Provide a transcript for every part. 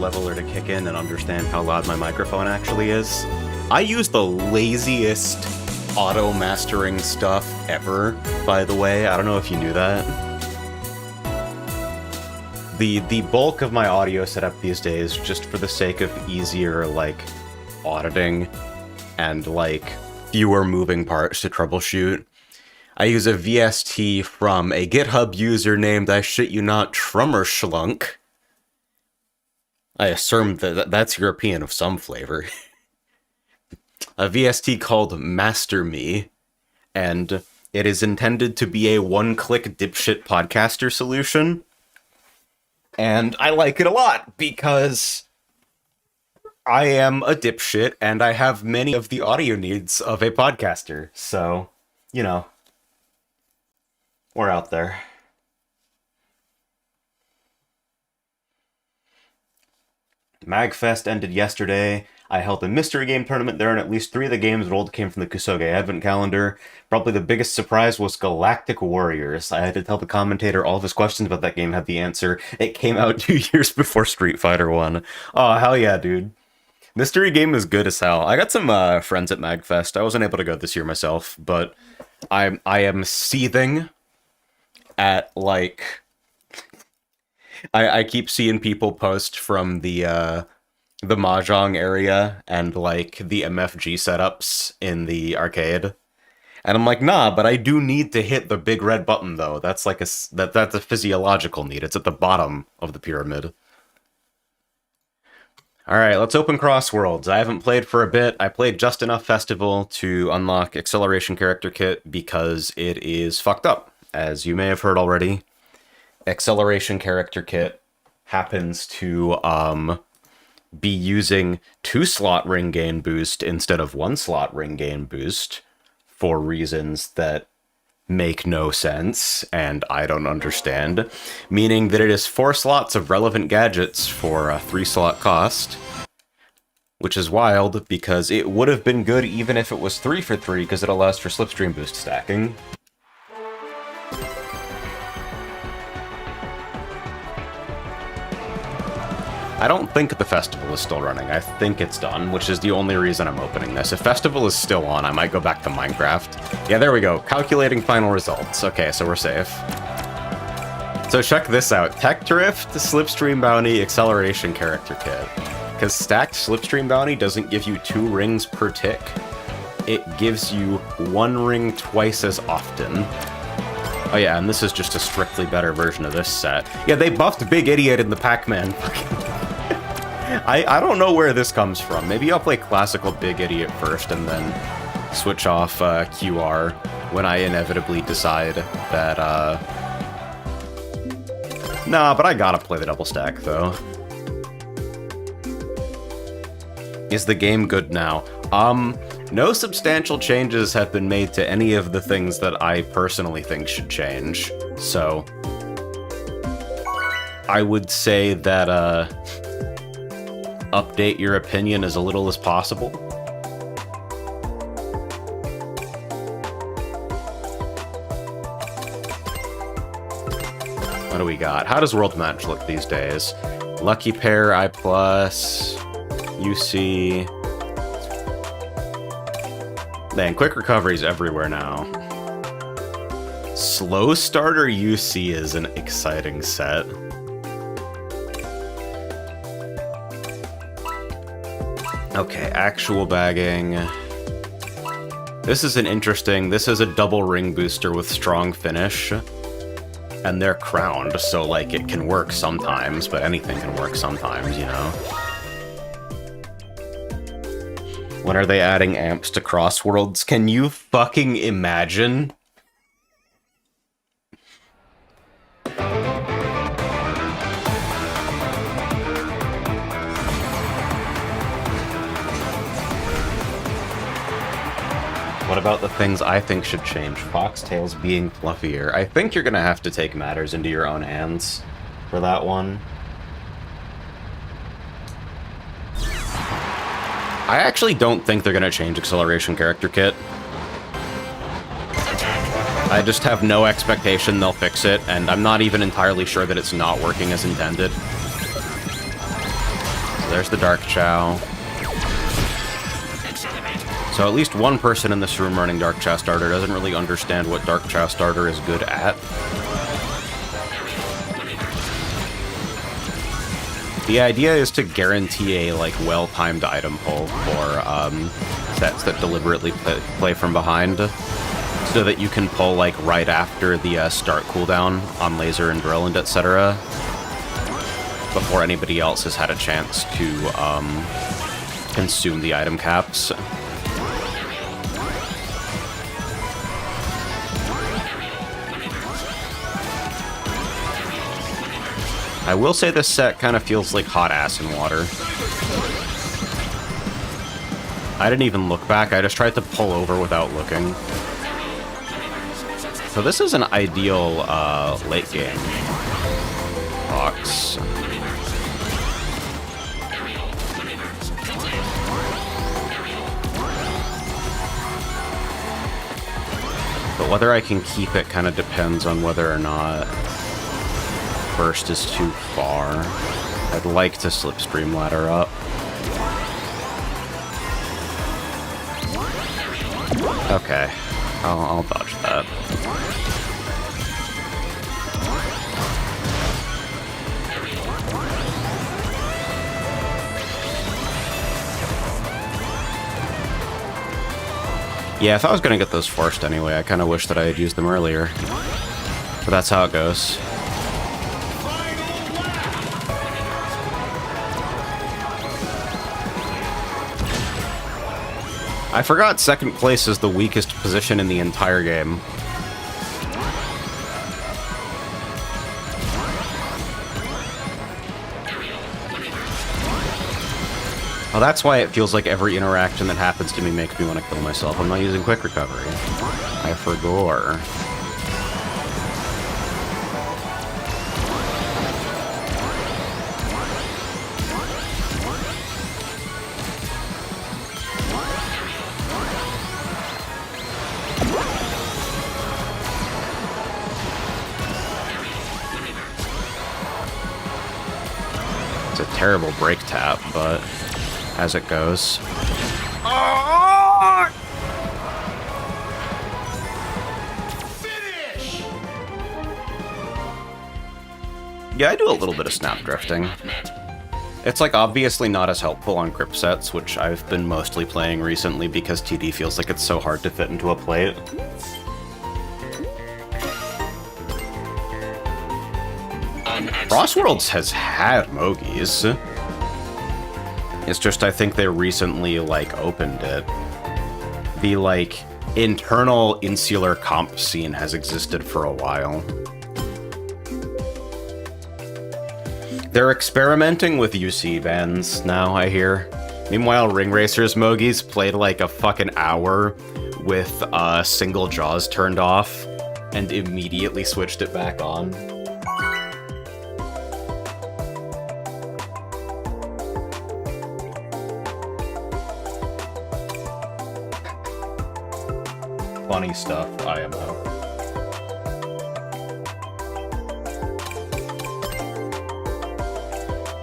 leveler to kick in and understand how loud my microphone actually is. I use the laziest auto-mastering stuff ever, by the way. I don't know if you knew that. The bulk of my audio setup these days, just for the sake of easier, like, auditing and, like, fewer moving parts to troubleshoot, I use a VST from a GitHub user named, I shit you not, Trummerschlunk. I assume that that's European of some flavor. A VST called Master Me, and it is intended to be a one-click dipshit podcaster solution. And I like it a lot, because I am a dipshit, and I have many of the audio needs of a podcaster, so, you know, we're out there. MagFest ended yesterday. I held a mystery game tournament there, and at least 3 of the games rolled came from the Kusoge Advent Calendar. Probably the biggest surprise was Galactic Warriors. I had to tell the commentator all of his questions about that game had the answer. It came out 2 years before Street Fighter 1. Oh, hell yeah, dude. Mystery game is good as hell. I got some friends at MagFest. I wasn't able to go this year myself, but I am seething at, like... I keep seeing people post from the Mahjong area and, like, the MFG setups in the arcade. And I'm like, nah, but I do need to hit the big red button, though. That's like that's a physiological need. It's at the bottom of the pyramid. Alright, let's open Crossworlds. I haven't played for a bit. I played just enough Festival to unlock Acceleration Character Kit because it is fucked up. As you may have heard already, Acceleration Character Kit happens to be using 2-slot ring gain boost instead of 1-slot ring gain boost for reasons that make no sense, and I don't understand. Meaning that it is 4 slots of relevant gadgets for a 3-slot cost, which is wild, because it would have been good even if it was 3 for 3, because it allows for slipstream boost stacking. I don't think the festival is still running. I think it's done, which is the only reason I'm opening this. If festival is still on, I might go back to Minecraft. Yeah, there we go. Calculating final results. Okay, so we're safe. So check this out. Tech Drift, Slipstream Bounty, Acceleration Character Kit. Because stacked Slipstream Bounty doesn't give you 2 rings per tick. It gives you 1 ring twice as often. Oh yeah, and this is just a strictly better version of this set. Yeah, they buffed Big Idiot in the Pac-Man. I don't know where this comes from. Maybe I'll play classical Big Idiot first and then switch off QR when I inevitably decide that, Nah, but I gotta play the double stack, though. Is the game good now? No substantial changes have been made to any of the things that I personally think should change, so I would say that, update your opinion as little as possible. What do we got? How does World Match look these days? Lucky Pair, I+, UC... Man, Quick Recovery's everywhere now. Slow Starter UC is an exciting set. Okay, actual bagging. This is this is a double ring booster with strong finish. And they're crowned, so like it can work sometimes, but anything can work sometimes, you know? When are they adding amps to Crossworlds? Can you fucking imagine? What about the things I think should change? Foxtails being fluffier. I think you're gonna have to take matters into your own hands for that one. I actually don't think they're gonna change Acceleration Character Kit. I just have no expectation they'll fix it, and I'm not even entirely sure that it's not working as intended. there's the Dark Chow. So at least one person in this room running Dark Chow Starter doesn't really understand what Dark Chow Starter is good at. The idea is to guarantee a, like, well-timed item pull for sets that deliberately play from behind, so that you can pull, like, right after the start cooldown on laser and drill and etc., before anybody else has had a chance to consume the item caps. I will say this set kind of feels like hot ass in water. I didn't even look back, I just tried to pull over without looking. So this is an ideal late game box. But whether I can keep it kind of depends on whether or not burst is too far. I'd like to slipstream ladder up. Okay, I'll dodge that. Yeah, if I was gonna get those forced anyway, I kind of wish that I had used them earlier. But that's how it goes. I forgot second place is the weakest position in the entire game. Well, that's why it feels like every interaction that happens to me makes me want to kill myself. I'm not using quick recovery. I forgot. It's a terrible break tap, but as it goes. Finish! Yeah, I do a little bit of snap drifting. It's like obviously not as helpful on grip sets, which I've been mostly playing recently because TD feels like it's so hard to fit into a plate. Crossworlds has had Mogies. It's just I think they recently, like, opened it. The, like, internal insular comp scene has existed for a while. They're experimenting with UC bans now, I hear. Meanwhile, Ring Racer's Mogies played like a fucking hour with single jaws turned off and immediately switched it back on. Funny stuff, IMO.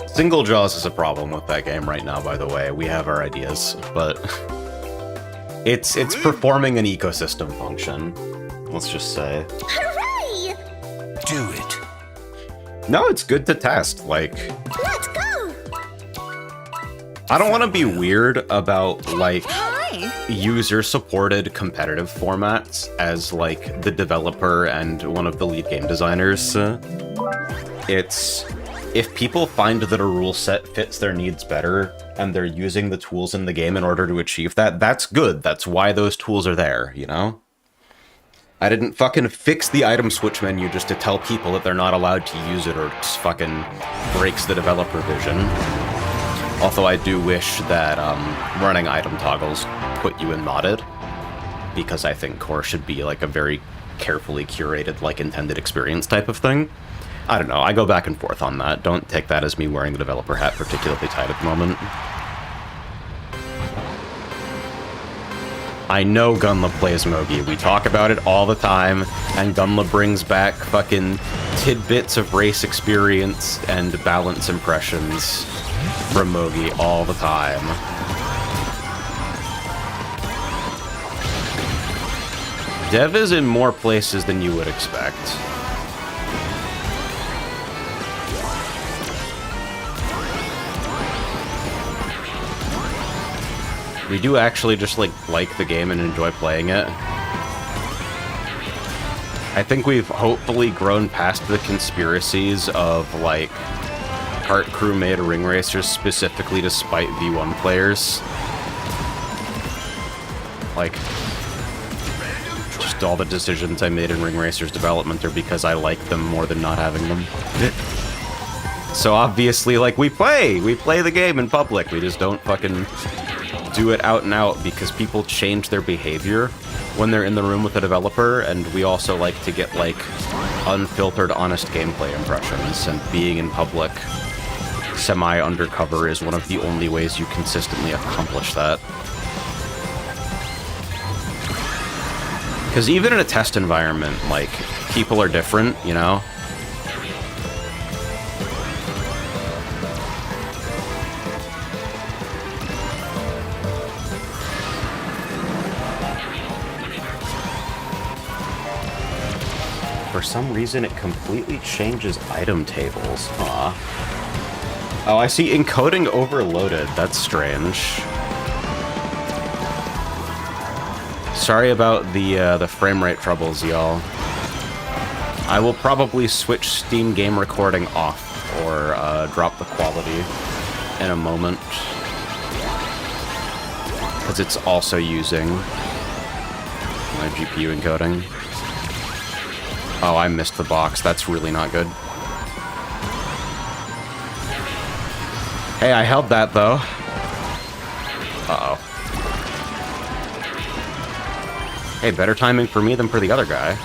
Single Jaws is a problem with that game right now, by the way. We have our ideas, but it's performing an ecosystem function. Let's just say. Hooray! Do it. No, it's good to test, like... Let's go! I don't want to be weird about, like... Hi! user-supported competitive formats as, like, the developer and one of the lead game designers. It's... if people find that a rule set fits their needs better, and they're using the tools in the game in order to achieve that, that's good. That's why those tools are there, you know? I didn't fucking fix the item switch menu just to tell people that they're not allowed to use it or it just fucking breaks the developer vision. Although I do wish that running item toggles put you in modded, because I think core should be like a very carefully curated, like intended experience type of thing. I don't know, I go back and forth on that. Don't take that as me wearing the developer hat particularly tight at the moment. I know Gunla plays Mogi. We talk about it all the time, and Gunla brings back fucking tidbits of race experience and balance impressions Ramogi all the time. Dev is in more places than you would expect. We do actually just like the game and enjoy playing it. I think we've hopefully grown past the conspiracies of like Kart Crew made Ring Racers specifically to spite V1 players. Like, just all the decisions I made in Ring Racers development are because I like them more than not having them. So obviously, like, we play the game in public, we just don't fucking do it out and out because people change their behavior when they're in the room with the developer, and we also like to get, like, unfiltered, honest gameplay impressions, and being in public semi-undercover is one of the only ways you consistently accomplish that. Because even in a test environment, like, people are different, you know? For some reason, it completely changes item tables, huh? Oh, I see encoding overloaded. That's strange. Sorry about the frame rate troubles, y'all. I will probably switch Steam game recording off or drop the quality in a moment. Because it's also using my GPU encoding. Oh, I missed the box. That's really not good. Hey, I held that, though. Uh-oh. Hey, better timing for me than for the other guy.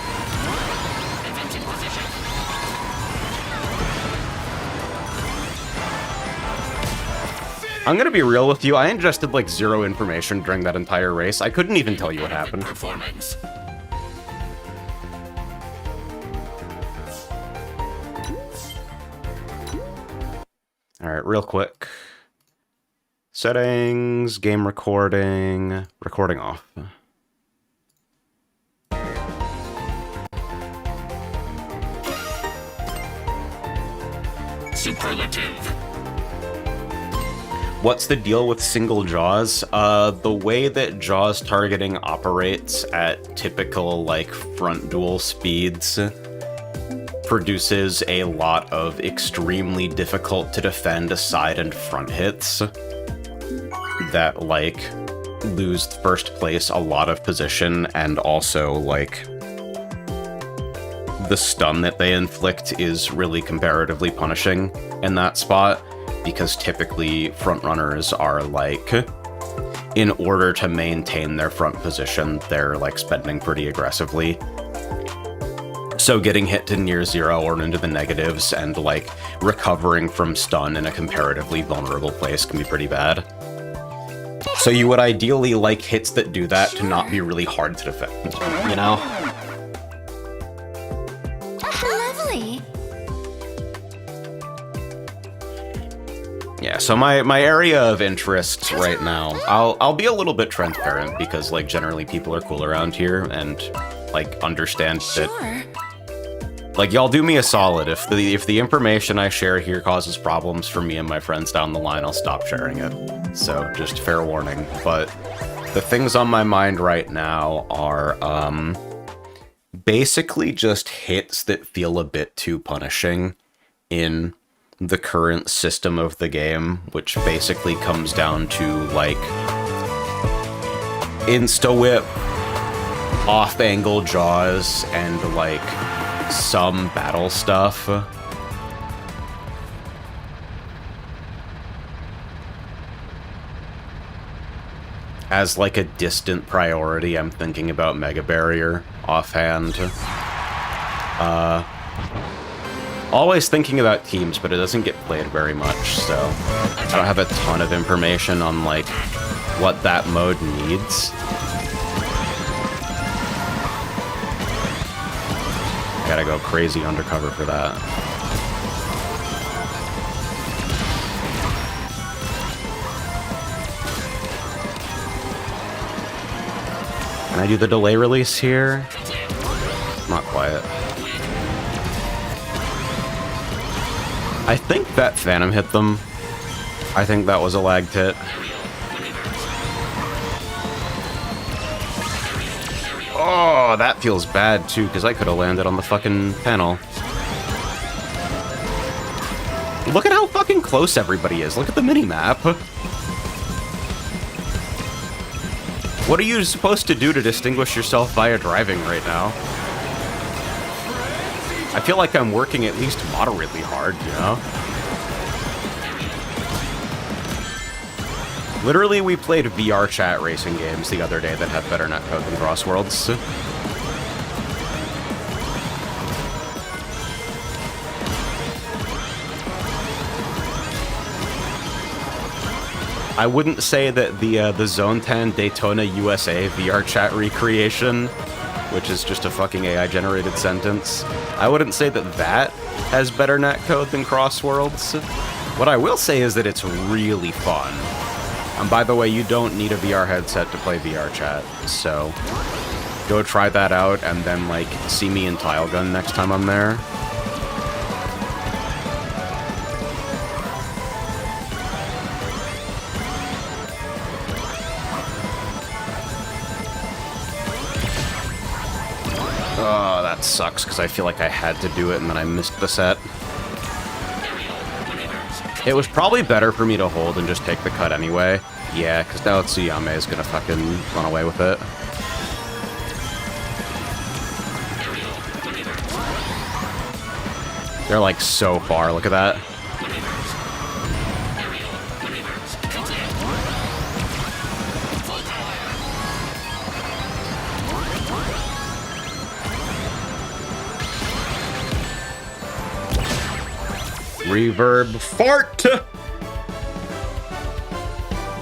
I'm gonna be real with you, I ingested, like, zero information during that entire race. I couldn't even tell you what happened. Performance. Alright, real quick. Settings, game recording, recording off. Superlative. What's the deal with single Jaws? The way that Jaws targeting operates at typical, like, front dual speeds produces a lot of extremely difficult to defend side and front hits that, like, lose first place a lot of position, and also, like, the stun that they inflict is really comparatively punishing in that spot, because typically front runners are, like, in order to maintain their front position, they're, like, spending pretty aggressively. So getting hit to near zero or into the negatives and, like, recovering from stun in a comparatively vulnerable place can be pretty bad. So you would ideally like hits that do that to not be really hard to defend, you know? Lovely. Yeah, so my area of interest right now, I'll be a little bit transparent because, like, generally people are cool around here and, like, understand that, like, y'all do me a solid. If the information I share here causes problems for me and my friends down the line, I'll stop sharing it. So, just fair warning. But the things on my mind right now are, basically just hits that feel a bit too punishing in the current system of the game, which basically comes down to, like, insta-whip, off-angle jaws, and, like, some battle stuff. As, like, a distant priority, I'm thinking about Mega Barrier offhand. Always thinking about teams, but it doesn't get played very much, so I don't have a ton of information on, like, what that mode needs. Gotta go crazy undercover for that. Can I do the delay release here? Not quite. I think that Phantom hit them. I think that was a lagged hit. Oh, that feels bad too, because I could have landed on the fucking panel. Look at how fucking close everybody is. Look at the mini-map. What are you supposed to do to distinguish yourself via driving right now? I feel like I'm working at least moderately hard, you know? Literally, we played VR chat racing games the other day that had better netcode than Crossworlds. I wouldn't say that the Zone 10 Daytona USA VR chat recreation, which is just a fucking AI-generated sentence, I wouldn't say that that has better netcode than Crossworlds. What I will say is that it's really fun. And by the way, you don't need a VR headset to play VR chat, so go try that out and then, like, see me in Tile Gun next time I'm there. Oh, that sucks, because I feel like I had to do it and then I missed the set. It was probably better for me to hold and just take the cut anyway. Yeah, because now Tsuyame is gonna fucking run away with it. They're like so far, look at that. Reverb fart!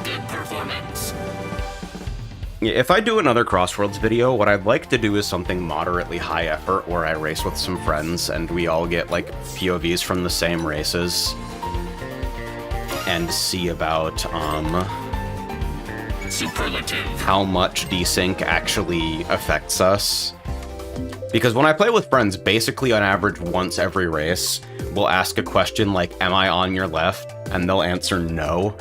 Good performance. If I do another Crossworlds video, what I'd like to do is something moderately high effort where I race with some friends and we all get like POVs from the same races and see about how much desync actually affects us. Because when I play with friends, basically on average once every race, we'll ask a question like, am I on your left? And they'll answer no.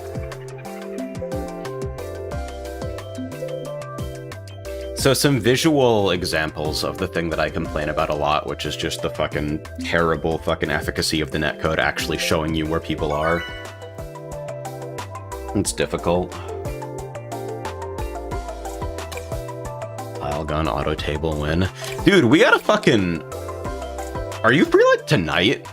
So some visual examples of the thing that I complain about a lot, which is just the fucking terrible fucking efficacy of the netcode actually showing you where people are. It's difficult. Tile Gun auto table win. Dude, we gotta fucking... Are you free like tonight?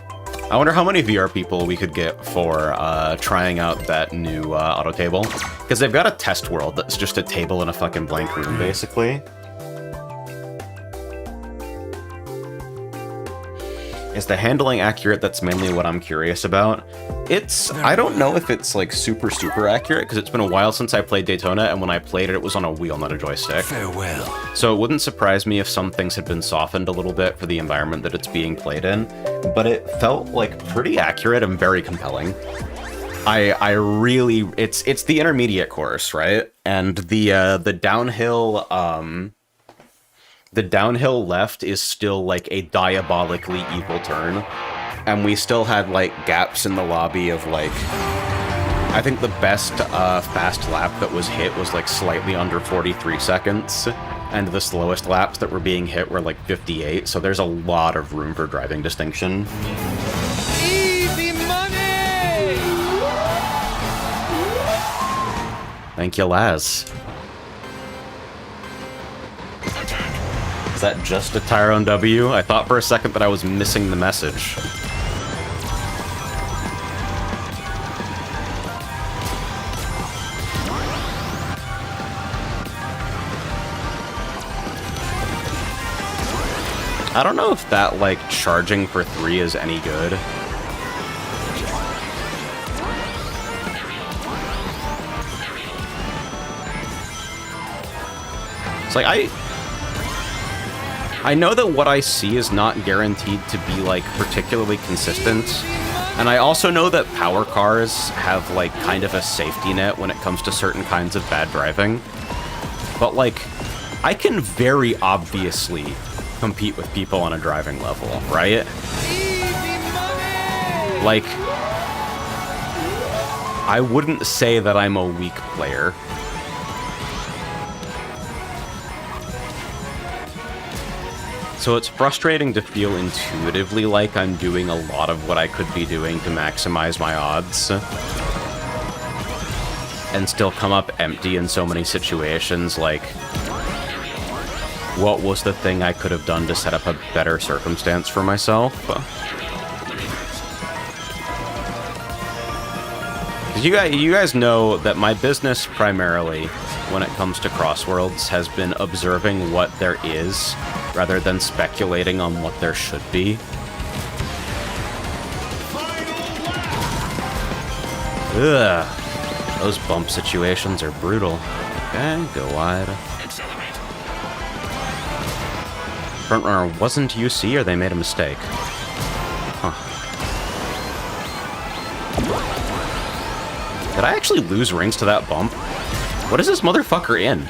I wonder how many VR people we could get for trying out that new auto table. Because they've got a test world that's just a table in a fucking blank room, basically. Is the handling accurate? That's mainly what I'm curious about. I don't know if it's like super accurate, because it's been a while since I played Daytona, and when I played it, it was on a wheel, not a joystick. Farewell. So it wouldn't surprise me if some things had been softened a little bit for the environment that it's being played in, but it felt like pretty accurate and very compelling. I really, it's the intermediate course, right? And the downhill, the downhill left is still like a diabolically evil turn. And we still had like gaps in the lobby of like, I think the best fast lap that was hit was like slightly under 43 seconds. And the slowest laps that were being hit were like 58. So there's a lot of room for driving distinction. Easy money! Thank you, Laz. Is that just a Tyrone W? I thought for a second that I was missing the message. I don't know if that, like, charging for 3 is any good. It's like, I know that what I see is not guaranteed to be, like, particularly consistent. And I also know that power cars have, like, kind of a safety net when it comes to certain kinds of bad driving. But, like, I can very obviously compete with people on a driving level, right? Easy money! Like, I wouldn't say that I'm a weak player. So it's frustrating to feel intuitively like I'm doing a lot of what I could be doing to maximize my odds. And still come up empty in so many situations, like, what was the thing I could have done to set up a better circumstance for myself? You guys know that my business primarily, when it comes to Crossworlds, has been observing what there is, rather than speculating on what there should be. Ugh. Those bump situations are brutal. Okay, go wide. Frontrunner wasn't UC, or they made a mistake? Huh. Did I actually lose rings to that bump? What is this motherfucker in?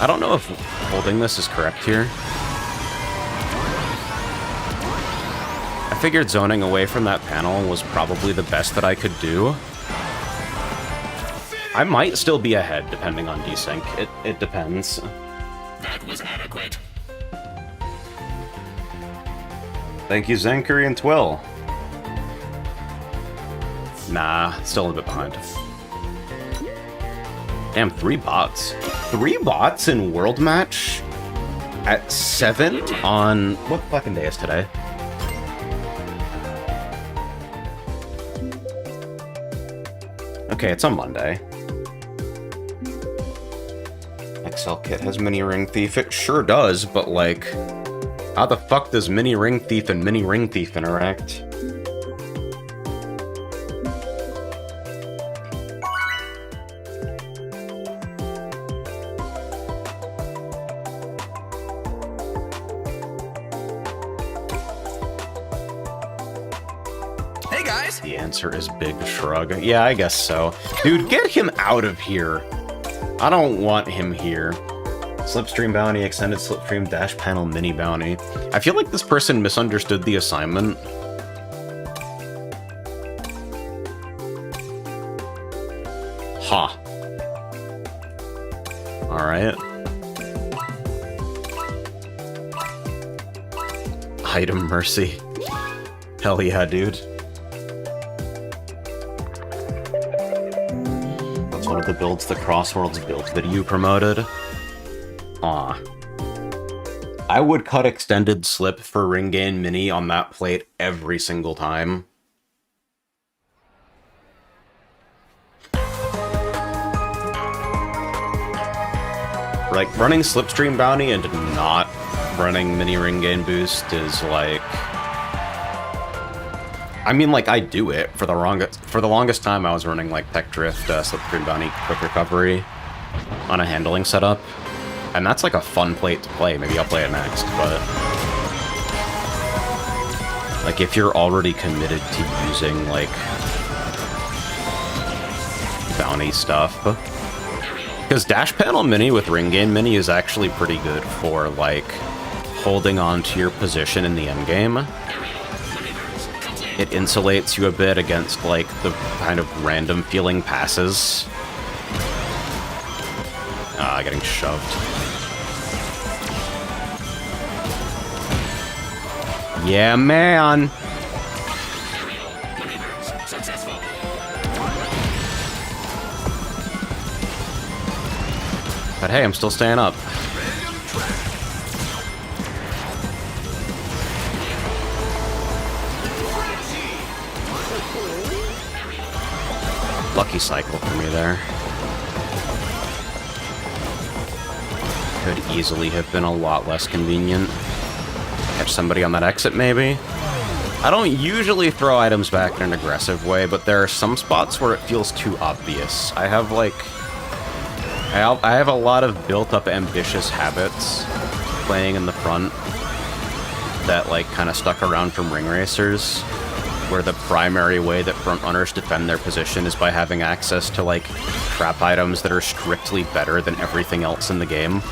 I don't know if holding this is correct here. I figured zoning away from that panel was probably the best that I could do. I might still be ahead, depending on desync. It depends. That was adequate. Thank you, Zankuri and Twill. Nah, still a bit behind. Damn, 3 bots. 3 bots in World Match? At 7 on... What fucking day is today? Okay, it's on Monday. XL Kit has Mini Ring Thief. It sure does, but like... How the fuck does Mini Ring Thief and Mini Ring Thief interact? Hey guys! The answer is big shrug. Yeah, I guess so. Dude, get him out of here. I don't want him here. Slipstream bounty, extended slipstream dash panel mini bounty. I feel like this person misunderstood the assignment. Ha. Alright. Item mercy. Hell yeah, dude. That's one of the builds the Crossworlds built that you promoted. Aw. I would cut extended slip for Ring Gain Mini on that plate every single time. Like, running Slipstream Bounty and not running Mini Ring Gain Boost is like... I mean, like, I do it. For the longest time, I was running, like, Tech Drift, Slipstream Bounty, Quick Recovery on a handling setup. And that's, like, a fun plate to play. Maybe I'll play it next, but... Like, if you're already committed to using, like... bounty stuff... Because Dash Panel Mini with Ring Gain Mini is actually pretty good for, like, holding on to your position in the endgame. It insulates you a bit against, like, the kind of random feeling passes. Getting shoved. Yeah, man! But hey, I'm still staying up. Lucky cycle for me there. Could easily have been a lot less convenient. Catch somebody on that exit, maybe? I don't usually throw items back in an aggressive way, but there are some spots where it feels too obvious. I have, like... I have a lot of built-up ambitious habits playing in the front. that like kind of stuck around from Ring Racers, where the primary way that frontrunners defend their position is by having access to like trap items that are strictly better than everything else in the game.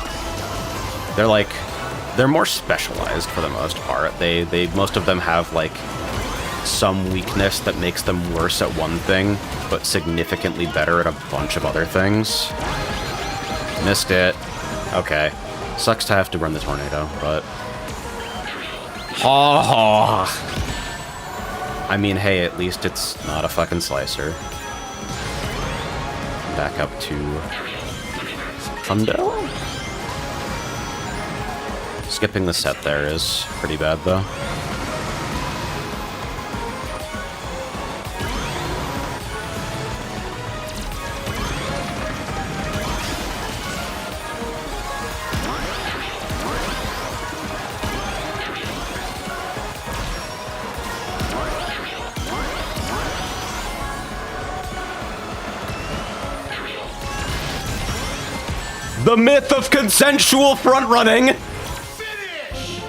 They're more specialized for the most part. They most of them have like some weakness that makes them worse at one thing, but significantly better at a bunch of other things. Missed it. Okay. Sucks to have to run the tornado, but... Ha ha! I mean, hey, at least it's not a fucking slicer. Back up to... Hundo? Skipping the set there is pretty bad, though. The myth of consensual front-running! Finish!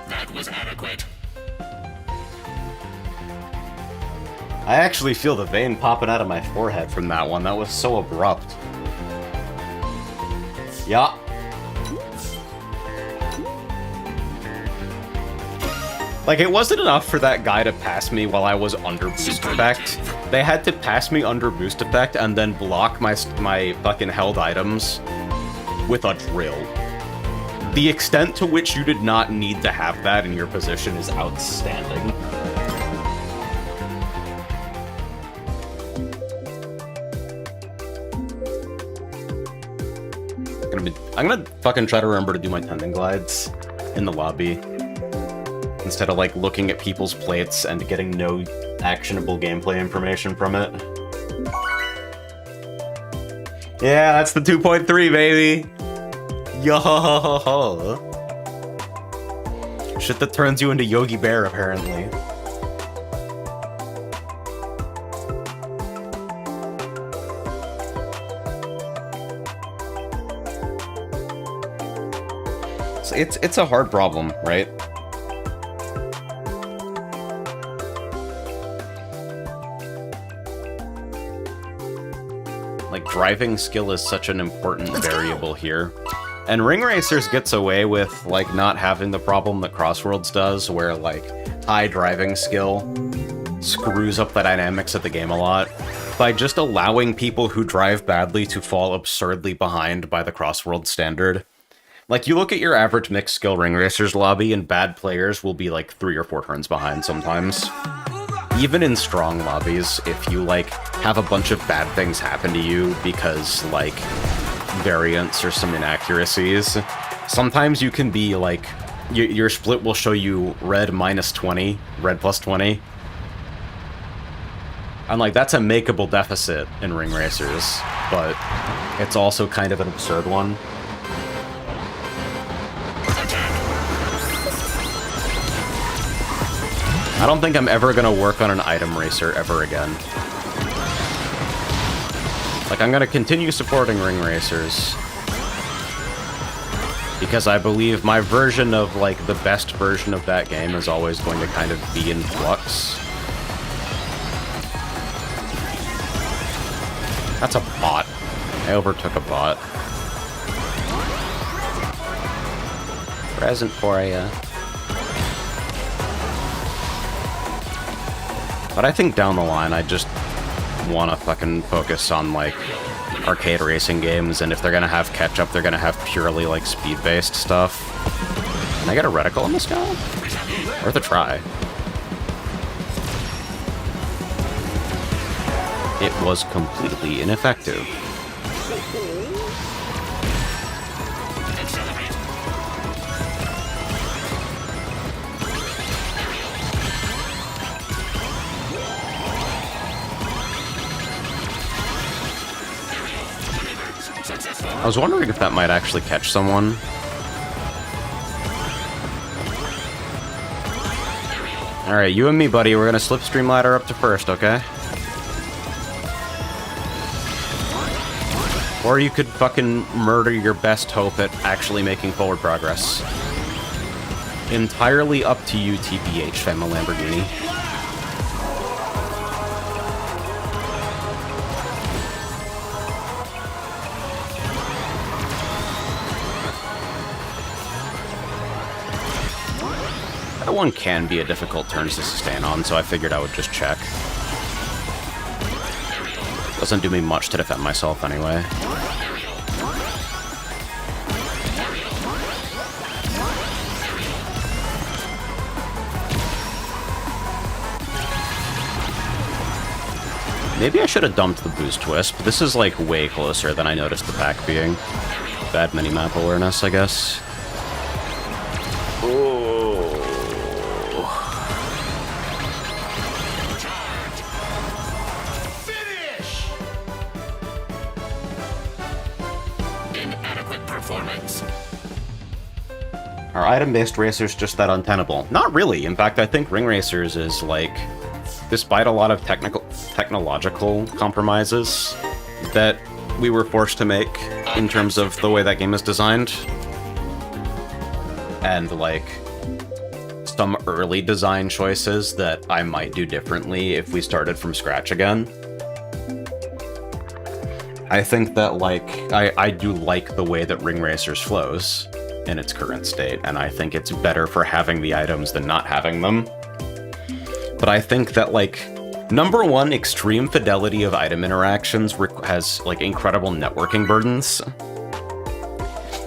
That was adequate. I actually feel the vein popping out of my forehead from that one. That was so abrupt. Yeah. Like, it wasn't enough for that guy to pass me while I was under boost effect. They had to pass me under boost effect and then block my fucking held items with a drill. The extent to which you did not need to have that in your position is outstanding. I'm gonna fucking try to remember to do my tendon glides in the lobby, instead of like looking at people's plates and getting no actionable gameplay information from it. Yeah, that's the 2.3, baby! Yo! Shit that turns you into Yogi Bear, apparently. It's a hard problem, right? Like, driving skill is such an important variable here. And Ring Racers gets away with, like, not having the problem that Crossworlds does, where, like, high driving skill screws up the dynamics of the game a lot, by just allowing people who drive badly to fall absurdly behind by the Crossworlds standard. Like, you look at your average mixed skill Ring Racers lobby, and bad players will be, like, 3 or 4 turns behind sometimes. Even in strong lobbies, if you, like, have a bunch of bad things happen to you because, like, variants or some inaccuracies, sometimes you can be, like, your split will show you red minus 20, red plus 20. And, like, that's a makeable deficit in Ring Racers, but it's also kind of an absurd one. I don't think I'm ever gonna work on an item racer ever again. Like, I'm gonna continue supporting Ring Racers, because I believe my version of, like, the best version of that game is always going to kind of be in flux. That's a bot. I overtook a bot. Present for ya. But I think down the line, I just want to fucking focus on, like, arcade racing games, and if they're gonna have catch-up, they're gonna have purely, like, speed-based stuff. Can I get a reticle on this guy? Worth a try. It was completely ineffective. I was wondering if that might actually catch someone. Alright, you and me, buddy, we're gonna slipstream ladder up to first, okay? Or you could fucking murder your best hope at actually making forward progress. Entirely up to you, TPH, Fama Lamborghini. That one can be a difficult turn to sustain on, so I figured I would just check. Doesn't do me much to defend myself anyway. Maybe I should have dumped the Boost Wisp. This is like way closer than I noticed the pack being. Bad minimap awareness, I guess. Oh. Finish! Inadequate performance. Are item-based racers just that untenable? Not really. In fact, I think Ring Racers is like, despite a lot of technological compromises that we were forced to make in terms of the way that game is designed, and like some early design choices that I might do differently if we started from scratch again. I think that like I do like the way that Ring Racers flows in its current state, and I think it's better for having the items than not having them. But I think that, like, number one, extreme fidelity of item interactions has, like, incredible networking burdens.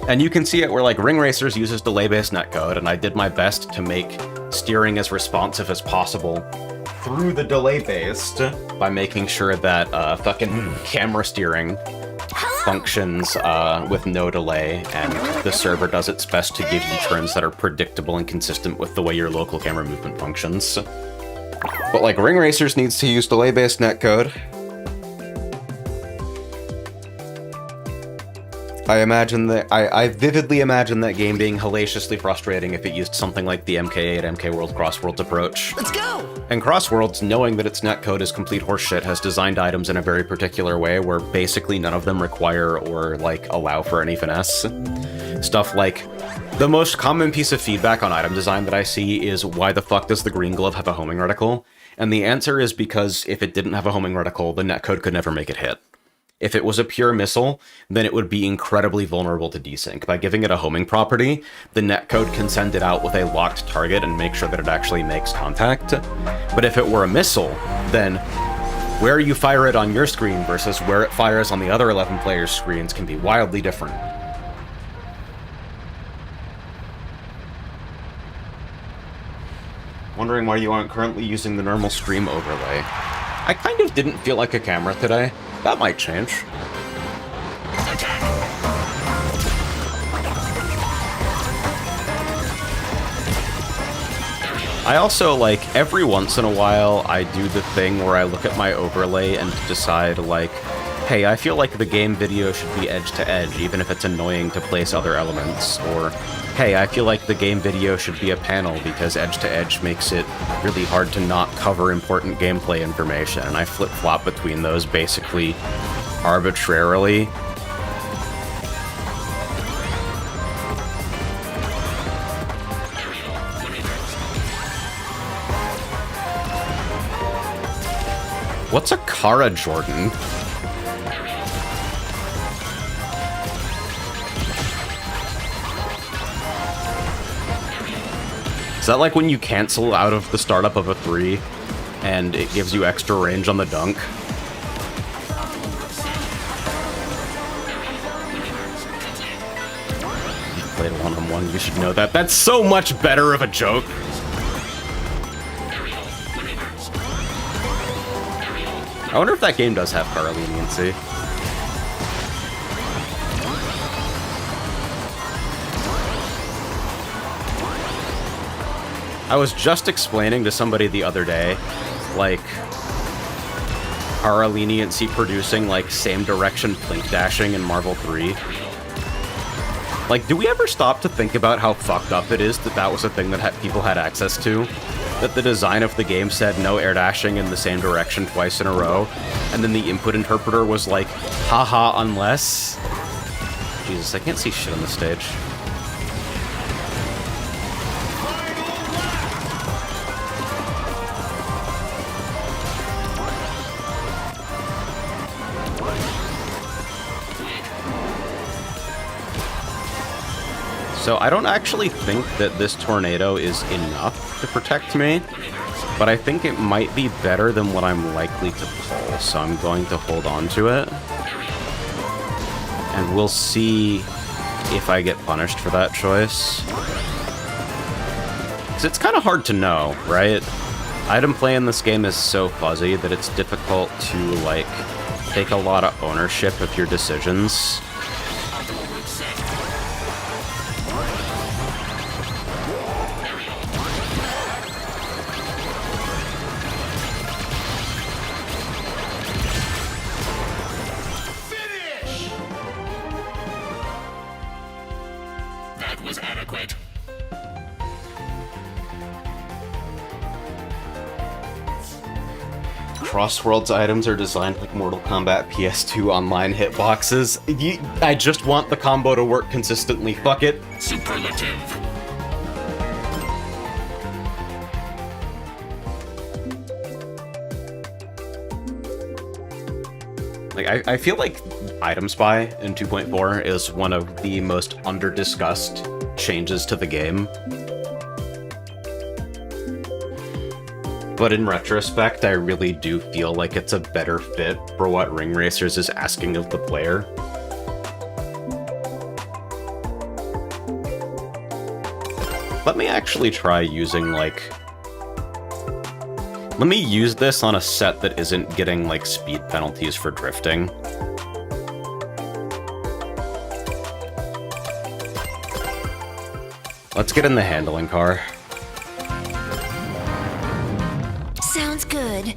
And you can see it where, like, Ring Racers uses delay-based netcode, and I did my best to make steering as responsive as possible through the delay-based by making sure that fucking camera steering functions with no delay, and the server does its best to give you turns that are predictable and consistent with the way your local camera movement functions. But, like, Ring Racers needs to use delay-based netcode. I vividly imagine that game being hellaciously frustrating if it used something like the MK8 MK World Crossworlds approach. Let's go! And Crossworlds, knowing that its netcode is complete horseshit, has designed items in a very particular way where basically none of them require or, like, allow for any finesse. Stuff like, the most common piece of feedback on item design that I see is, why the fuck does the green glove have a homing reticle? And the answer is because if it didn't have a homing reticle, the netcode could never make it hit. If it was a pure missile, then it would be incredibly vulnerable to desync. By giving it a homing property, the netcode can send it out with a locked target and make sure that it actually makes contact. But if it were a missile, then where you fire it on your screen versus where it fires on the other 11 players' screens can be wildly different. Wondering why you aren't currently using the normal stream overlay. I kind of didn't feel like a camera today. That might change. I also, like, every once in a while, I do the thing where I look at my overlay and decide, like, hey, I feel like the game video should be edge to edge, even if it's annoying to place other elements, or hey, I feel like the game video should be a panel because edge to edge makes it really hard to not cover important gameplay information, and I flip-flop between those basically arbitrarily. What's a Kara Jordan? Is that like when you cancel out of the startup of a 3 and it gives you extra range on the dunk? You played a one-on-one, you should know that. That's so much better of a joke. I wonder if that game does have Kara leniency. I was just explaining to somebody the other day, like, Kara leniency producing, like, same direction blink dashing in Marvel 3. Like, do we ever stop to think about how fucked up it is that that was a thing that people had access to? that the design of the game said no air dashing in the same direction twice in a row, and then the input interpreter was like, haha, unless... Jesus, I can't see shit on the stage. So I don't actually think that this tornado is enough to protect me, but I think it might be better than what I'm likely to pull, so I'm going to hold on to it. And we'll see if I get punished for that choice. Because it's kind of hard to know, right? Item play in this game is so fuzzy that it's difficult to, like, take a lot of ownership of your decisions. Crossworld's items are designed like Mortal Kombat PS2 online hitboxes. I just want the combo to work consistently. Fuck it. Superlative. Like, I feel like Item Spy in 2.4 is one of the most under-discussed changes to the game. But in retrospect, I really do feel like it's a better fit for what Ring Racers is asking of the player. Let me actually try using, like... Let me use this on a set that isn't getting, like, speed penalties for drifting. Let's get in the handling car. Sounds good.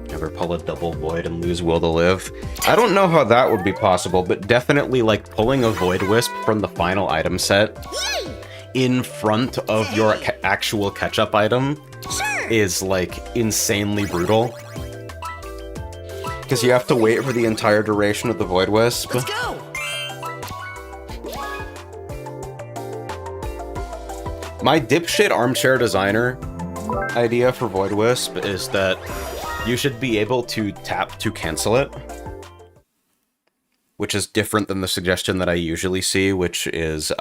Never pull a double void and lose will to live. I don't know how that would be possible, but definitely, like, pulling a Void Wisp from the final item set in front of your actual catch-up item is, like, insanely brutal. Because you have to wait for the entire duration of the Void Wisp. Let's go! My dipshit armchair designer idea for Void Wisp is that you should be able to tap to cancel it, which is different than the suggestion that I usually see, which is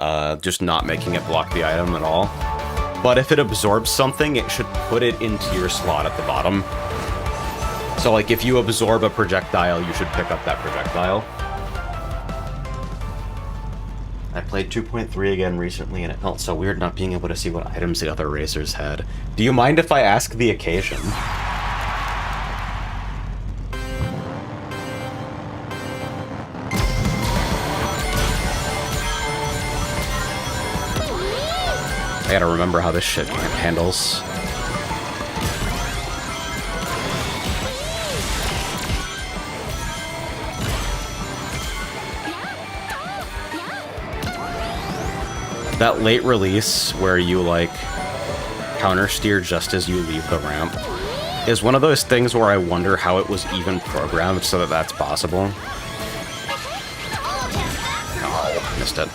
just not making it block the item at all. But if it absorbs something, it should put it into your slot at the bottom. So, like, if you absorb a projectile, you should pick up that projectile. I played 2.3 again recently, and it felt so weird not being able to see what items the other racers had. Do you mind if I ask the occasion? I gotta remember how this shit handles. That late release where you, like, counter steer just as you leave the ramp is one of those things where I wonder how it was even programmed so that that's possible. Oh, missed it.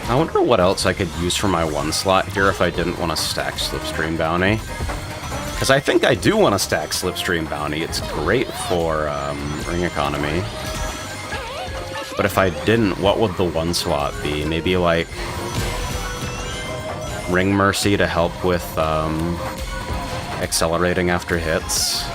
I wonder what else I could use for my one slot here if I didn't want to stack Slipstream Bounty. Because I think I do want to stack Slipstream Bounty. It's great for ring economy. But if I didn't, what would the one slot be? Maybe, like, Ring Mercy to help with accelerating after hits.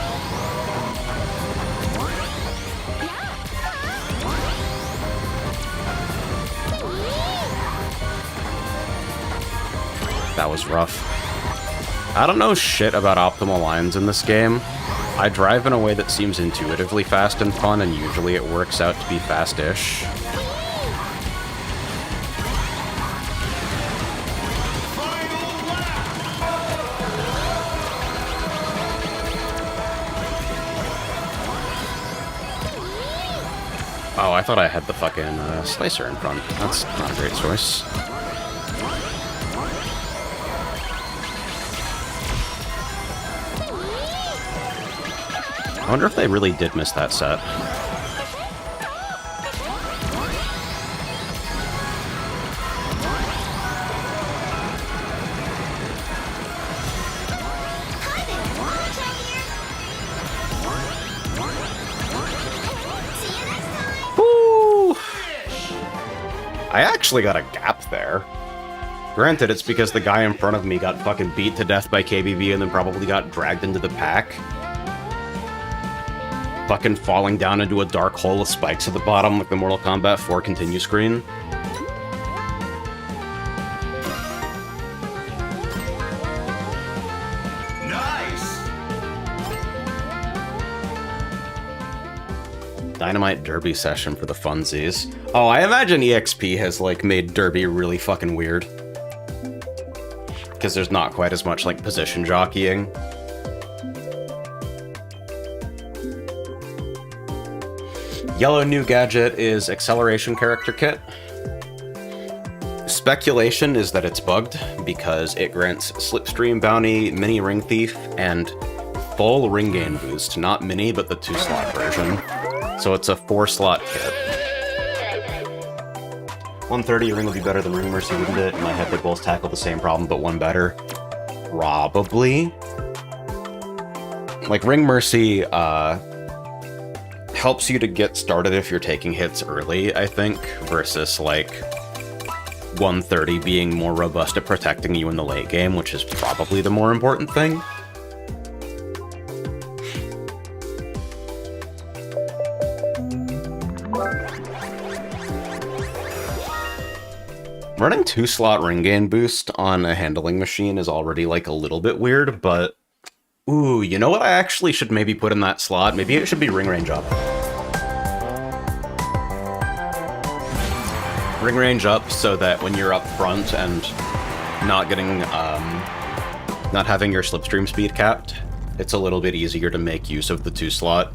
That was rough. I don't know shit about optimal lines in this game. I drive in a way that seems intuitively fast and fun, and usually it works out to be fast-ish. Oh, I thought I had the fucking slicer in front. That's not a great choice. I wonder if they really did miss that set. Woo! I actually got a gap there. Granted, it's because the guy in front of me got fucking beat to death by KBB and then probably got dragged into the pack. Fucking falling down into a dark hole with spikes at the bottom like the Mortal Kombat 4 continue screen. Nice. Dynamite Derby session for the funsies. Oh, I imagine EXP has, like, made Derby really fucking weird. Because there's not quite as much, like, position jockeying. Yellow new gadget is Acceleration Character Kit. Speculation is that it's bugged because it grants Slipstream Bounty, Mini Ring Thief, and full ring gain boost. Not mini, but the 2-slot version. So it's a 4-slot kit. 130 ring will be better than Ring Mercy, wouldn't it? In my head, they both tackle the same problem, but one better. Probably. Like, Ring Mercy, helps you to get started if you're taking hits early, I think, versus, like, 130 being more robust at protecting you in the late game, which is probably the more important thing. Running 2-slot ring gain boost on a handling machine is already, like, a little bit weird, but... Ooh, you know what I actually should maybe put in that slot? Maybe it should be ring range up. Ring range up so that when you're up front and not getting, not having your slipstream speed capped, it's a little bit easier to make use of the 2-slot.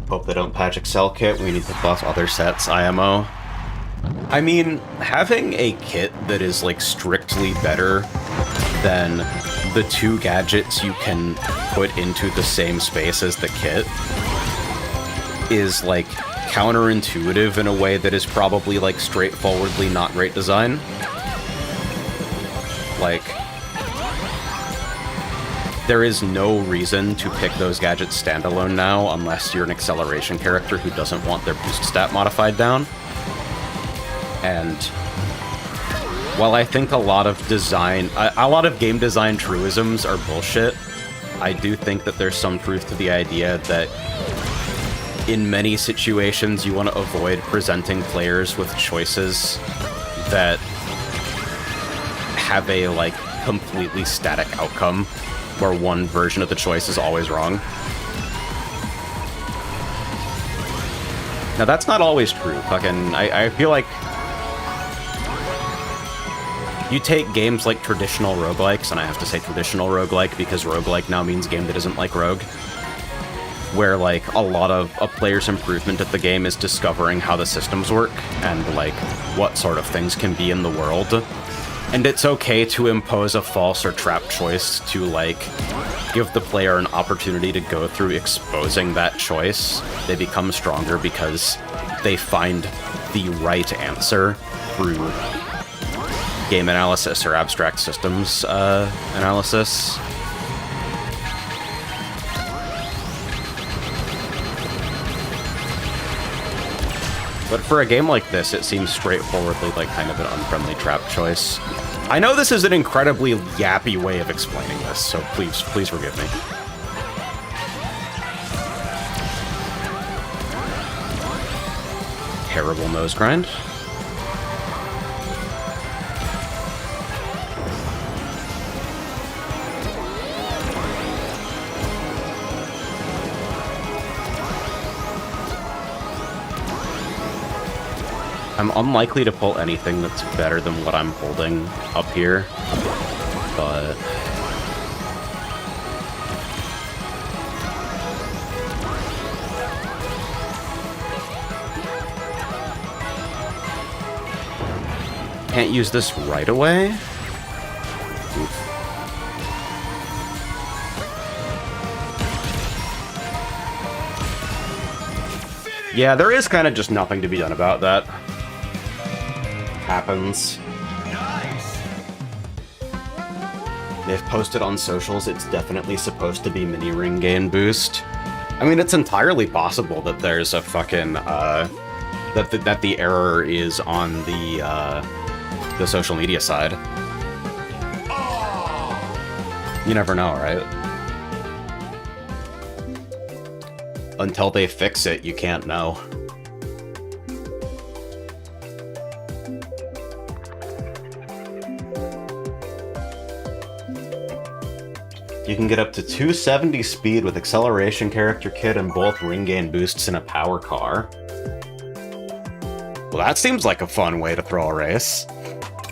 Hope they don't patch Excel kit. We need to buff other sets, IMO. I mean, having a kit that is, like, strictly better than the 2 gadgets you can put into the same space as the kit is, like, counterintuitive in a way that is probably, like, straightforwardly not great design. Like, there is no reason to pick those gadgets standalone now unless you're an acceleration character who doesn't want their boost stat modified down. And while I think a lot of game design truisms are bullshit, I do think that there's some truth to the idea that in many situations you want to avoid presenting players with choices that have a, like, completely static outcome where one version of the choice is always wrong. Now, that's not always true. Fucking, I feel like you take games like traditional roguelikes, and I have to say traditional roguelike because roguelike now means game that isn't like Rogue, where, like, a lot of a player's improvement at the game is discovering how the systems work and, like, what sort of things can be in the world. And it's okay to impose a false or trap choice to, like, give the player an opportunity to go through exposing that choice. They become stronger because they find the right answer through game analysis or abstract systems analysis. But for a game like this, it seems straightforwardly like kind of an unfriendly trap choice. I know this is an incredibly yappy way of explaining this, so please forgive me. Terrible nose grind. I'm unlikely to pull anything that's better than what I'm holding up here, but Can't use this right away? Oof. Yeah, there is kind of just nothing to be done about that. Happens. Nice. They've posted on socials it's definitely supposed to be mini ring gain boost. I mean, it's entirely possible that there's a fucking, that the error is on the social media side. You never know, right? Until they fix it, you can't know. You can get up to 270 speed with acceleration character kit and both ring gain boosts in a power car. Well, that seems like a fun way to throw a race.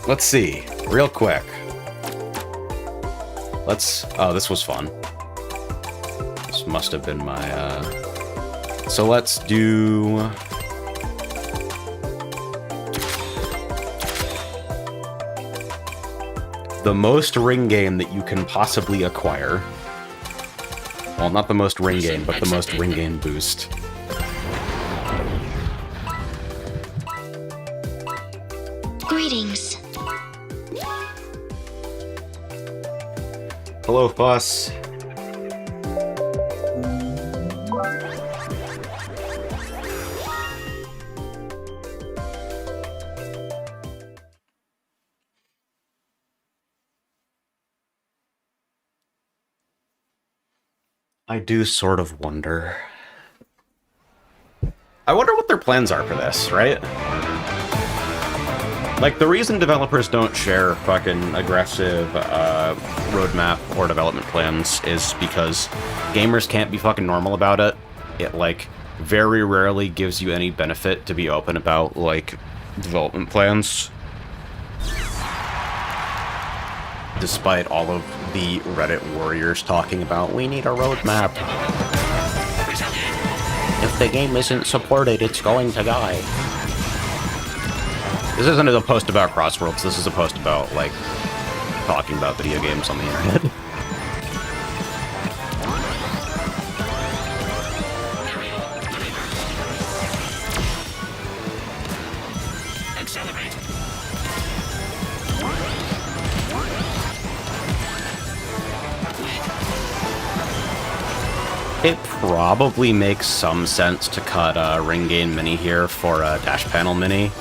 Let's see, real quick. Oh, this was fun. This must have been my, So let's do... the most ring gain that you can possibly acquire. Well, not the most ring gain, but the most ring gain boost. Greetings. Hello, Fuss. I do sort of wonder. I wonder what their plans are for this, right? Like, the reason developers don't share fucking aggressive roadmap or development plans is because gamers can't be fucking normal about it. It, like, very rarely gives you any benefit to be open about, like, development plans. Despite all of the Reddit warriors talking about, we need a roadmap. If the game isn't supported, it's going to die. This isn't a post about Crossworlds, this is a post about, like, talking about video games on the internet. It probably makes some sense to cut a ring gain mini here for a dash panel mini.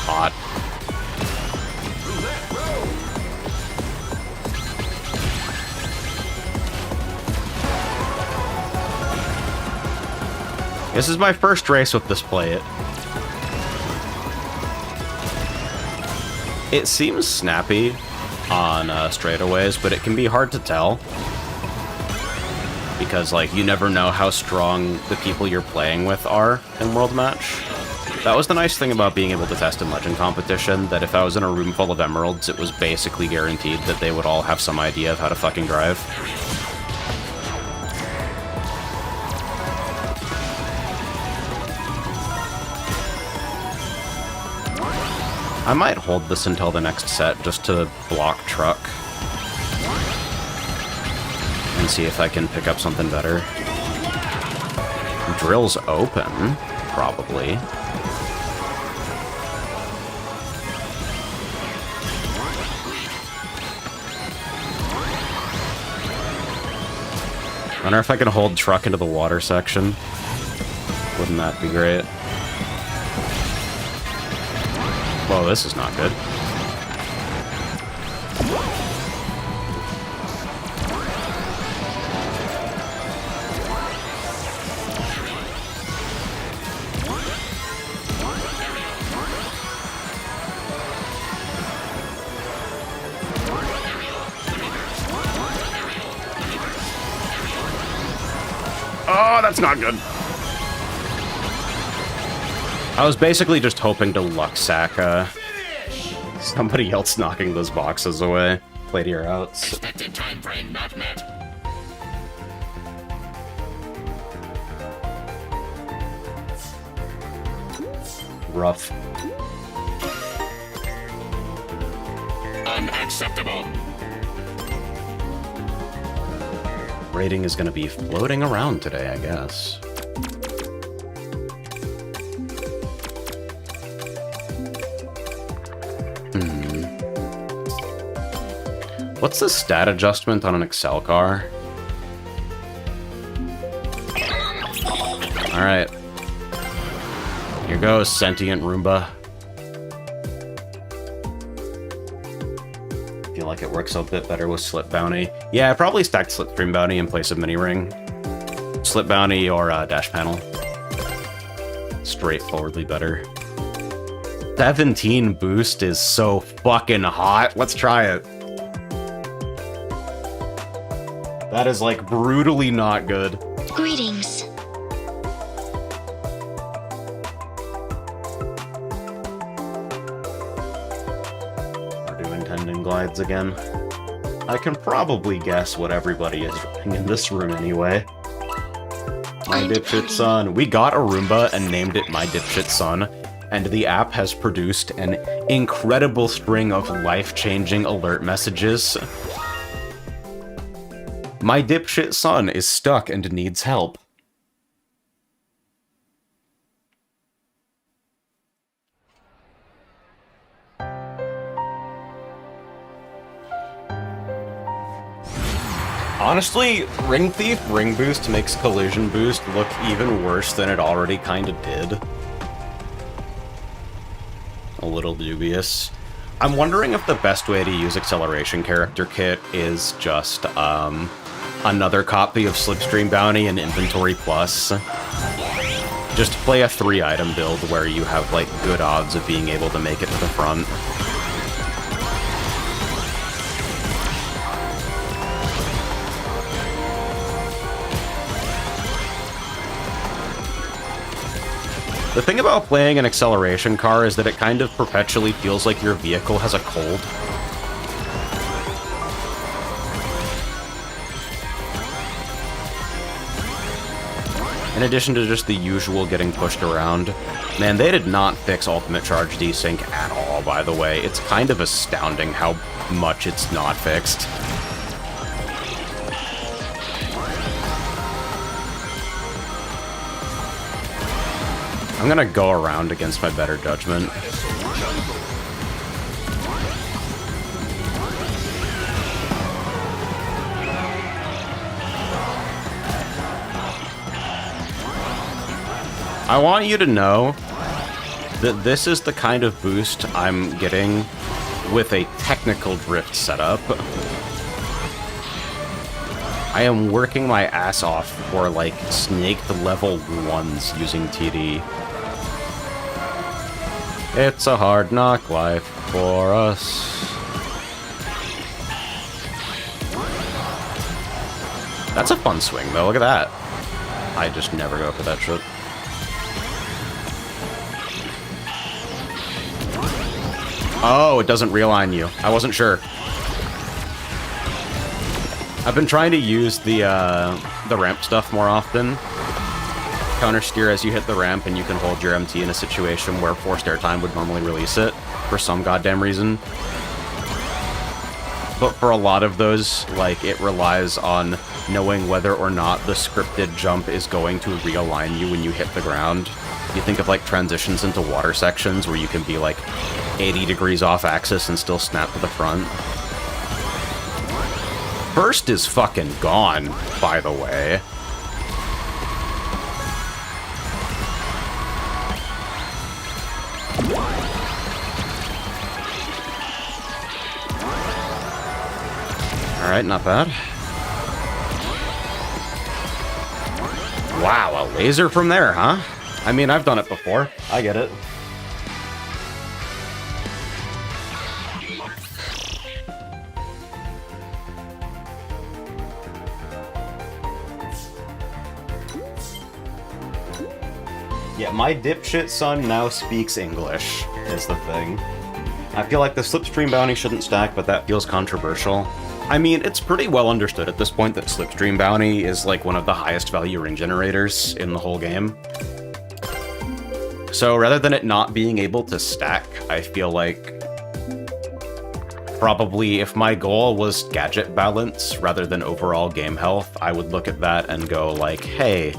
Hot. This is my first race with this plate. It seems snappy on straightaways, but it can be hard to tell. Because, like, you never know how strong the people you're playing with are in World Match. That was the nice thing about being able to test in Legend competition, that if I was in a room full of emeralds, it was basically guaranteed that they would all have some idea of how to fucking drive. I might hold this until the next set just to block truck. And see if I can pick up something better. Drill's open, probably. I wonder if I can hold truck into the water section. Wouldn't that be great? Whoa, this is not good. Oh, that's not good. I was basically just hoping to luck sack Somebody else knocking those boxes away. Play to your outs. Expected time frame not met. Rough. Unacceptable. Rating is going to be floating around today, I guess. What's the stat adjustment on an Excel car? Alright. Here goes, sentient Roomba. Feel like it works a bit better with Slip Bounty. Yeah, I probably stacked Slipstream Bounty in place of Mini Ring. Slip Bounty or Dash Panel. Straightforwardly better. 17 boost is so fucking hot. Let's try it. That is, like, brutally not good. Greetings. We're doing Tendon Glides again. I can probably guess what everybody is doing in this room anyway. My Dipshit Son. We got a Roomba and named it My Dipshit Son, and the app has produced an incredible string of life-changing alert messages. My dipshit son is stuck and needs help. Honestly, Ring Thief Ring Boost makes Collision Boost look even worse than it already kinda did. A little dubious. I'm wondering if the best way to use Acceleration Character Kit is just, another copy of Slipstream Bounty and Inventory Plus. Just play a 3-item build where you have, like, good odds of being able to make it to the front. The thing about playing an acceleration car is that it kind of perpetually feels like your vehicle has a cold. In addition to just the usual getting pushed around. Man, they did not fix Ultimate Charge Desync at all, by the way. It's kind of astounding how much it's not fixed. I'm gonna go around against my better judgment. I want you to know that this is the kind of boost I'm getting with a technical drift setup. I am working my ass off for, like, snaked level 1s using TD. It's a hard knock life for us. That's a fun swing, though. Look at that. I just never go for that shit. Oh, it doesn't realign you. I wasn't sure. I've been trying to use the ramp stuff more often. Counter steer as you hit the ramp, and you can hold your MT in a situation where forced airtime would normally release it for some goddamn reason. But for a lot of those, like, it relies on knowing whether or not the scripted jump is going to realign you when you hit the ground. You think of, like, transitions into water sections where you can be, like, 80 degrees off axis and still snap to the front. Burst is fucking gone, by the way. Alright, not bad. Wow, a laser from there, huh? I mean, I've done it before. I get it. Yeah, my dipshit son now speaks English, is the thing. I feel like the Slipstream bounty shouldn't stack, but that feels controversial. I mean, it's pretty well understood at this point that Slipstream bounty is like one of the highest value ring generators in the whole game. So rather than it not being able to stack, I feel like probably if my goal was gadget balance rather than overall game health, I would look at that and go like, hey,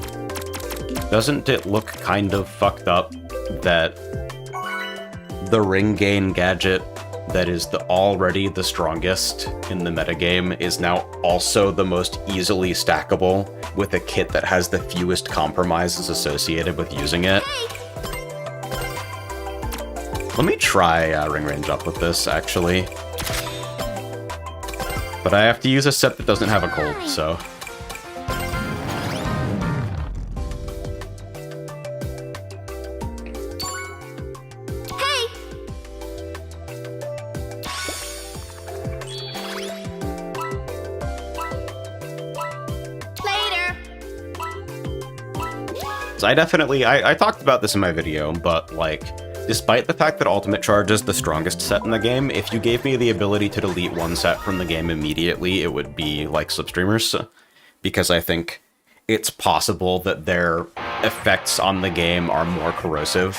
doesn't it look kind of fucked up that the ring gain gadget that is already the strongest in the metagame is now also the most easily stackable with a kit that has the fewest compromises associated with using it? Let me try ring range up with this, actually. But I have to use a set that doesn't have a cold, so... So I talked about this in my video, but like, despite the fact that Ultimate Charge is the strongest set in the game, if you gave me the ability to delete one set from the game immediately, it would be like Slipstreamers, because I think it's possible that their effects on the game are more corrosive,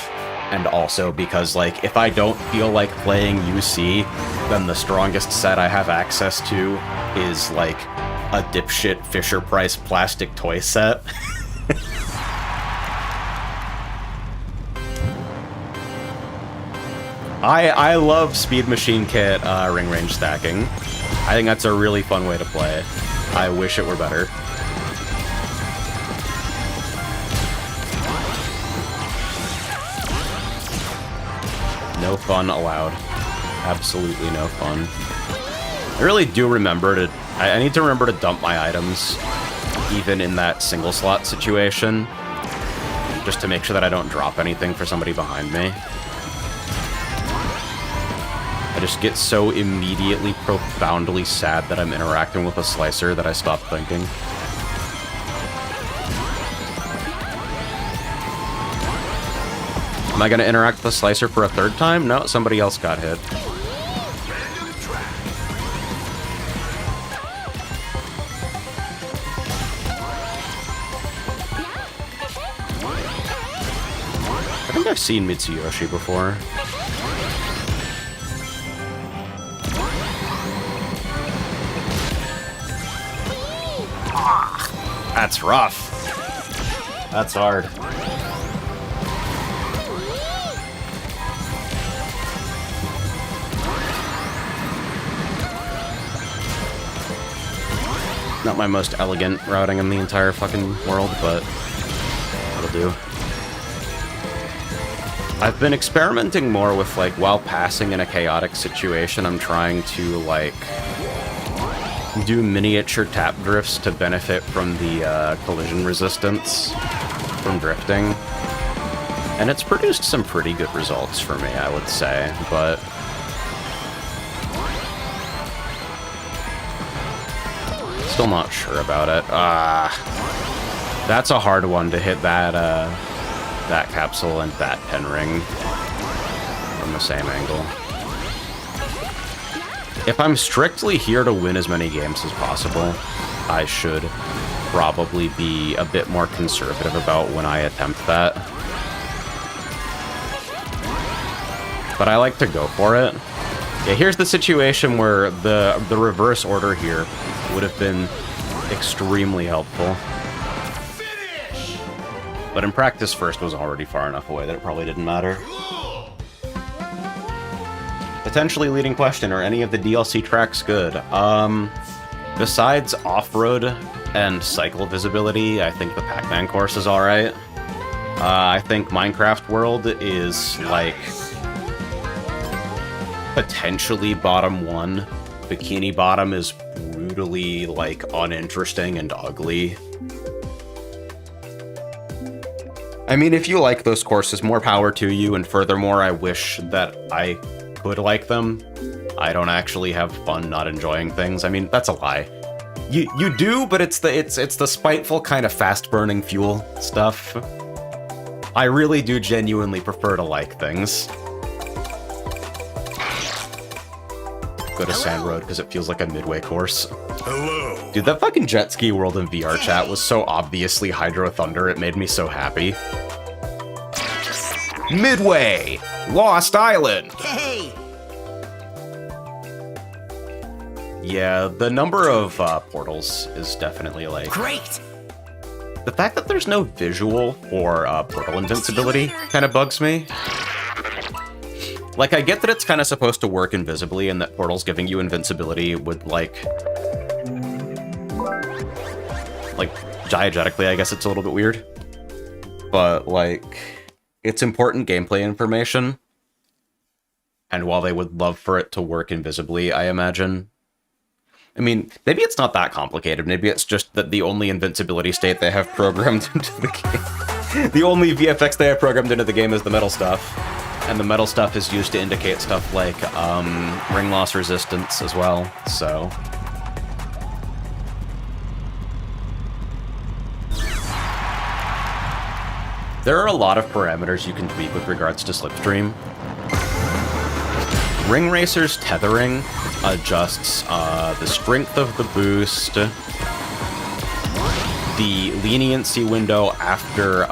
and also because like, if I don't feel like playing UC, then the strongest set I have access to is like a dipshit Fisher-Price plastic toy set. I love Speed Machine Kit ring range stacking. I think that's a really fun way to play. I wish it were better. No fun allowed. Absolutely no fun. I really do remember to... I need to remember to dump my items, even in that single slot situation, just to make sure that I don't drop anything for somebody behind me. I just get so immediately profoundly sad that I'm interacting with a slicer that I stop thinking. Am I gonna interact with a slicer for a third time? No, somebody else got hit. I think I've seen Mitsuyoshi before. That's rough. That's hard. Not my most elegant routing in the entire fucking world, but it'll do. I've been experimenting more with, like, while passing in a chaotic situation, I'm trying to, like, do miniature tap drifts to benefit from the collision resistance from drifting. And it's produced some pretty good results for me, I would say, but... still not sure about it. That's a hard one to hit that, that capsule and that pen ring from the same angle. If I'm strictly here to win as many games as possible, I should probably be a bit more conservative about when I attempt that. But I like to go for it. Yeah, here's the situation where the reverse order here would have been extremely helpful. But in practice, first was already far enough away that it probably didn't matter. Potentially leading question, are any of the DLC tracks good? Besides off-road and cycle visibility, I think the Pac-Man course is alright. I think Minecraft World is, like, potentially bottom one. Bikini Bottom is brutally, like, uninteresting and ugly. I mean, if you like those courses, more power to you, and furthermore, I wish that I could like them. I don't actually have fun not enjoying things. I mean, that's a lie. You do, but it's the spiteful kind of fast-burning fuel stuff. I really do genuinely prefer to like things. go to Sand Road because it feels like a midway course. Hello. Dude, that fucking jet ski world in VR chat was so obviously Hydro Thunder, it made me so happy. Midway! Lost Island! Hey! Yeah, the number of portals is definitely like... Great! The fact that there's no visual for portal invincibility kind of bugs me. Like, I get that it's kind of supposed to work invisibly and that portals giving you invincibility would, like, diegetically, I guess it's a little bit weird. But, like, it's important gameplay information. And while they would love for it to work invisibly, I imagine... I mean, maybe it's not that complicated. Maybe it's just that the only invincibility state they have programmed into the game... the only VFX they have programmed into the game is the metal stuff. And the metal stuff is used to indicate stuff like, ring loss resistance as well, so... There are a lot of parameters you can tweak with regards to Slipstream. Ring Racer's tethering adjusts the strength of the boost, the leniency window after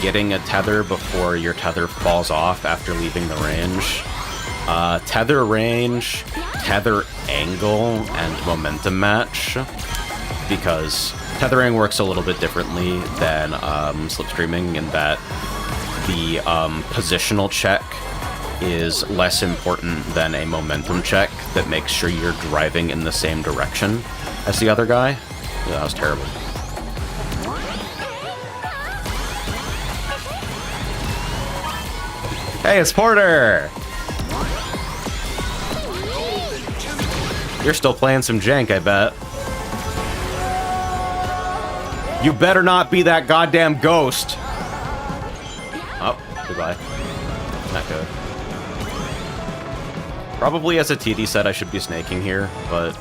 getting a tether before your tether falls off after leaving the range, tether range, tether angle, and momentum match, because tethering works a little bit differently than slipstreaming in that the positional check is less important than a momentum check that makes sure you're driving in the same direction as the other guy. Yeah, that was terrible. Hey, it's Porter! You're still playing some jank, I bet. You better not be that goddamn ghost! Oh, goodbye. Not good. Probably as a TD said I should be snaking here, but...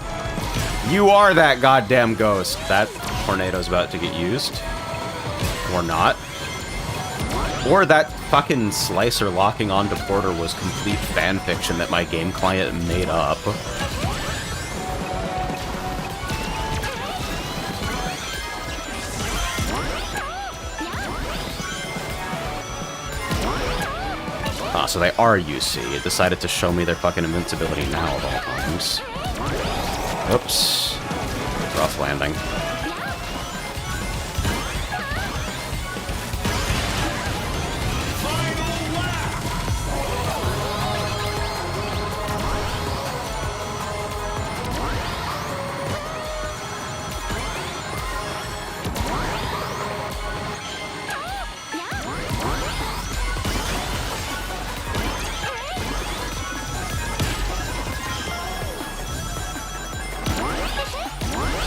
You are that goddamn ghost! That tornado's about to get used. Or not. Or that fucking slicer locking onto Porter was complete fanfiction that my game client made up. Ah, so they are UC. It decided to show me their fucking invincibility now of all times. Oops. Rough landing.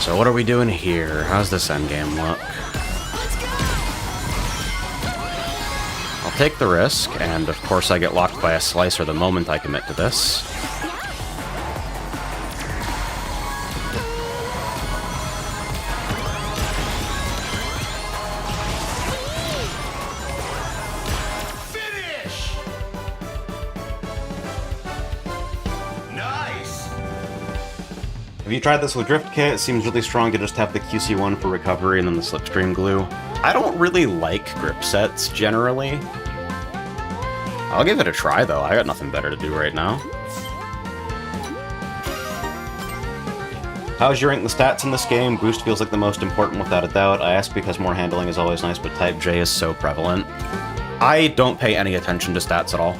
So what are we doing here? How's this endgame look? I'll take the risk, and of course I get locked by a slicer the moment I commit to this. Finish! Nice! Have you tried this with Drift Kit? It seems really strong to just have the QC1 for recovery and then the Slipstream glue. I don't really like grip sets, generally. I'll give it a try, though. I got nothing better to do right now. How's you rank the stats in this game? Boost feels like the most important without a doubt. I ask because more handling is always nice, but Type J is so prevalent. I don't pay any attention to stats at all.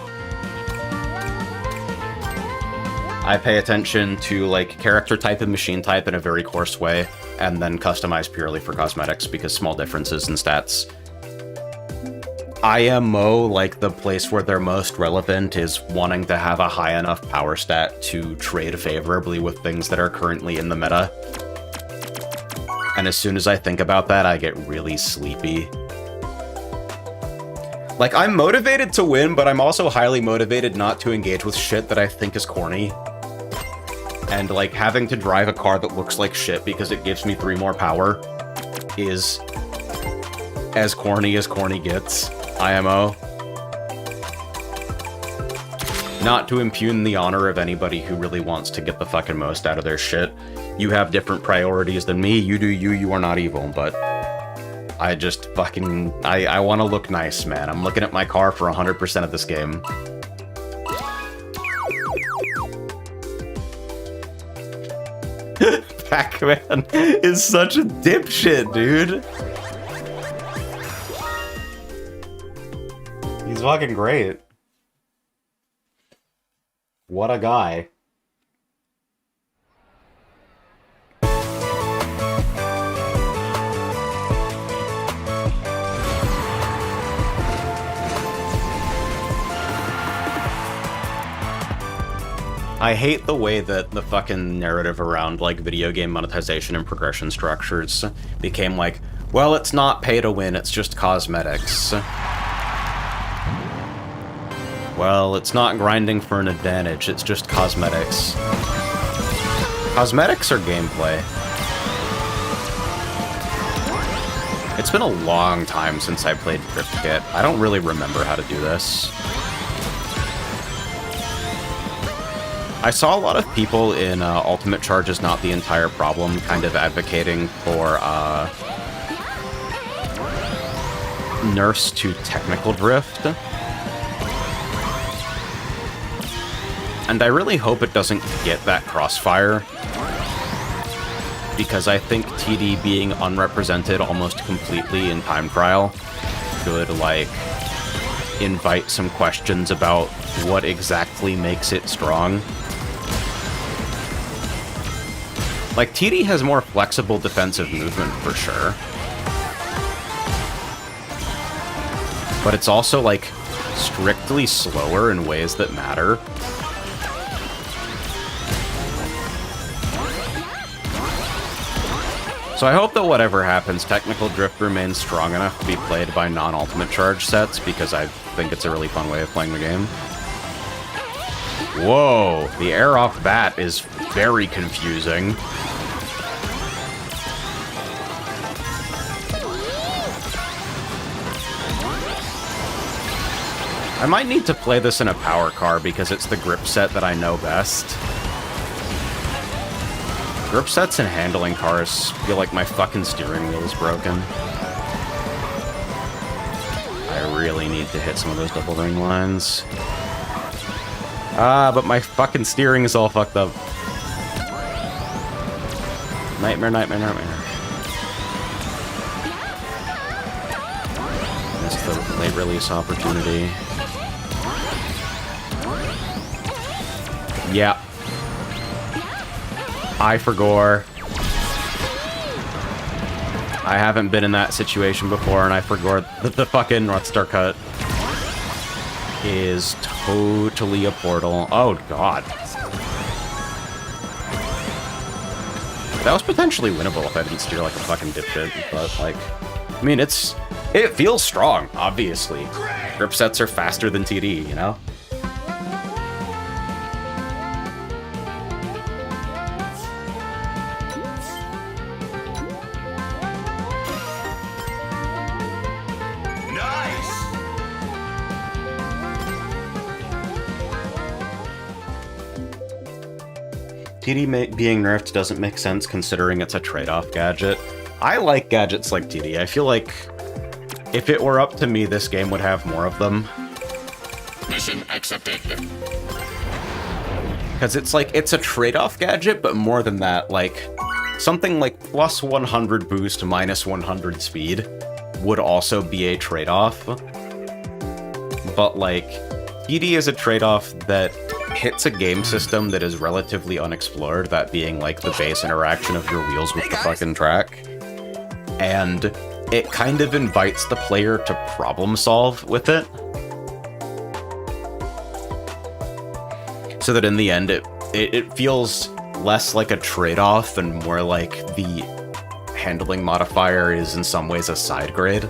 I pay attention to, like, character type and machine type in a very coarse way, and then customize purely for cosmetics because small differences in stats. IMO, like, the place where they're most relevant is wanting to have a high enough power stat to trade favorably with things that are currently in the meta. And as soon as I think about that, I get really sleepy. Like, I'm motivated to win, but I'm also highly motivated not to engage with shit that I think is corny. And, like, having to drive a car that looks like shit because it gives me 3 more power is as corny gets. IMO. Not to impugn the honor of anybody who really wants to get the fucking most out of their shit. You have different priorities than me, you do you are not evil, but I just fucking... I want to look nice, man. I'm looking at my car for 100% of this game. Pac-Man is such a dipshit, dude. He's fucking great. What a guy. I hate the way that the fucking narrative around, like, video game monetization and progression structures became like, well, it's not pay to win, it's just cosmetics. Well, it's not grinding for an advantage, it's just cosmetics. Cosmetics are gameplay. It's been a long time since I played Drift Kit. I don't really remember how to do this. I saw a lot of people in Ultimate Charge is Not the Entire Problem kind of advocating for nerfs to technical drift. And I really hope it doesn't get that crossfire, because I think TD being unrepresented almost completely in time trial could, like, invite some questions about what exactly makes it strong. Like, TD has more flexible defensive movement, for sure. But it's also, like, strictly slower in ways that matter. So I hope that whatever happens, Technical Drift remains strong enough to be played by non-Ultimate Charge sets, because I think it's a really fun way of playing the game. Whoa, the air off bat is very confusing. I might need to play this in a power car because it's the grip set that I know best. Grip sets and handling cars feel like my fucking steering wheel is broken. I really need to hit some of those double ring lines. Ah, but my fucking steering is all fucked up. Nightmare, nightmare, nightmare. Missed the late release opportunity. Yeah. I forgore. I haven't been in that situation before, and I forgore that the fucking North Star cut is totally a portal. Oh, God. That was potentially winnable if I didn't steer like a fucking dipshit, but, like, I mean, it feels strong, obviously. Grip sets are faster than TD, you know? TD being nerfed doesn't make sense considering it's a trade-off gadget. I like gadgets like TD. I feel like if it were up to me, this game would have more of them. Mission accepted. Because it's like, it's a trade-off gadget, but more than that, like, something like plus 100 boost, minus 100 speed would also be a trade-off. But, like, TD is a trade-off that hits a game system that is relatively unexplored, that being, like, the base interaction of your wheels with the fucking track. And it kind of invites the player to problem solve with it. So that in the end, it feels less like a trade-off and more like the handling modifier is in some ways a side grade.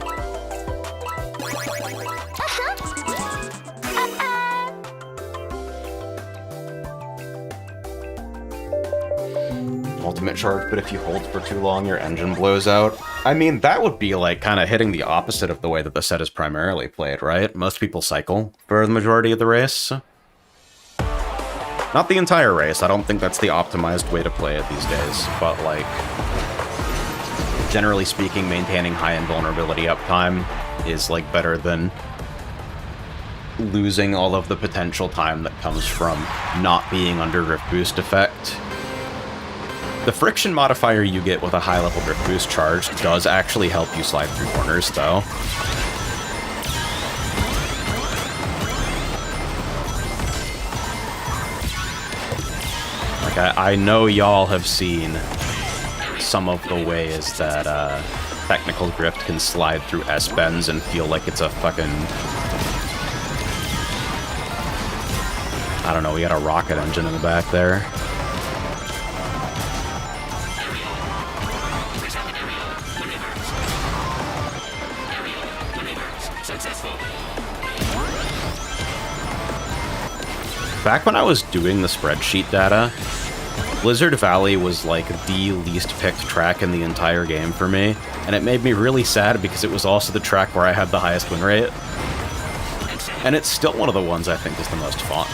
Ultimate charge, but if you hold for too long, your engine blows out. I mean, that would be like kind of hitting the opposite of the way that the set is primarily played, right? Most people cycle for the majority of the race. Not the entire race, I don't think that's the optimized way to play it these days, but like, generally speaking, maintaining high invulnerability uptime is like better than losing all of the potential time that comes from not being under drift boost effect. The friction modifier you get with a high level drift boost charge does actually help you slide through corners though. Like, I know y'all have seen some of the ways that technical drift can slide through S-bends and feel like it's a fucking... I don't know, we got a rocket engine in the back there. Back when I was doing the spreadsheet data, Blizzard Valley was like the least picked track in the entire game for me, and it made me really sad because it was also the track where I had the highest win rate. And it's still one of the ones I think is the most fun.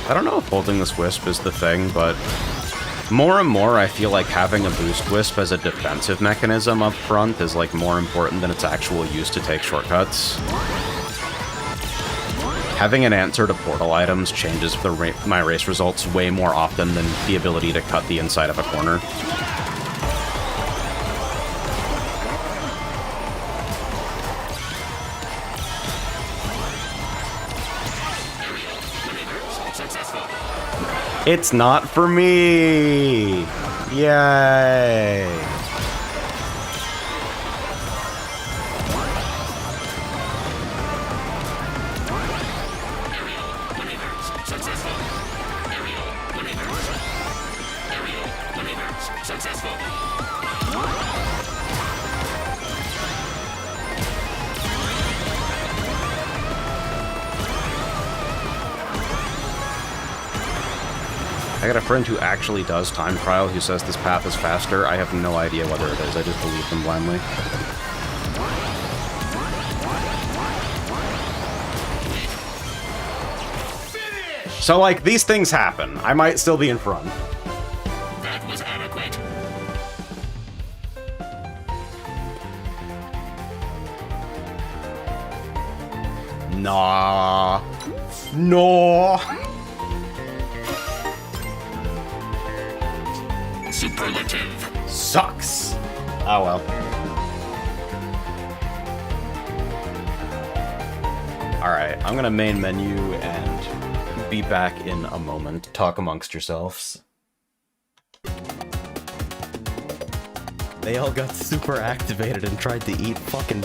I don't know if holding this wisp is the thing, but more and more I feel like having a boost wisp as a defensive mechanism up front is like more important than its actual use to take shortcuts. Having an answer to portal items changes my race results way more often than the ability to cut the inside of a corner. It's not for me! Yay! I got a friend who actually does time trial who says this path is faster. I have no idea whether it is. I just believe them blindly. So, like, these things happen. I might still be in front. That was adequate. Nah. No. Superlative. Sucks. Oh well. Alright, I'm gonna main menu and be back in a moment. Talk amongst yourselves. They all got super activated and tried to eat fucking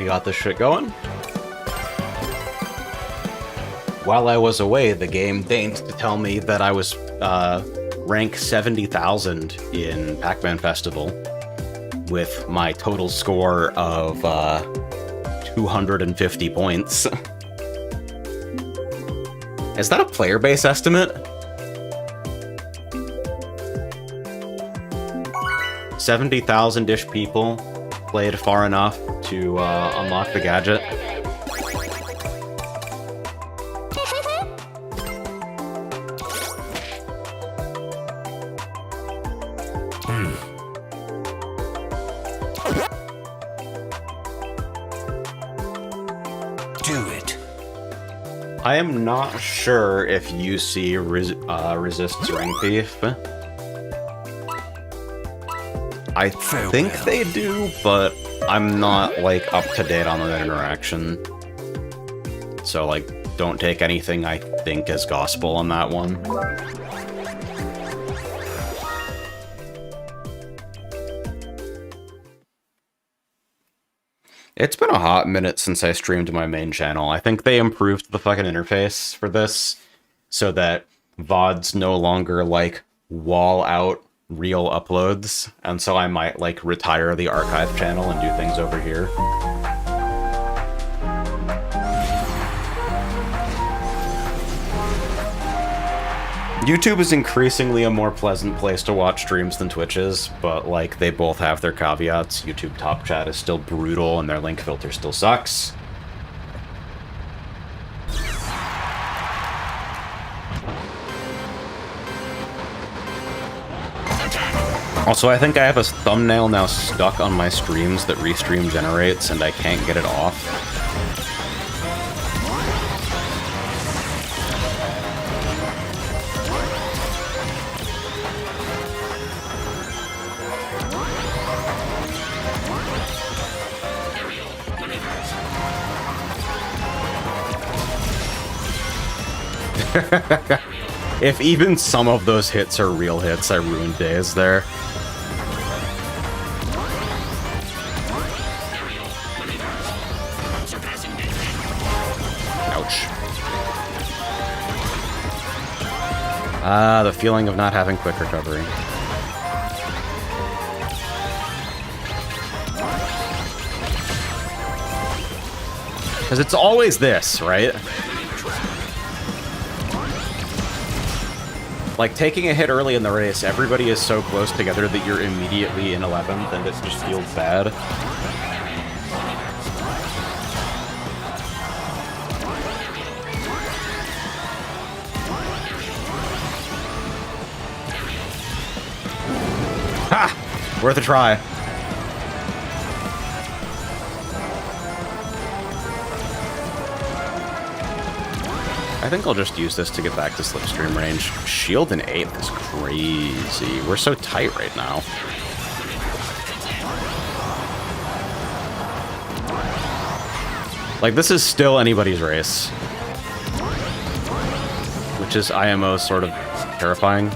got this shit going. While I was away, the game deigned to tell me that I was rank 70,000 in Pac-Man Festival with my total score of 250 points. Is that a player base estimate? 70,000-ish people played far enough to unlock the gadget. Do it. I am not sure if UC resists Ring Thief. I think they do, but I'm not, like, up to date on that interaction. So, like, don't take anything I think as gospel on that one. It's been a hot minute since I streamed my main channel. I think they improved the fucking interface for this so that VODs no longer, like, wall out real uploads, and so I might, like, retire the archive channel and do things over here. YouTube is increasingly a more pleasant place to watch streams than Twitch is, but, like, they both have their caveats. YouTube Top Chat is still brutal, and their link filter still sucks. Also, I think I have a thumbnail now stuck on my streams that Restream generates, and I can't get it off. If even some of those hits are real hits, I ruined days there. Ouch. Ah, the feeling of not having quick recovery. Because it's always this, right? Like, taking a hit early in the race, everybody is so close together that you're immediately in 11th, and it just feels bad. Ha! Worth a try. I think I'll just use this to get back to slipstream range. Shield in 8th is crazy. We're so tight right now. Like, this is still anybody's race. Which is IMO sort of terrifying.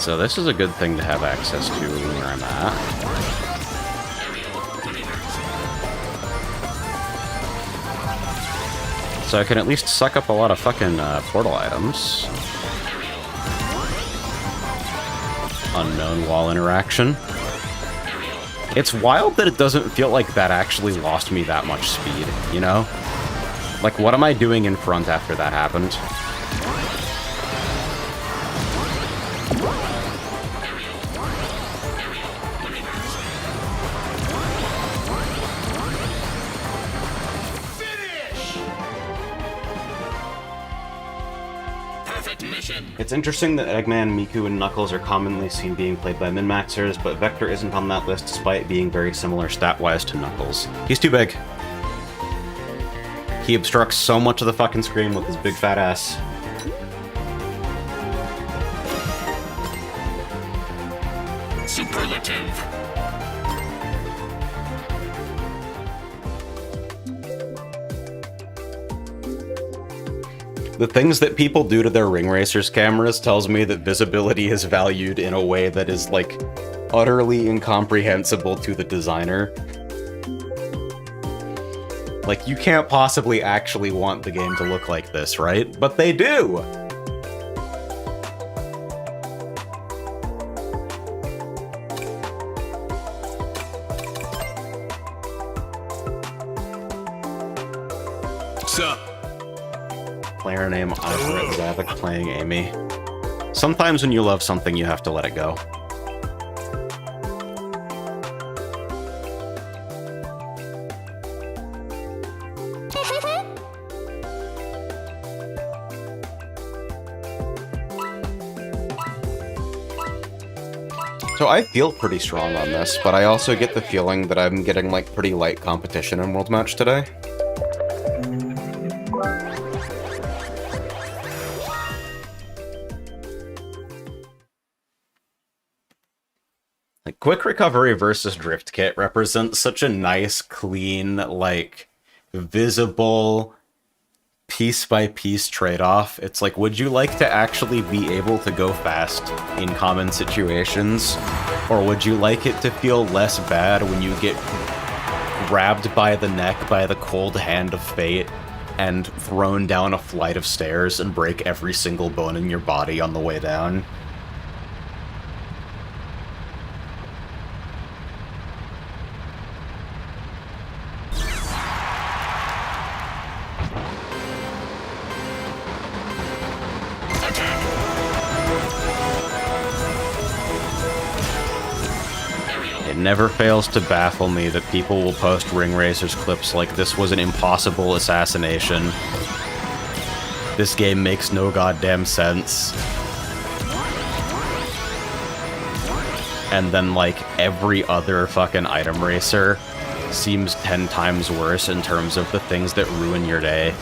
So this is a good thing to have access to where I'm at. So I can at least suck up a lot of fucking portal items. Unknown wall interaction. It's wild that it doesn't feel like that actually lost me that much speed, you know? Like, what am I doing in front after that happened? It's interesting that Eggman, Miku, and Knuckles are commonly seen being played by min-maxers, but Vector isn't on that list despite being very similar stat-wise to Knuckles. He's too big. He obstructs so much of the fucking screen with his big fat ass. Superlative. The things that people do to their Ring Racers cameras tells me that visibility is valued in a way that is, like, utterly incomprehensible to the designer. Like, you can't possibly actually want the game to look like this, right? But they do! Sup? Player name Ivret Zavik playing Amy. Sometimes when you love something, you have to let it go. So I feel pretty strong on this, but I also get the feeling that I'm getting like pretty light competition in World Match today. Like, Quick Recovery versus Drift Kit represents such a nice, clean, like, visible, piece-by-piece trade-off. It's like, would you like to actually be able to go fast in common situations? Or would you like it to feel less bad when you get grabbed by the neck by the cold hand of fate and thrown down a flight of stairs and break every single bone in your body on the way down? It never fails to baffle me that people will post Ring Racers clips like this was an impossible assassination. This game makes no goddamn sense. And then, like, every other fucking item racer seems 10 times worse in terms of the things that ruin your day.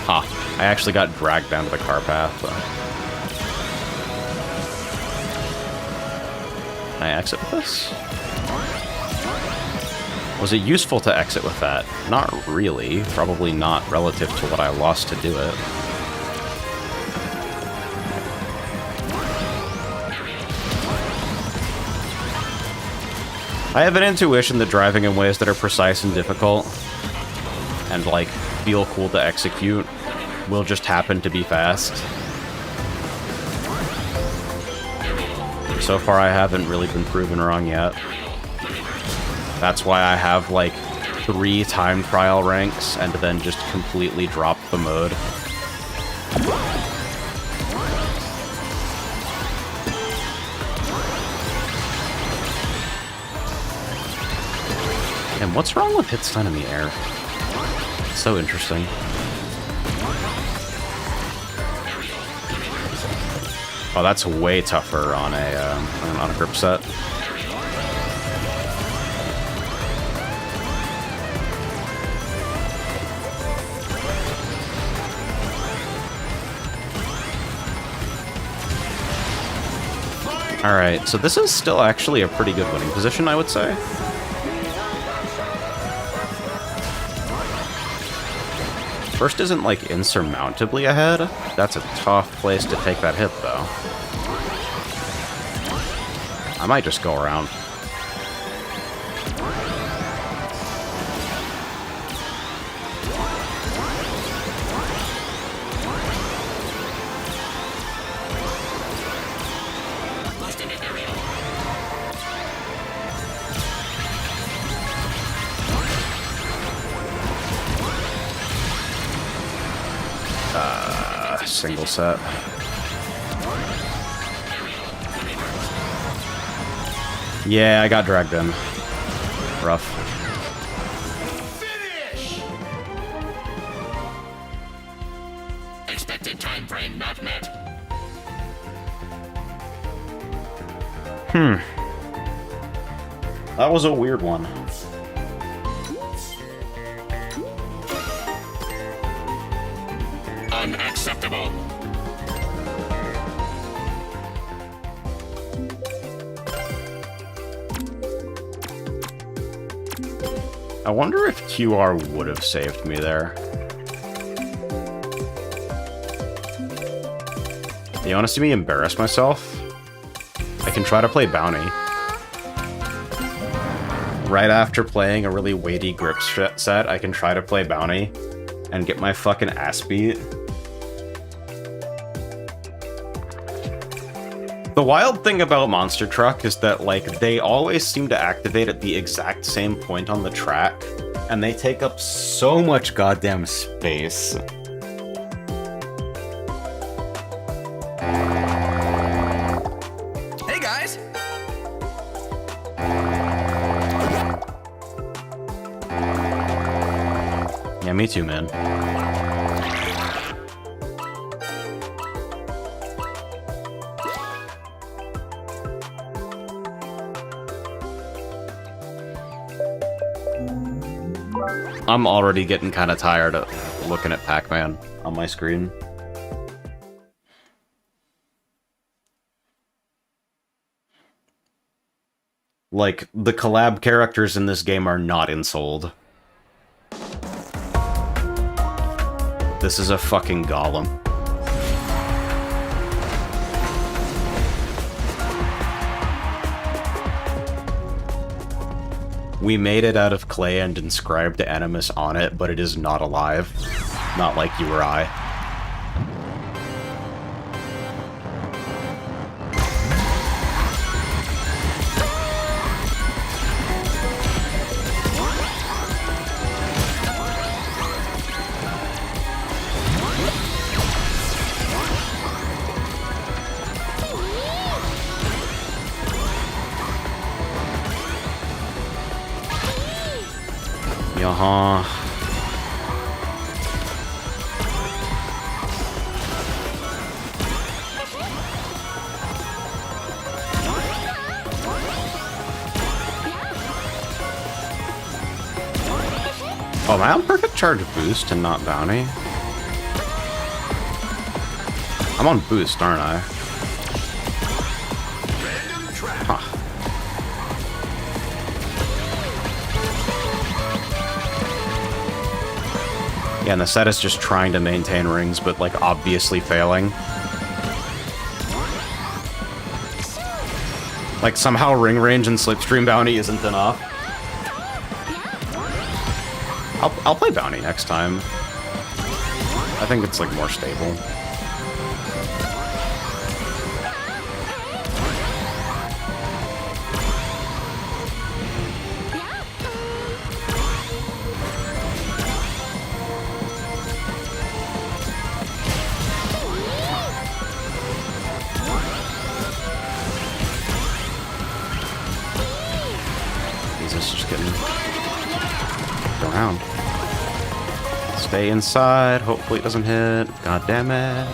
Huh. I actually got dragged down to the car path, though. Can I exit with this? Was it useful to exit with that? Not really. Probably not relative to what I lost to do it. I have an intuition that driving in ways that are precise and difficult, and, like, feel cool to execute, will just happen to be fast. So far, I haven't really been proven wrong yet. That's why I have, like, 3 time trial ranks, and then just completely drop the mode. And what's wrong with hit stun in the air? It's so interesting. Oh, that's way tougher on a grip set. Alright, so this is still actually a pretty good winning position, I would say. First isn't, like, insurmountably ahead. That's a tough place to take that hit, though. I might just go around. Single set. Yeah, I got dragged in. Rough. Finish! Expected time frame not met. That was a weird one. Unacceptable. I wonder if QR would have saved me there. You want to see me embarrass myself? I can try to play Bounty. Right after playing a really weighty grip set, I can try to play Bounty and get my fucking ass beat. The wild thing about Monster Truck is that, like, they always seem to activate at the exact same point on the track, and they take up so much goddamn space. Hey guys! Yeah, me too, man. I'm already getting kind of tired of looking at Pac-Man on my screen. Like, the collab characters in this game are not in Sold. This is a fucking golem. We made it out of clay and inscribed Animus on it, but it is not alive. Not like you or I. Yaha. Oh, am I on perfect charge boost and not bounty? I'm on boost, aren't I? Huh. Yeah, and the set is just trying to maintain rings, but, like, obviously failing. Like, somehow ring range and slipstream bounty isn't enough. I'll play bounty next time. I think it's, like, more stable. Around. Stay inside. Hopefully it doesn't hit. God damn it.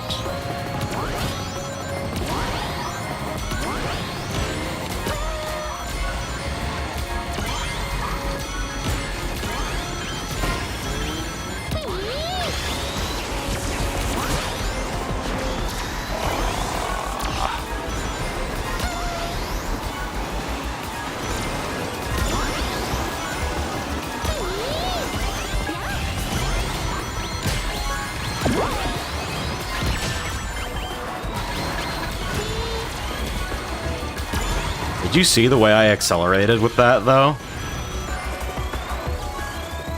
Did you see the way I accelerated with that, though?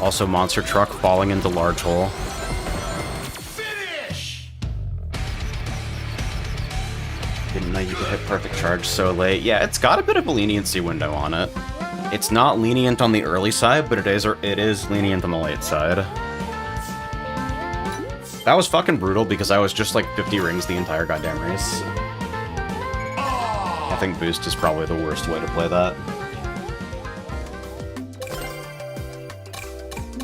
Also, Monster Truck falling into large hole. Finish! Didn't know you could hit perfect charge so late. Yeah, it's got a bit of a leniency window on it. It's not lenient on the early side, but it is lenient on the late side. That was fucking brutal because I was just like 50 rings the entire goddamn race. I think boost is probably the worst way to play that.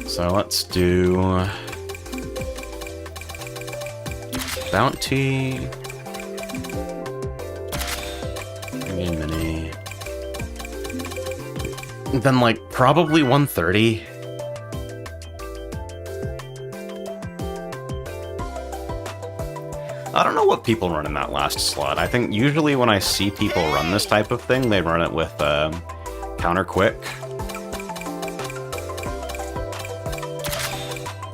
So let's do bounty. Maybe a mini. Then like probably 130. I don't know what people run in that last slot. I think usually when I see people run this type of thing, they run it with counter quick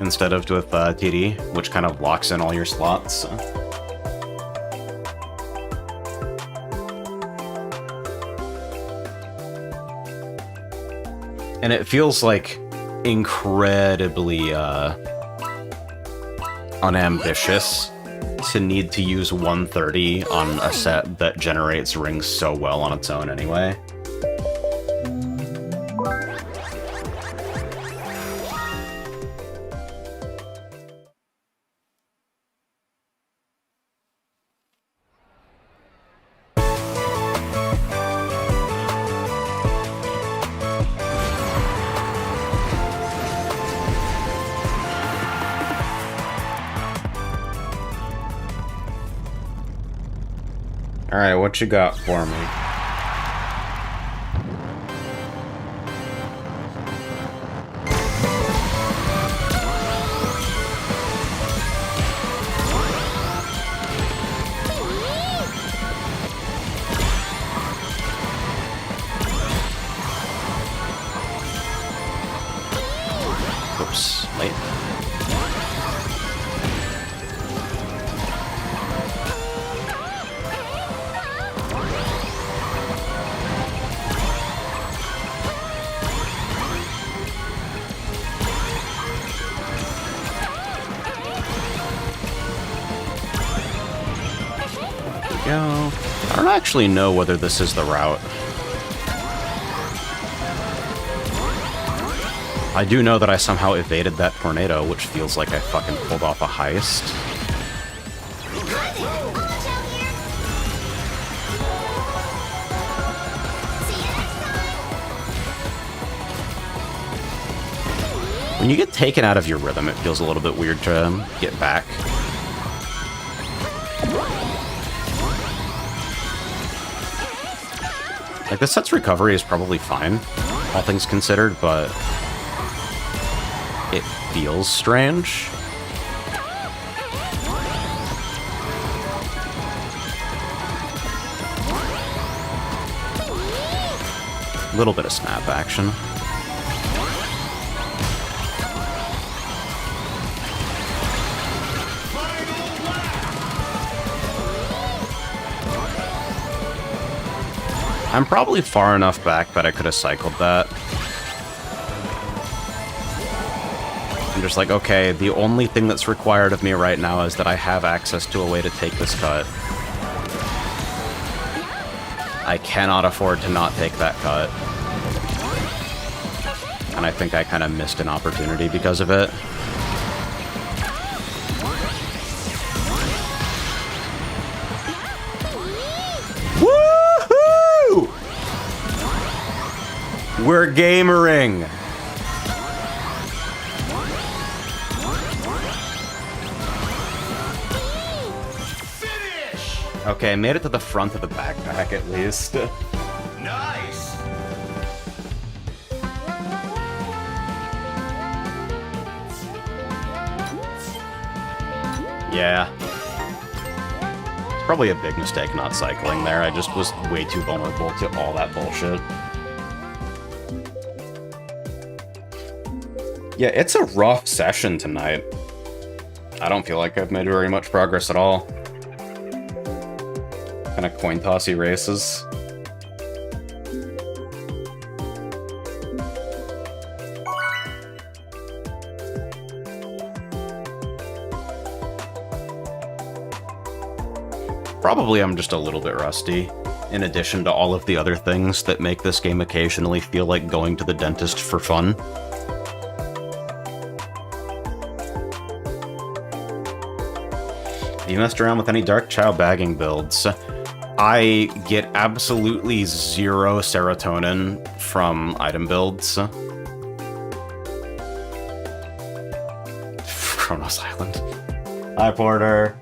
instead of with TD, which kind of locks in all your slots. And it feels like incredibly unambitious to need to use 130 on a set that generates rings so well on its own anyway. Alright, what you got for me? Oops, late. Go. I don't actually know whether this is the route. I do know that I somehow evaded that tornado, which feels like I fucking pulled off a heist. When you get taken out of your rhythm, it feels a little bit weird to get back. Like, the set's recovery is probably fine, all things considered, but it feels strange. A little bit of snap action. I'm probably far enough back that I could have cycled that. I'm just like, okay, the only thing that's required of me right now is that I have access to a way to take this cut. I cannot afford to not take that cut. And I think I kind of missed an opportunity because of it. We're gamering! Finish! Okay, I made it to the front of the backpack at least. Nice! Yeah. It's probably a big mistake not cycling there. I just was way too vulnerable to all that bullshit. Yeah, it's a rough session tonight. I don't feel like I've made very much progress at all. Kind of coin-tossy races. Probably I'm just a little bit rusty, in addition to all of the other things that make this game occasionally feel like going to the dentist for fun. You messed around with any Dark Chow bagging builds? I get absolutely zero serotonin from item builds. Kronos Island. Hi, Porter.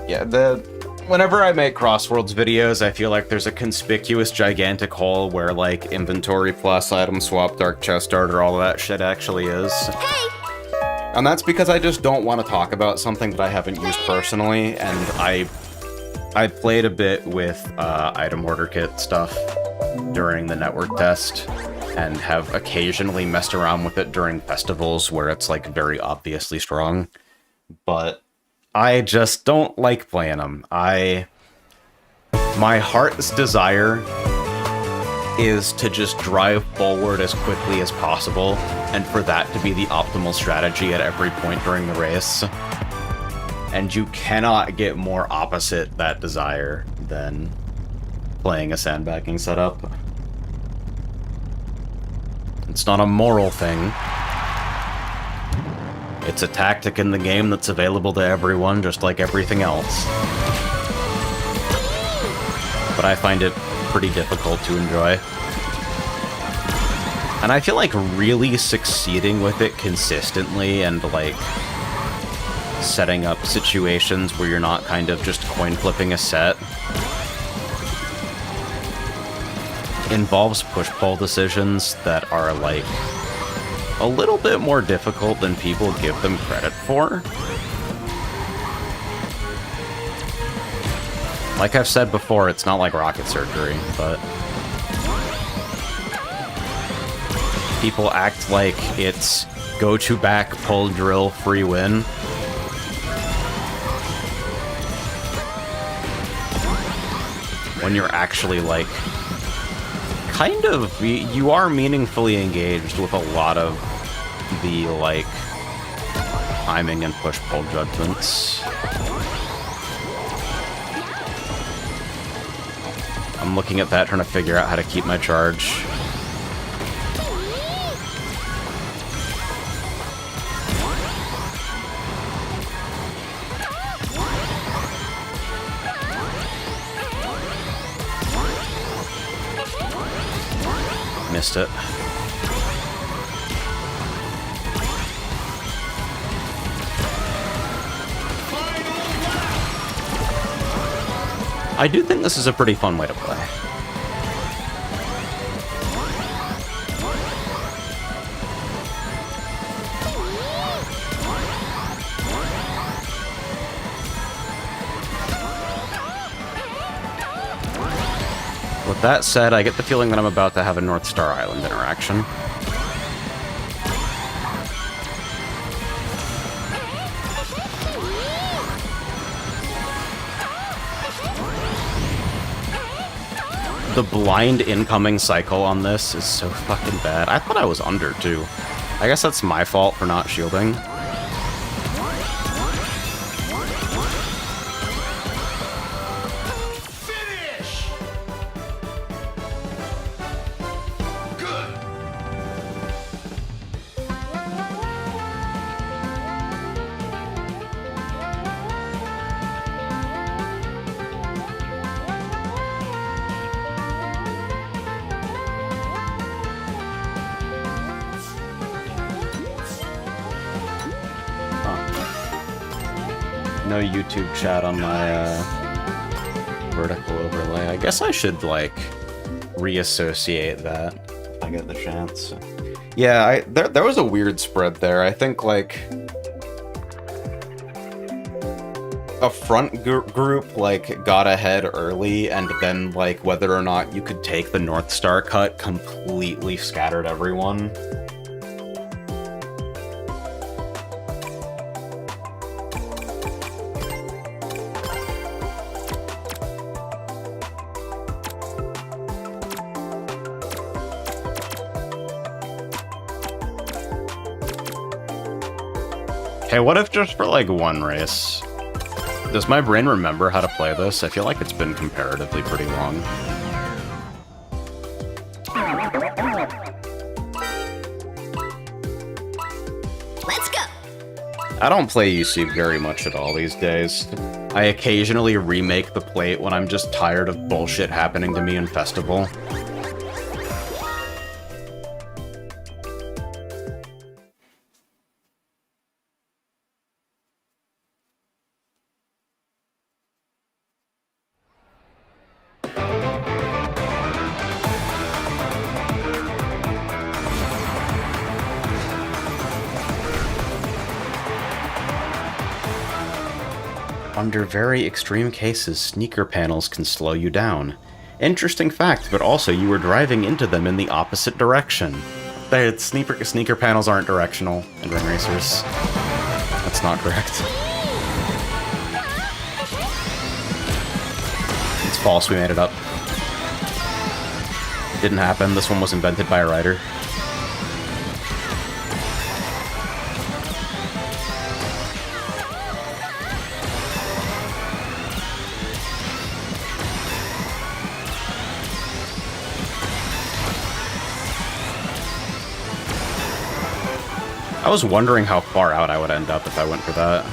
Yeah, whenever I make Crossworlds videos, I feel like there's a conspicuous gigantic hole where, like, inventory plus item swap, Dark Chow starter, all of that shit actually is. Hey! And that's because I just don't want to talk about something that I haven't used personally, and I played a bit with item order kit stuff during the network test, and have occasionally messed around with it during festivals where it's like very obviously strong, but I just don't like playing them. My heart's desire is to just drive forward as quickly as possible, and for that to be the optimal strategy at every point during the race. And you cannot get more opposite that desire than playing a sandbagging setup. It's not a moral thing. It's a tactic in the game that's available to everyone, just like everything else. But I find it pretty difficult to enjoy. And I feel like really succeeding with it consistently and like setting up situations where you're not kind of just coin flipping a set involves push-pull decisions that are like a little bit more difficult than people give them credit for. Like I've said before, it's not like rocket surgery, but people act like it's go to back, pull, drill, free win. When you're actually like kind of, you are meaningfully engaged with a lot of the like timing and push-pull judgments. I'm looking at that, trying to figure out how to keep my charge. Missed it. I do think this is a pretty fun way to play. With that said, I get the feeling that I'm about to have a North Star Island interaction. The blind incoming cycle on this is so fucking bad. I thought I was under, too. I guess that's my fault for not shielding. Finish! Good! No YouTube chat on my vertical overlay. I guess I should, like, reassociate that if I get the chance. Yeah, there was a weird spread there. I think, like, a front group, like, got ahead early, and then, like, whether or not you could take the North Star cut completely scattered everyone. Hey, what if just for, like, one race? Does my brain remember how to play this? I feel like it's been comparatively pretty long. Let's go. I don't play UC very much at all these days. I occasionally remake the plate when I'm just tired of bullshit happening to me in Festival. Under very extreme cases, sneaker panels can slow you down. Interesting fact, but also you were driving into them in the opposite direction. Sneaker panels aren't directional in Ring Racers. That's not correct. It's false, we made it up. Didn't happen. This one was invented by a writer. I was wondering how far out I would end up if I went for that.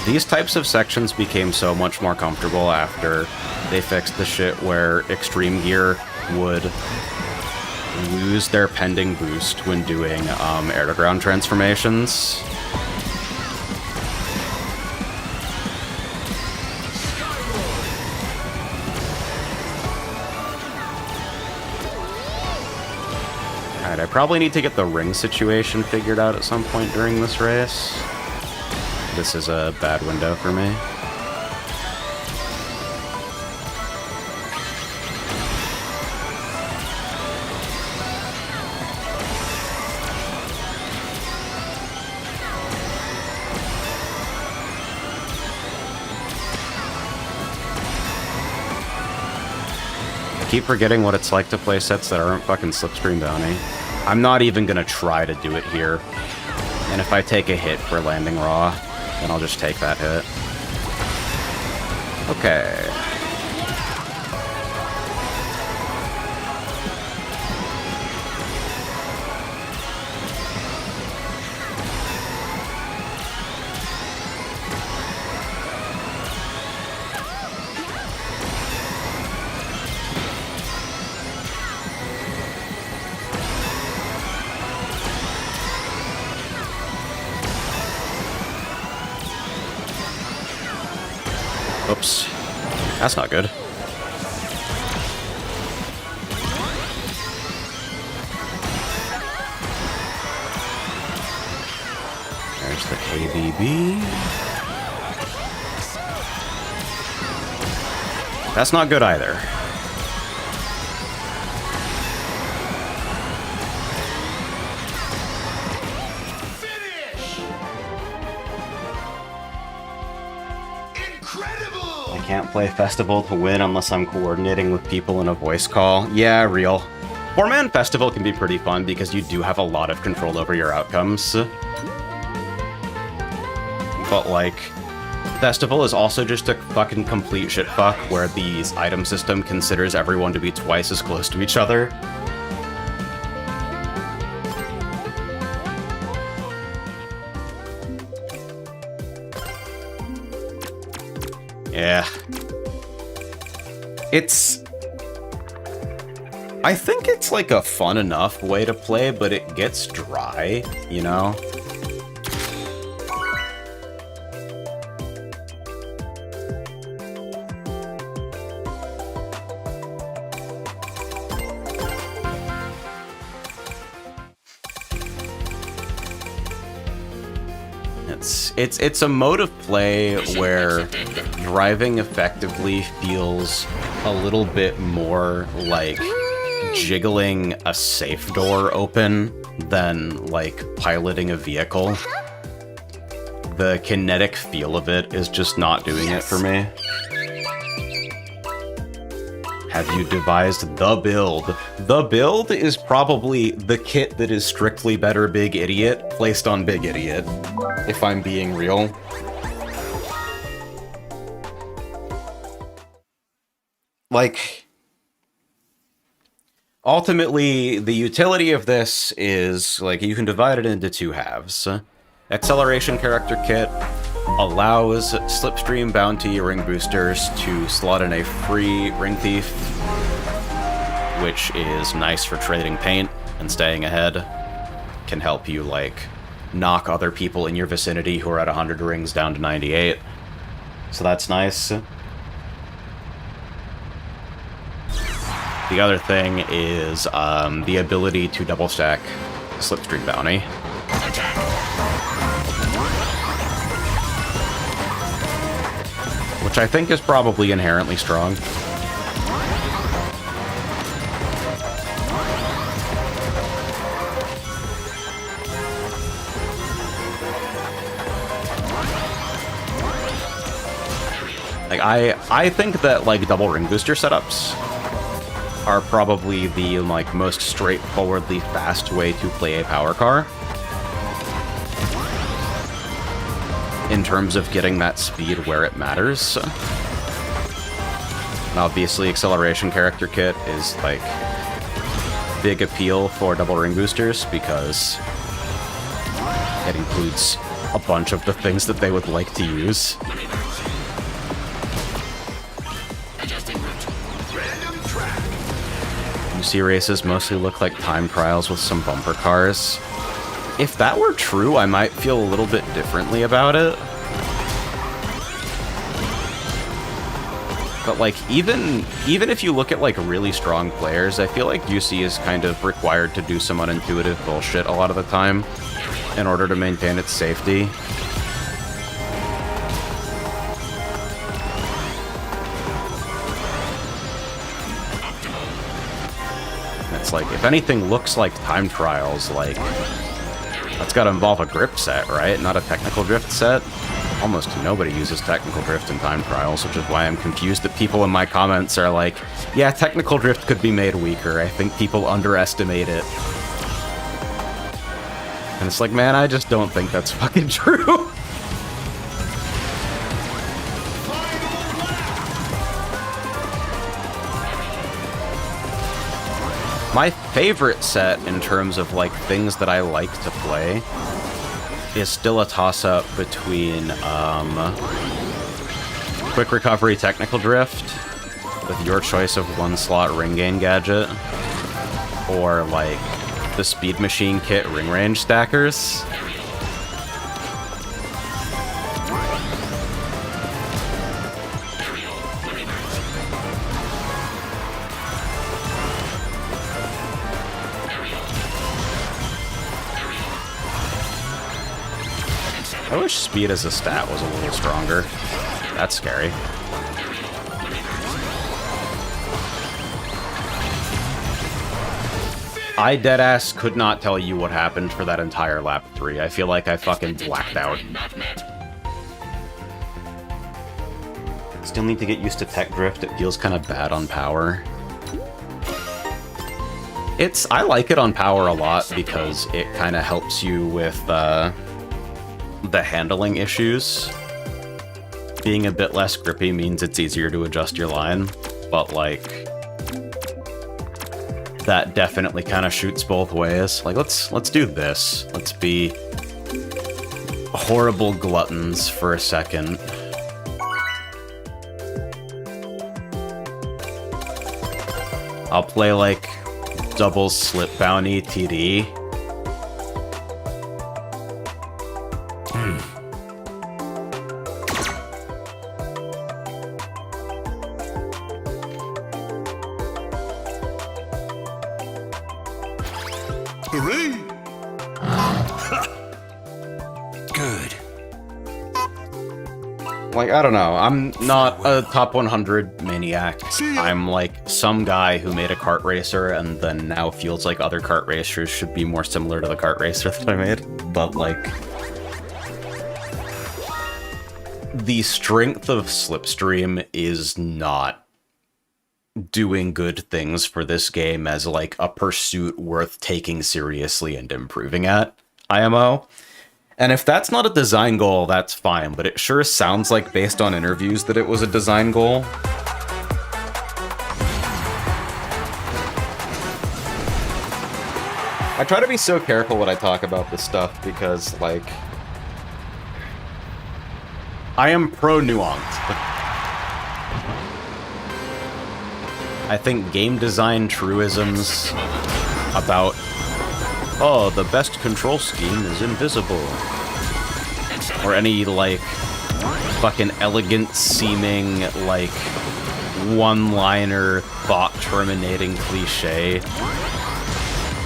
These types of sections became so much more comfortable after they fixed the shit where Extreme Gear would lose their pending boost when doing air-to-ground transformations. Alright, I probably need to get the ring situation figured out at some point during this race. This is a bad window for me. I keep forgetting what it's like to play sets that aren't fucking Slipstream Bounty. I'm not even gonna try to do it here. And if I take a hit for landing raw, then I'll just take that hit. Okay. Oops. That's not good. There's the KBB. That's not good either. I can't play Festival to win unless I'm coordinating with people in a voice call. Yeah, real. 4-man Festival can be pretty fun because you do have a lot of control over your outcomes. But, like, Festival is also just a fucking complete shitfuck where the item system considers everyone to be twice as close to each other. Yeah. I think it's like a fun enough way to play, but it gets dry, you know? It's a mode of play where driving effectively feels a little bit more like jiggling a safe door open than like piloting a vehicle. The kinetic feel of it is just not doing it for me. Have you devised the build? The build is probably the kit that is strictly better Big Idiot placed on Big Idiot, if I'm being real. Like, ultimately, the utility of this is, like, you can divide it into two halves. Acceleration Character Kit allows Slipstream Bounty Ring Boosters to slot in a free Ring Thief, which is nice for trading paint and staying ahead. Can help you, like, knock other people in your vicinity who are at 100 rings down to 98. So that's nice. The other thing is the ability to double stack Slipstream Bounty. Which I think is probably inherently strong. Like, Like, I think that, like, double ring booster setups are probably the, like, most straightforwardly fast way to play a power car. In terms of getting that speed where it matters. And obviously, Acceleration Character Kit is, like, big appeal for double ring boosters because it includes a bunch of the things that they would like to use. UC races mostly look like time trials with some bumper cars. If that were true, I might feel a little bit differently about it. But, like, even if you look at, like, really strong players, I feel like UC is kind of required to do some unintuitive bullshit a lot of the time in order to maintain its safety. It's like, if anything looks like time trials, like, that's gotta involve a grip set, right? Not a technical drift set. Almost nobody uses technical drift in time trials, which is why I'm confused that people in my comments are like, yeah, technical drift could be made weaker. I think people underestimate it. And it's like, man, I just don't think that's fucking true. My favorite set in terms of, like, things that I like to play is still a toss-up between Quick Recovery Technical Drift with your choice of one-slot ring gain gadget, or, like, the Speed Machine Kit ring range stackers. I wish speed as a stat was a little stronger. That's scary. I deadass could not tell you what happened for that entire lap 3. I feel like I fucking blacked out. Still need to get used to tech drift. It feels kind of bad on power. I like it on power a lot because it kind of helps you with the handling issues. Being a bit less grippy means it's easier to adjust your line, but, like, that definitely kind of shoots both ways. Like, let's do this. Let's be horrible gluttons for a second. I'll play, like, double slip bounty TD. Hooray! Good. Like, I don't know. I'm not a top 100 maniac. I'm like some guy who made a kart racer and then now feels like other kart racers should be more similar to the kart racer that I made. But, like, the strength of Slipstream is not doing good things for this game as, like, a pursuit worth taking seriously and improving at, IMO. And if that's not a design goal, that's fine, but it sure sounds like, based on interviews, that it was a design goal. I try to be so careful when I talk about this stuff because, like, I am pro-nuanced. I think game design truisms about, oh, the best control scheme is invisible, or any, like, fucking elegant-seeming, like, one-liner, thought-terminating cliche,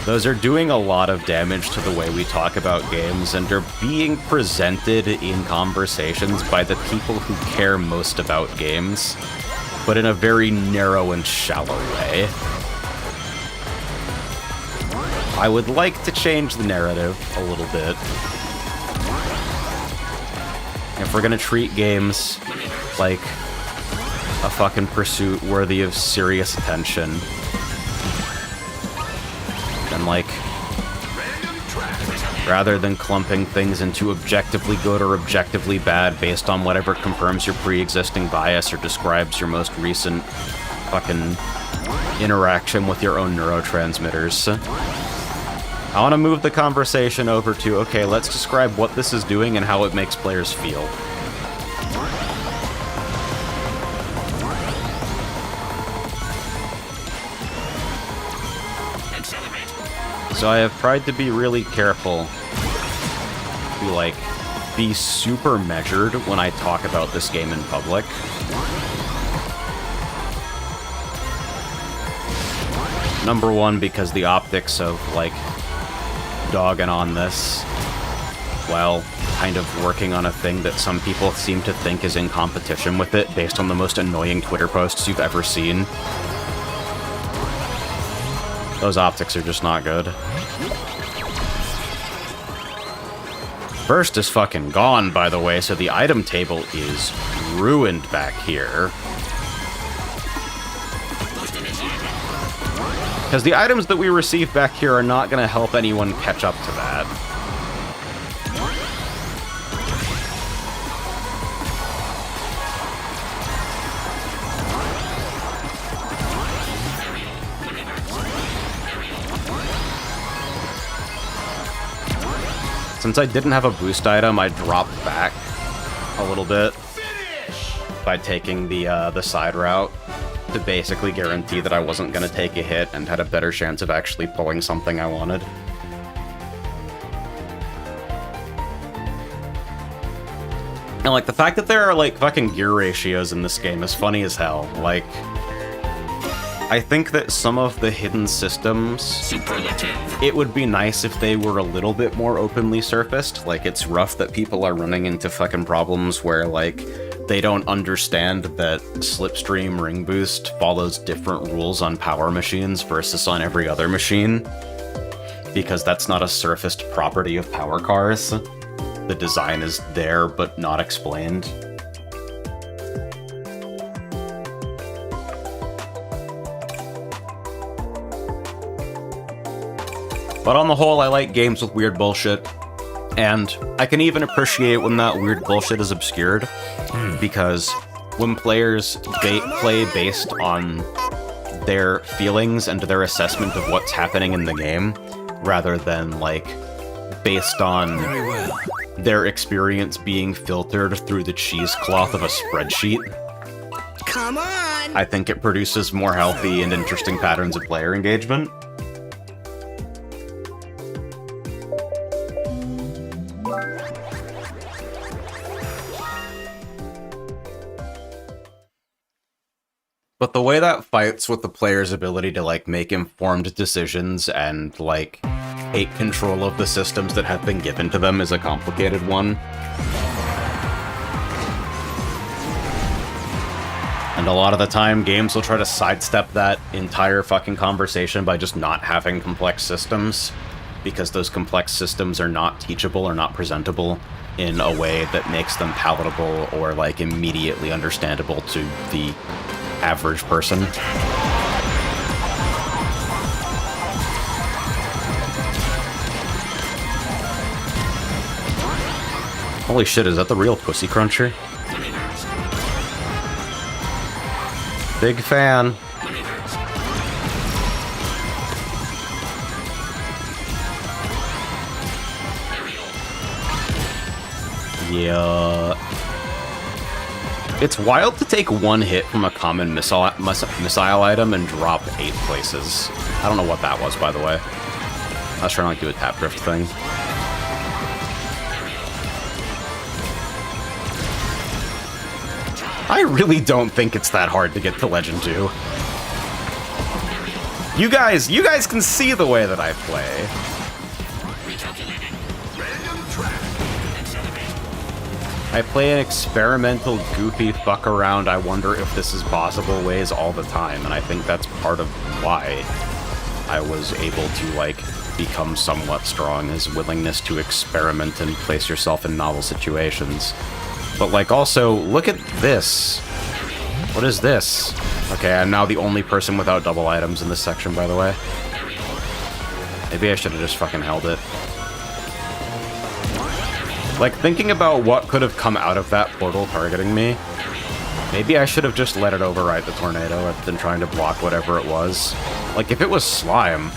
those are doing a lot of damage to the way we talk about games and are being presented in conversations by the people who care most about games, but in a very narrow and shallow way. I would like to change the narrative a little bit. If we're gonna treat games like a fucking pursuit worthy of serious attention. And like, rather than clumping things into objectively good or objectively bad based on whatever confirms your pre-existing bias or describes your most recent fucking interaction with your own neurotransmitters. I want to move the conversation over to, okay, let's describe what this is doing and how it makes players feel. So I have tried to be really careful to, like, be super measured when I talk about this game in public. Number one, because the optics of, like, dogging on this while kind of working on a thing that some people seem to think is in competition with it based on the most annoying Twitter posts you've ever seen. Those optics are just not good. Burst is fucking gone, by the way, so the item table is ruined back here. Because the items that we receive back here are not going to help anyone catch up to that. Since I didn't have a boost item, I dropped back a little bit by taking the side route to basically guarantee that I wasn't going to take a hit and had a better chance of actually pulling something I wanted. And, like, the fact that there are, like, fucking gear ratios in this game is funny as hell. Like, I think that some of the hidden systems, it would be nice if they were a little bit more openly surfaced. Like, it's rough that people are running into fucking problems where, like, they don't understand that Slipstream Ring Boost follows different rules on power machines versus on every other machine, because that's not a surfaced property of power cars. The design is there, but not explained. But on the whole, I like games with weird bullshit, and I can even appreciate when that weird bullshit is obscured, because when players play based on their feelings and their assessment of what's happening in the game, rather than, like, based on their experience being filtered through the cheesecloth of a spreadsheet, Come on! I think it produces more healthy and interesting patterns of player engagement. But the way that fights with the player's ability to, like, make informed decisions and, like, take control of the systems that have been given to them is a complicated one. And a lot of the time, games will try to sidestep that entire fucking conversation by just not having complex systems, because those complex systems are not teachable or not presentable in a way that makes them palatable or, like, immediately understandable to the average person. Holy shit, is that the real Pussy Cruncher? Big fan. Yeah. It's wild to take one hit from a common missile item and drop 8 places. I don't know what that was, by the way. I was trying to, like, do a tap drift thing. I really don't think it's that hard to get to Legend 2. You guys can see the way that I play. I play an experimental, goofy, fuck around, I wonder if this is possible ways all the time, and I think that's part of why I was able to, like, become somewhat strong, is willingness to experiment and place yourself in novel situations. But, like, also, look at this. What is this? Okay, I'm now the only person without double items in this section, by the way. Maybe I should have just fucking held it. Like, thinking about what could have come out of that portal targeting me, maybe I should have just let it override the tornado rather than trying to block whatever it was. Like, if it was slime,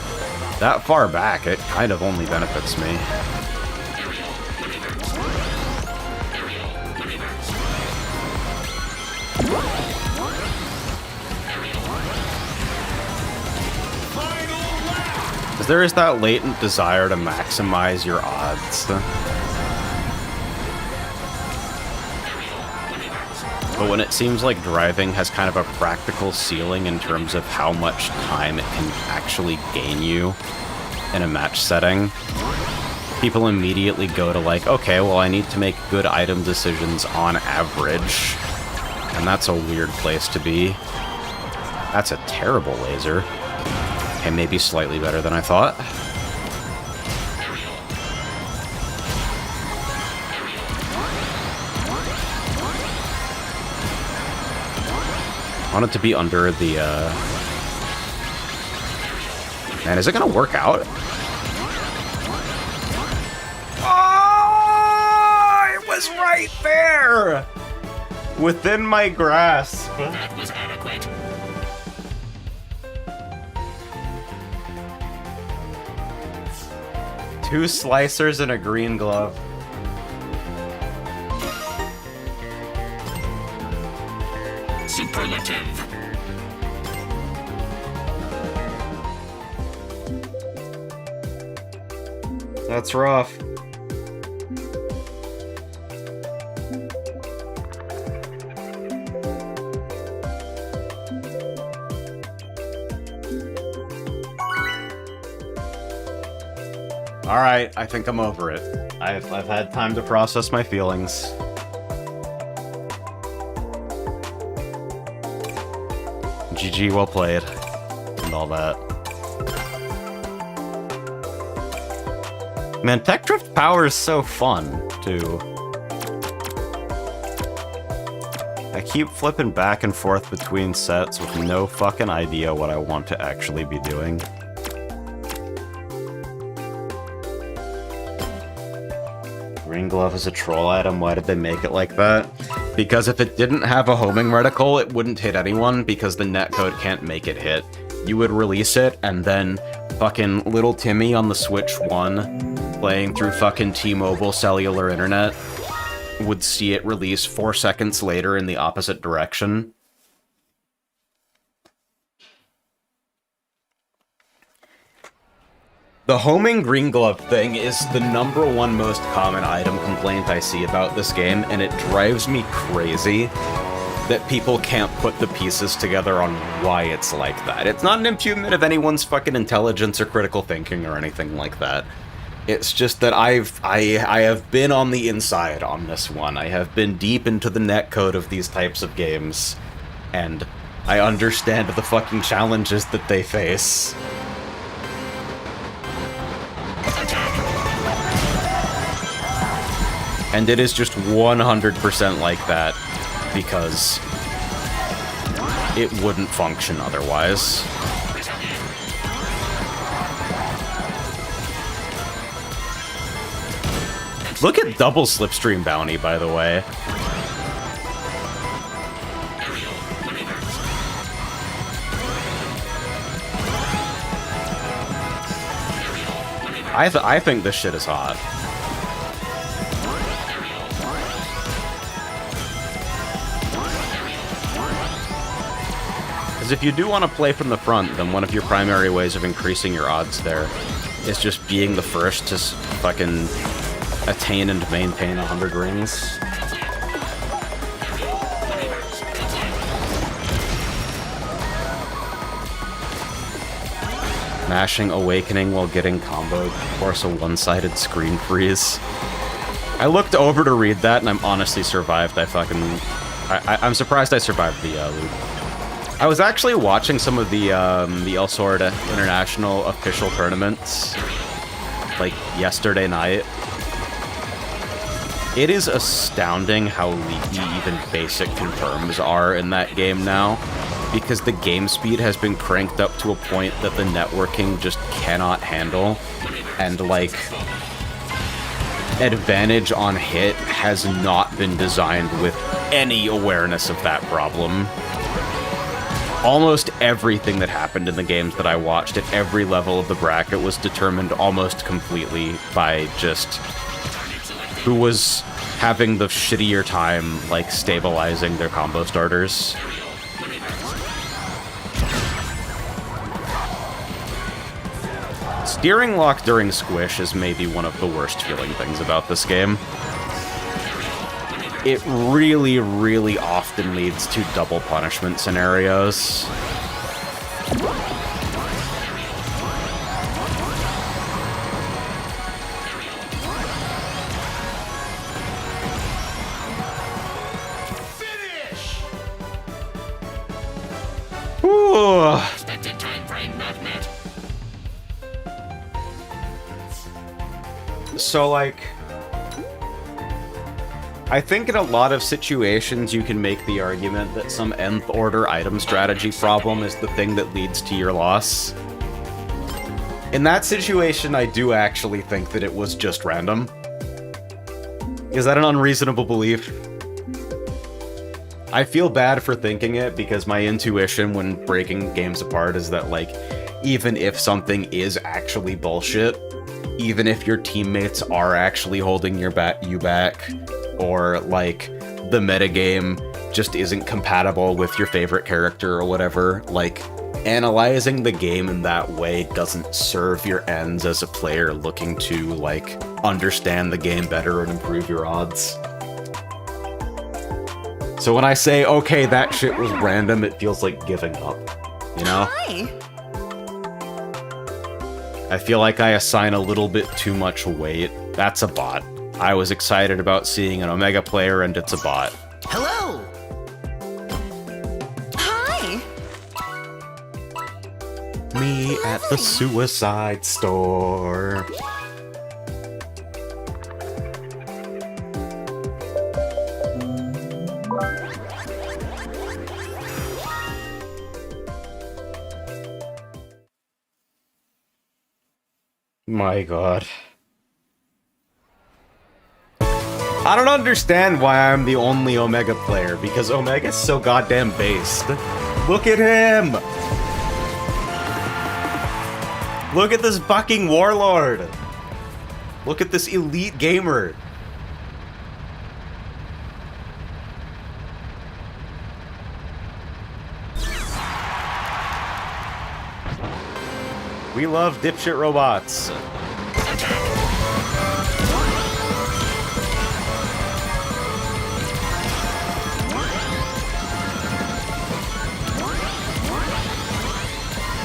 that far back, it kind of only benefits me. There is that latent desire to maximize your odds. But when it seems like driving has kind of a practical ceiling in terms of how much time it can actually gain you in a match setting, people immediately go to like, okay, well, I need to make good item decisions on average. And that's a weird place to be. That's a terrible laser. Okay, maybe slightly better than I thought. I want it to be under the, Man, is it gonna work out? Oh! It was right there! Within my grasp. That was adequate. Two slicers and a green glove. Superlative. That's rough. Alright, I think I'm over it. I've had time to process my feelings. GG, well played. And all that. Man, Tech Drift Power is so fun, too. I keep flipping back and forth between sets with no fucking idea what I want to actually be doing. Green Glove is a troll item. Why did they make it like that? Because if it didn't have a homing reticle, it wouldn't hit anyone because the netcode can't make it hit. You would release it, and then fucking little Timmy on the Switch 1, playing through fucking T-Mobile cellular internet, would see it release 4 seconds later in the opposite direction. The homing Green Glove thing is the #1 most common item complaint I see about this game, and it drives me crazy that people can't put the pieces together on why it's like that. It's not an impugnment of anyone's fucking intelligence or critical thinking or anything like that. It's just that I have been on the inside on this one. I have been deep into the netcode of these types of games, and I understand the fucking challenges that they face. And it is just 100% like that, because it wouldn't function otherwise. Look at double Slipstream Bounty, by the way. I think this shit is hot. Because if you do want to play from the front, then one of your primary ways of increasing your odds there is just being the first to fucking attain and maintain 100 rings. Mashing Awakening while getting comboed, force a one-sided screen freeze. I looked over to read that, and I'm honestly survived. I'm surprised I survived the loop. I was actually watching some of the Elsword International official tournaments, like, yesterday night. It is astounding how leaky even basic confirms are in that game now, because the game speed has been cranked up to a point that the networking just cannot handle, and like, advantage on hit has not been designed with any awareness of that problem. Almost everything that happened in the games that I watched at every level of the bracket was determined almost completely by just who was having the shittier time, like, stabilizing their combo starters. Steering lock during squish is maybe one of the worst feeling things about this game. It really, really often leads to double punishment scenarios. Ooh. Expected time frame not met. So, like, I think in a lot of situations you can make the argument that some nth order item strategy problem is the thing that leads to your loss. In that situation, I do actually think that it was just random. Is that an unreasonable belief? I feel bad for thinking it because my intuition when breaking games apart is that, like, even if something is actually bullshit, even if your teammates are actually holding you back, or, like, the metagame just isn't compatible with your favorite character or whatever, like, analyzing the game in that way doesn't serve your ends as a player looking to, like, understand the game better and improve your odds. So when I say, okay, that shit was random, it feels like giving up, you know? Hi. I feel like I assign a little bit too much weight. That's a bot. I was excited about seeing an Omega player, and it's a bot. Hello. Hi. Me at the suicide store. My god. I don't understand why I'm the only Omega player, because Omega's so goddamn based. Look at him! Look at this fucking warlord! Look at this elite gamer! We love dipshit robots.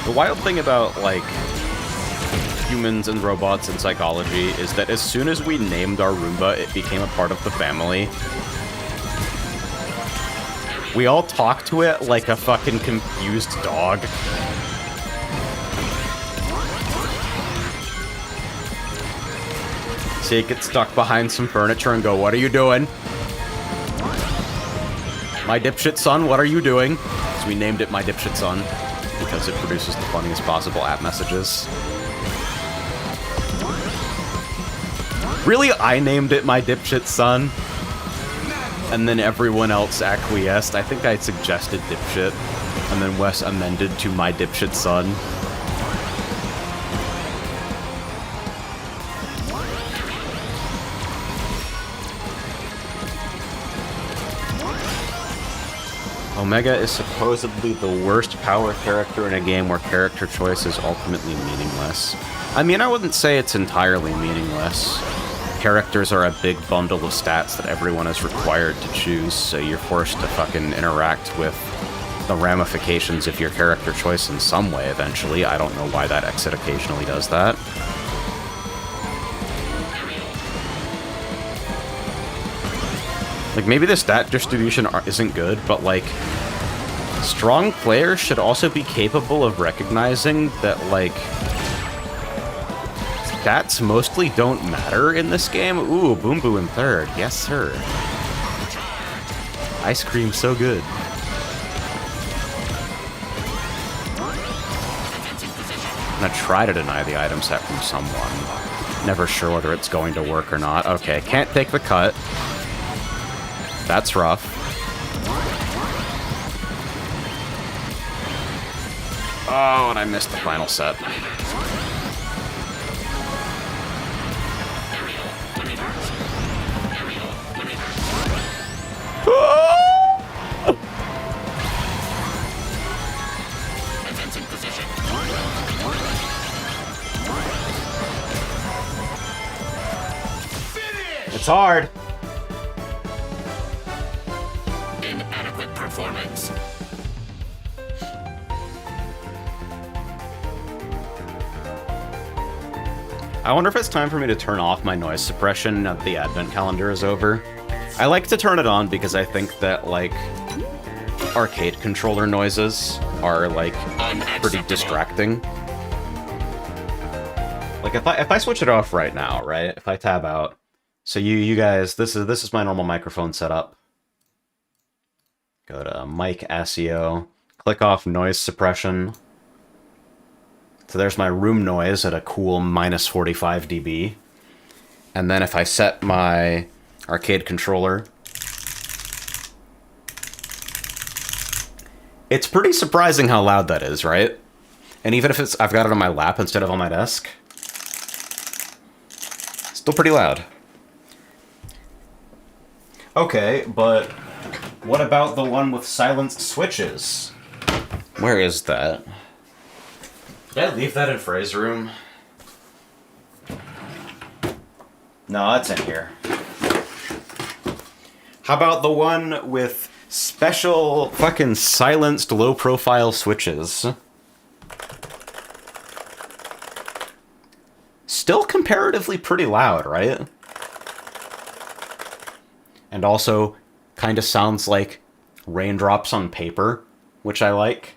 The wild thing about, like, humans and robots and psychology is that as soon as we named our Roomba, it became a part of the family. We all talk to it like a fucking confused dog. So you get stuck behind some furniture and go, what are you doing? My dipshit son, what are you doing? So we named it My Dipshit Son, because it produces the funniest possible app messages. Really, I named it My Dipshit Son, and then everyone else acquiesced. I think I suggested dipshit, and then Wes amended to My Dipshit Son. Omega is supposedly the worst power character in a game where character choice is ultimately meaningless. I mean, I wouldn't say it's entirely meaningless. Characters are a big bundle of stats that everyone is required to choose, so you're forced to fucking interact with the ramifications of your character choice in some way eventually. I don't know why that exit occasionally does that. Like, maybe the stat distribution isn't good, but, like, strong players should also be capable of recognizing that, like, stats mostly don't matter in this game. Ooh, Boom Boo in third. Yes, sir. Ice cream so good. I'm gonna try to deny the item set from someone. Never sure whether it's going to work or not. Okay, can't take the cut. That's rough. Oh, and I missed the final set. It's hard. Inadequate performance. I wonder if it's time for me to turn off my noise suppression now that the advent calendar is over. I like to turn it on because I think that, like, arcade controller noises are, like, pretty distracting. Like, if I switch it off right now, right? If I tab out, so you guys, this is my normal microphone setup. Go to mic SEO, click off noise suppression. So there's my room noise at a cool minus 45 dB. And then if I set my arcade controller, it's pretty surprising how loud that is, right? And even if I've got it on my lap instead of on my desk, still pretty loud. Okay, but what about the one with silenced switches? Where is that? Did I leave that in Frey's room? No, it's in here. How about the one with special fucking silenced low-profile switches? Still comparatively pretty loud, right? And also kind of sounds like raindrops on paper, which I like.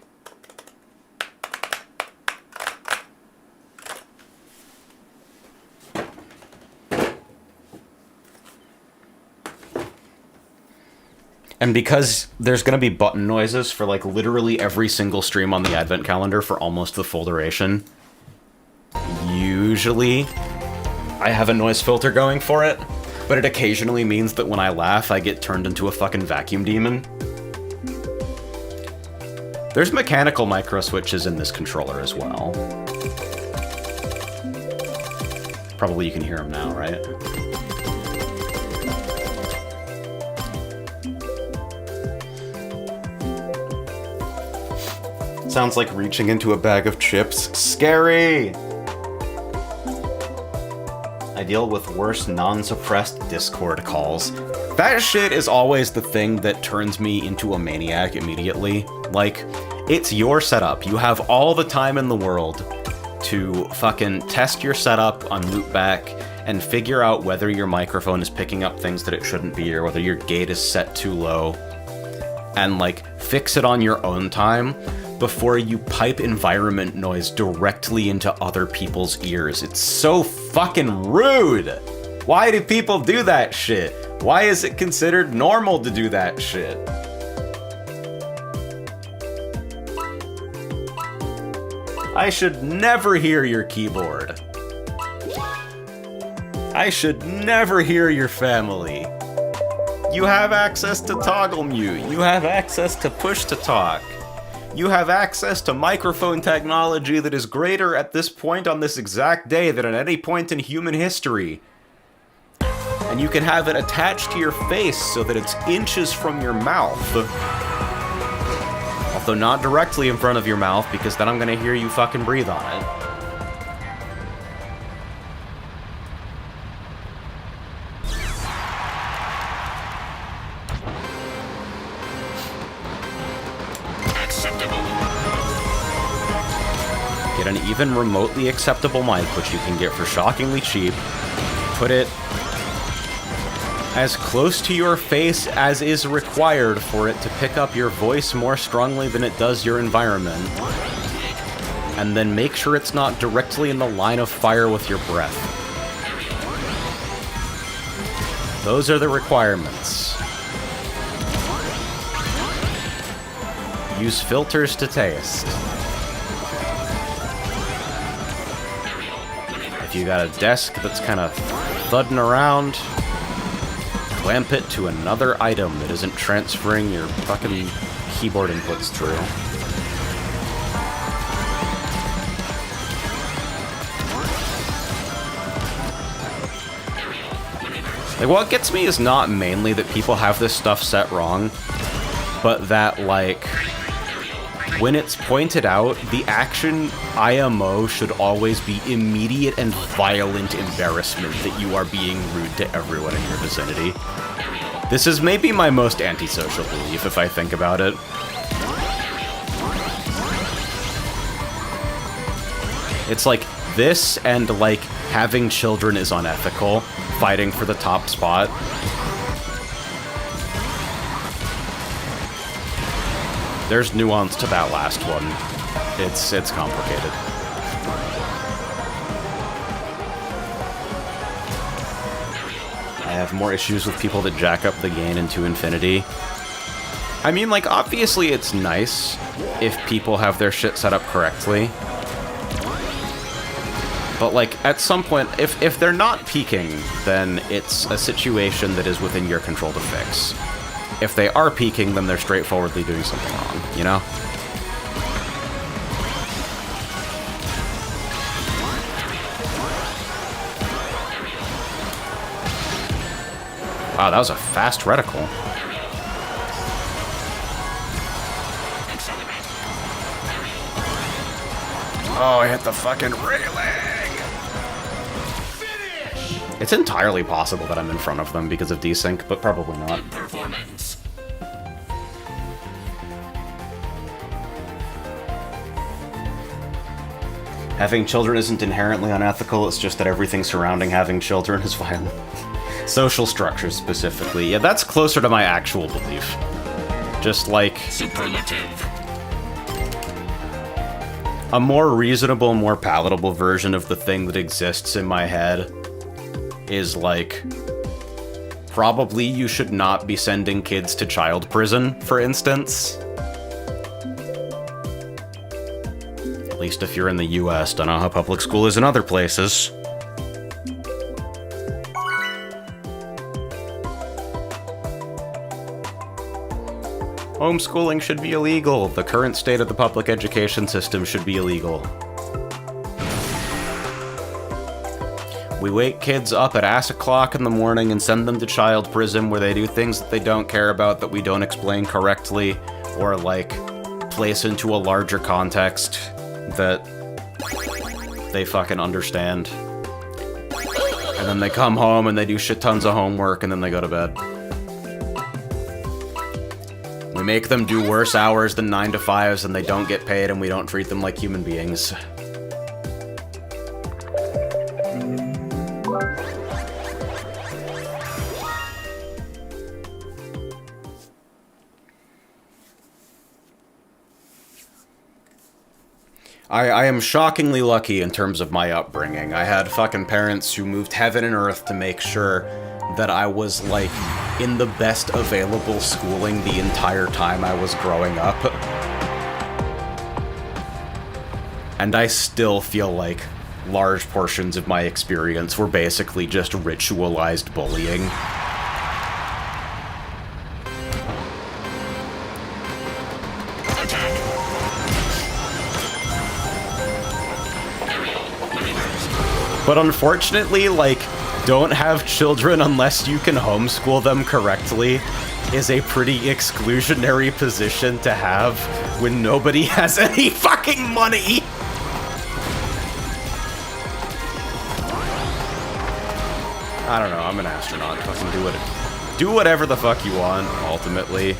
And because there's going to be button noises for, like, literally every single stream on the advent calendar for almost the full duration, usually I have a noise filter going for it, but it occasionally means that when I laugh, I get turned into a fucking vacuum demon. There's mechanical micro switches in this controller as well. Probably you can hear them now, right? Sounds like reaching into a bag of chips. Scary! I deal with worse non-suppressed Discord calls. That shit is always the thing that turns me into a maniac immediately. Like, it's your setup. You have all the time in the world to fucking test your setup on loopback and figure out whether your microphone is picking up things that it shouldn't be or whether your gate is set too low. And, like, fix it on your own time before you pipe environment noise directly into other people's ears. It's so fucking rude! Why do people do that shit? Why is it considered normal to do that shit? I should never hear your keyboard. I should never hear your family. You have access to toggle mute. You have access to push to talk. You have access to microphone technology that is greater at this point on this exact day than at any point in human history. And you can have it attached to your face so that it's inches from your mouth. Although not directly in front of your mouth, because then I'm gonna hear you fucking breathe on it. Get an even remotely acceptable mic, which you can get for shockingly cheap. Put it as close to your face as is required for it to pick up your voice more strongly than it does your environment. and then make sure it's not directly in the line of fire with your breath. Those are the requirements. Use filters to taste. If you got a desk that's kind of thudding around, clamp it to another item that isn't transferring your fucking keyboard inputs through. Like, what gets me is not mainly that people have this stuff set wrong, but that, like, when it's pointed out, the action IMO should always be immediate and violent embarrassment that you are being rude to everyone in your vicinity. This is maybe my most antisocial belief, if I think about it. It's like, this and, like, having children is unethical, fighting for the top spot. There's nuance to that last one. It's complicated. I have more issues with people that jack up the gain into infinity. I mean, like, obviously it's nice if people have their shit set up correctly. But, like, at some point, if they're not peaking, then it's a situation that is within your control to fix. If they are peaking, then they're straightforwardly doing something wrong, you know? Wow, that was a fast reticle. Oh, I hit the fucking railing! It's entirely possible that I'm in front of them because of desync, but probably not. Performance. Having children isn't inherently unethical, it's just that everything surrounding having children is violent. Social structures, specifically. Yeah, that's closer to my actual belief. Just like... Superlative. a more reasonable, more palatable version of the thing that exists in my head is, like, probably you should not be sending kids to child prison, for instance. At least if you're in the US. Don't know how public school is in other places. Homeschooling should be illegal. The current state of the public education system should be illegal. We wake kids up at ass o'clock in the morning and send them to child prison where they do things that they don't care about that we don't explain correctly, or, like, place into a larger context that they fucking understand. And then they come home and they do shit tons of homework and then they go to bed. We make them do worse hours than 9 to 5s and they don't get paid and we don't treat them like human beings. I am shockingly lucky in terms of my upbringing. I had fucking parents who moved heaven and earth to make sure that I was, like, in the best available schooling the entire time I was growing up. And I still feel like large portions of my experience were basically just ritualized bullying. But unfortunately, like, don't have children unless you can homeschool them correctly is a pretty exclusionary position to have when nobody has any fucking money. I don't know, I'm an astronaut. Fucking do whatever the fuck you want, ultimately.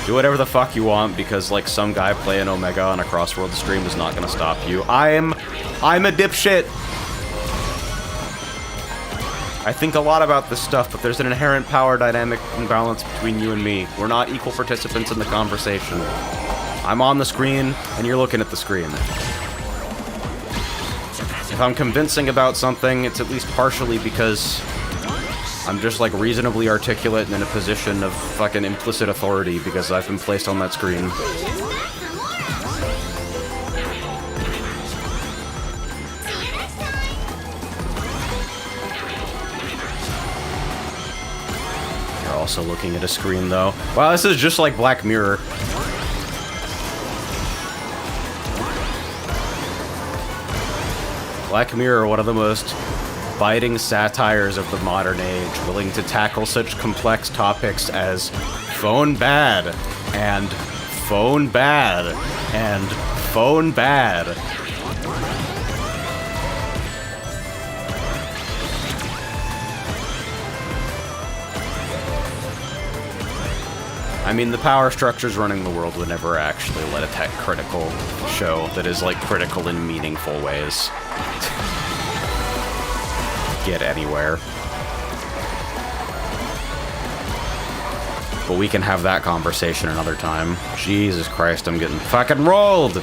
Do whatever the fuck you want, because, like, some guy playing Omega on a Crossworld stream is not gonna stop you. I'm a dipshit! I think a lot about this stuff, but there's an inherent power dynamic imbalance between you and me. We're not equal participants in the conversation. I'm on the screen, and you're looking at the screen. If I'm convincing about something, it's at least partially because I'm just, like, reasonably articulate and in a position of fucking implicit authority because I've been placed on that screen. You're also looking at a screen, though. Wow, this is just like Black Mirror. Black Mirror, one of the most biting satires of the modern age, willing to tackle such complex topics as phone bad, and phone bad, and phone bad. I mean, the power structures running the world would never actually let a tech-critical show that is, like, critical in meaningful ways get anywhere. But we can have that conversation another time. Jesus Christ, I'm getting fucking rolled!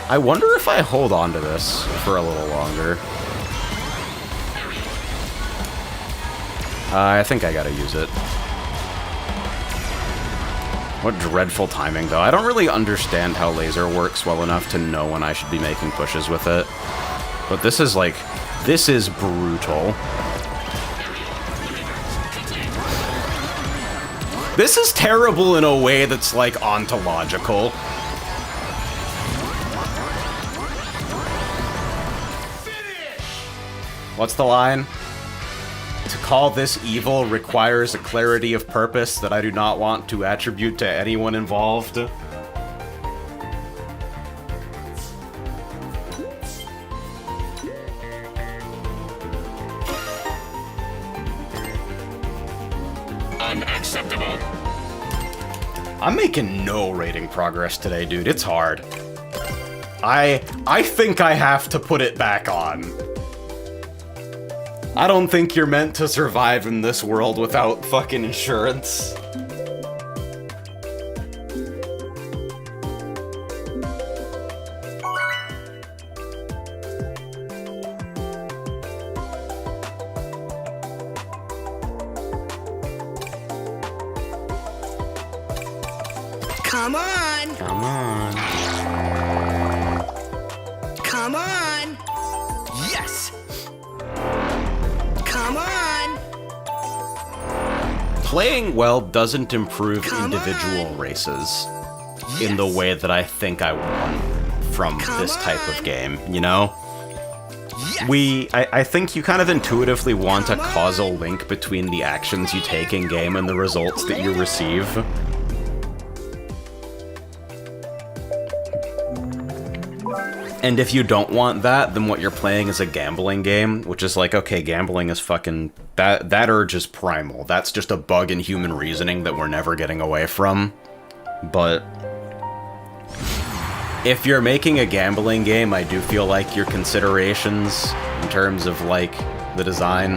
I wonder if I hold on to this for a little longer. I think I gotta use it. What dreadful timing, though. I don't really understand how laser works well enough to know when I should be making pushes with it. But this is, like, this is brutal. This is terrible in a way that's, like, ontological. What's the line? To call this evil requires a clarity of purpose that I do not want to attribute to anyone involved. Unacceptable. I'm making no rating progress today, dude. It's hard. I think I have to put it back on. I don't think you're meant to survive in this world without fucking insurance. Come on. Come on. Come on. Yes! Come on. Playing well doesn't improve Come individual on. races in the way that I think I want from Come this type of on. game, you know? Yes! I think you kind of intuitively want a Come on. causal link between the actions you take in game and the results that you receive. And if you don't want that, then what you're playing is a gambling game, which is like, okay, gambling is fucking... That urge is primal. That's just a bug in human reasoning that we're never getting away from. But... if you're making a gambling game, I do feel like your considerations in terms of, like, the design...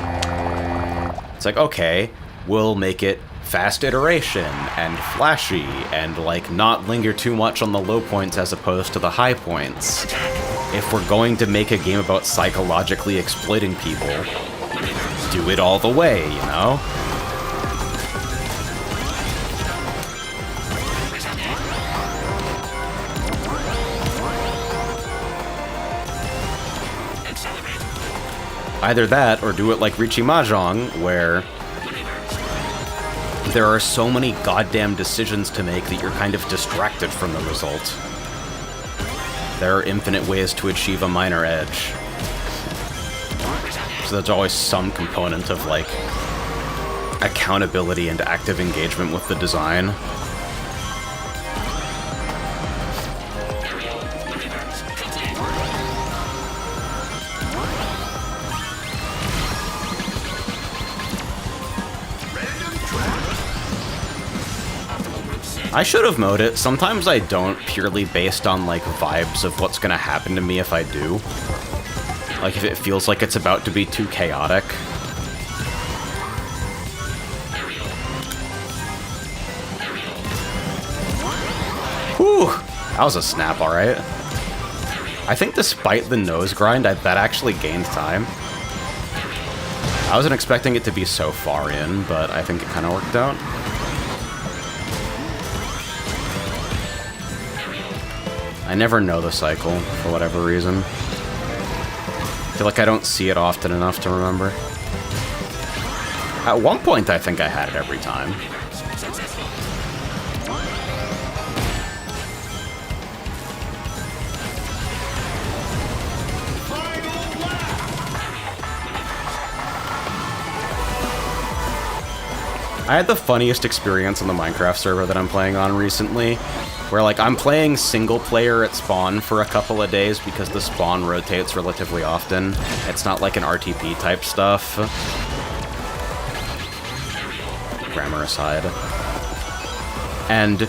it's like, okay, we'll make it fast iteration and flashy and, like, not linger too much on the low points as opposed to the high points. If we're going to make a game about psychologically exploiting people, do it all the way, you know? Either that, or do it like Riichi Mahjong, where there are so many goddamn decisions to make that you're kind of distracted from the result. There are infinite ways to achieve a minor edge. So there's always some component of, like, accountability and active engagement with the design. I should have mowed it. Sometimes I don't, purely based on, like, vibes of what's gonna happen to me if I do. Like, if it feels like it's about to be too chaotic. Whew! That was a snap, alright. I think despite the nose grind, that actually gained time. I wasn't expecting it to be so far in, but I think it kind of worked out. I never know the cycle, for whatever reason. I feel like I don't see it often enough to remember. At one point, I think I had it every time. I had the funniest experience on the Minecraft server that I'm playing on recently, where, like, I'm playing single player at spawn for a couple of days because the spawn rotates relatively often. It's not like an RTP type stuff. Grammar aside. And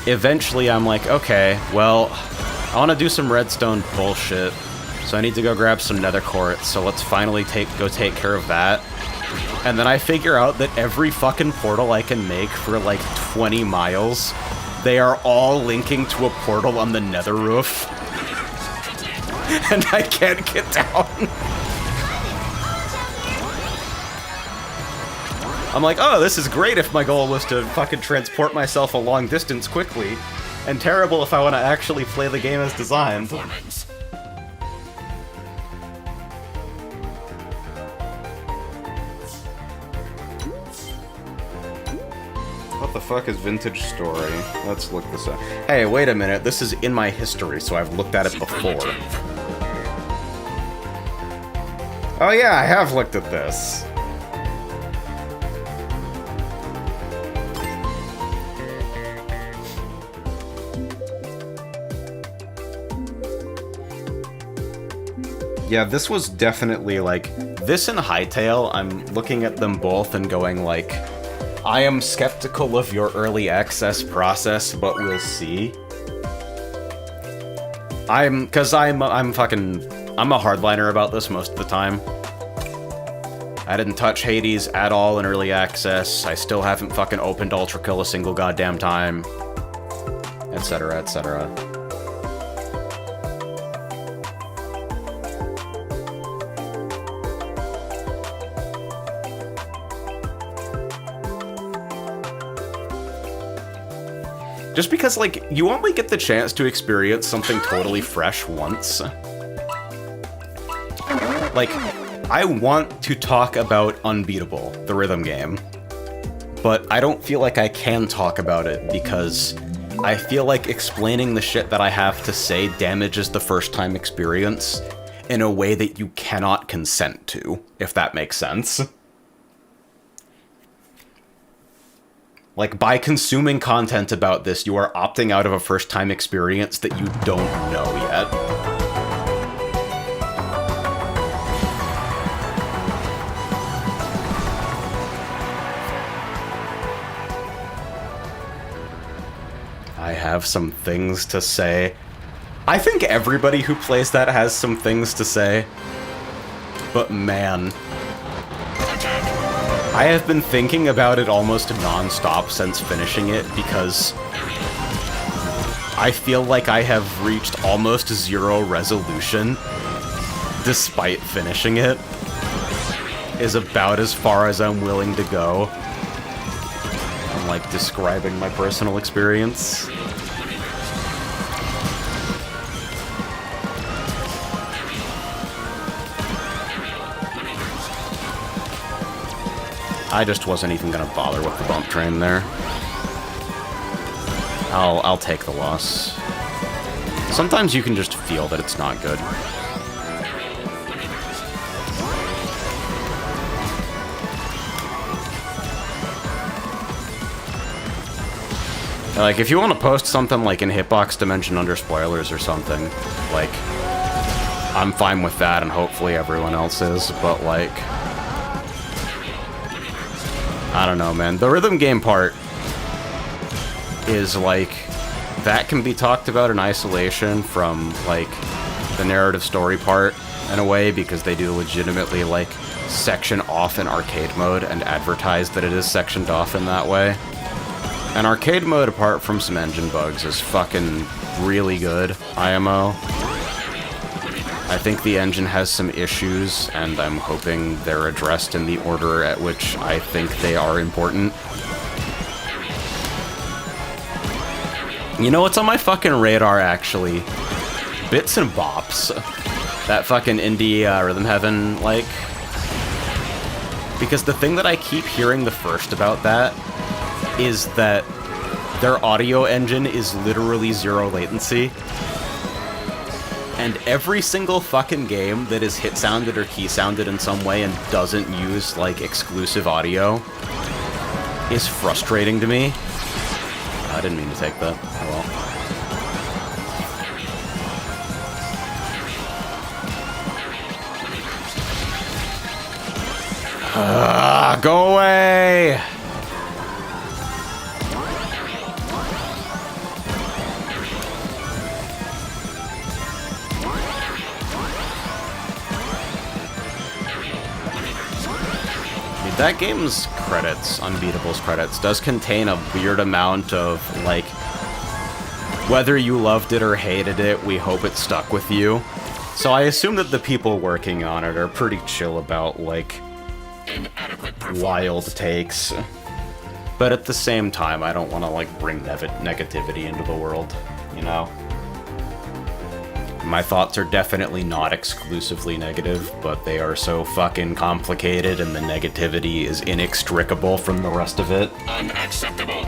eventually I'm like, okay, well, I want to do some redstone bullshit, so I need to go grab some nether quartz, so let's finally go take care of that. And then I figure out that every fucking portal I can make for like 20 miles, they are all linking to a portal on the nether roof. And I can't get down. I'm like, oh, this is great if my goal was to fucking transport myself a long distance quickly, and terrible if I want to actually play the game as designed. What the fuck is Vintage Story? Let's look this up. Hey, wait a minute. This is in my history, so I've looked at it before. Oh yeah, I have looked at this. Yeah, this was definitely like... This and Hytale, I'm looking at them both and going like... I am skeptical of your early access process, but we'll see. I'm a hardliner about this most of the time. I didn't touch Hades at all in early access. I still haven't fucking opened Ultra Kill a single goddamn time. Etc, etc. Just because, like, you only get the chance to experience something totally fresh once. Like, I want to talk about Unbeatable, the rhythm game, but I don't feel like I can talk about it because I feel like explaining the shit that I have to say damages the first-time experience in a way that you cannot consent to, if that makes sense. Like, by consuming content about this, you are opting out of a first-time experience that you don't know yet. I have some things to say. I think everybody who plays that has some things to say. But man... I have been thinking about it almost non-stop since finishing it, because I feel like I have reached almost zero resolution, despite finishing it, is about as far as I'm willing to go. I'm, like, describing my personal experience. I just wasn't even gonna bother with the bump train there. I'll take the loss. Sometimes you can just feel that it's not good. Like, if you want to post something like in Hitbox Dimension under spoilers or something, like, I'm fine with that, and hopefully everyone else is, but like... I don't know, man. The rhythm game part is, like, that can be talked about in isolation from, like, the narrative story part. in a way, because they do legitimately, like, section off in arcade mode and advertise that it is sectioned off in that way. And arcade mode, apart from some engine bugs, is fucking really good, IMO. I think the engine has some issues, and I'm hoping they're addressed in the order at which I think they are important. You know what's on my fucking radar, actually? Bits and Bops. That fucking indie Rhythm Heaven, like. Because the thing that I keep hearing the first about that is that their audio engine is literally zero latency. And every single fucking game that is hit sounded or key sounded in some way and doesn't use, like, exclusive audio is frustrating to me. I didn't mean to take that. Oh well. Go away! That game's credits, Unbeatable's credits, does contain a weird amount of, like, whether you loved it or hated it, we hope it stuck with you. So I assume that the people working on it are pretty chill about, like, wild takes. But at the same time, I don't want to, like, bring negativity into the world, you know? My thoughts are definitely not exclusively negative, but they are so fucking complicated and the negativity is inextricable from the rest of it. Unacceptable.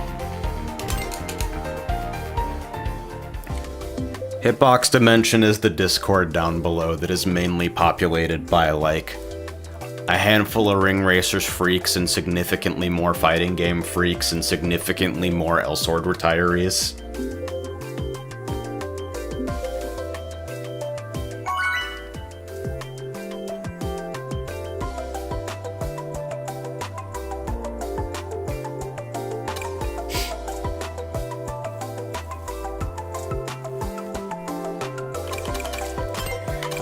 Hitbox Dimension is the Discord down below that is mainly populated by, like, a handful of Ring Racers freaks and significantly more fighting game freaks and significantly more Elsword retirees.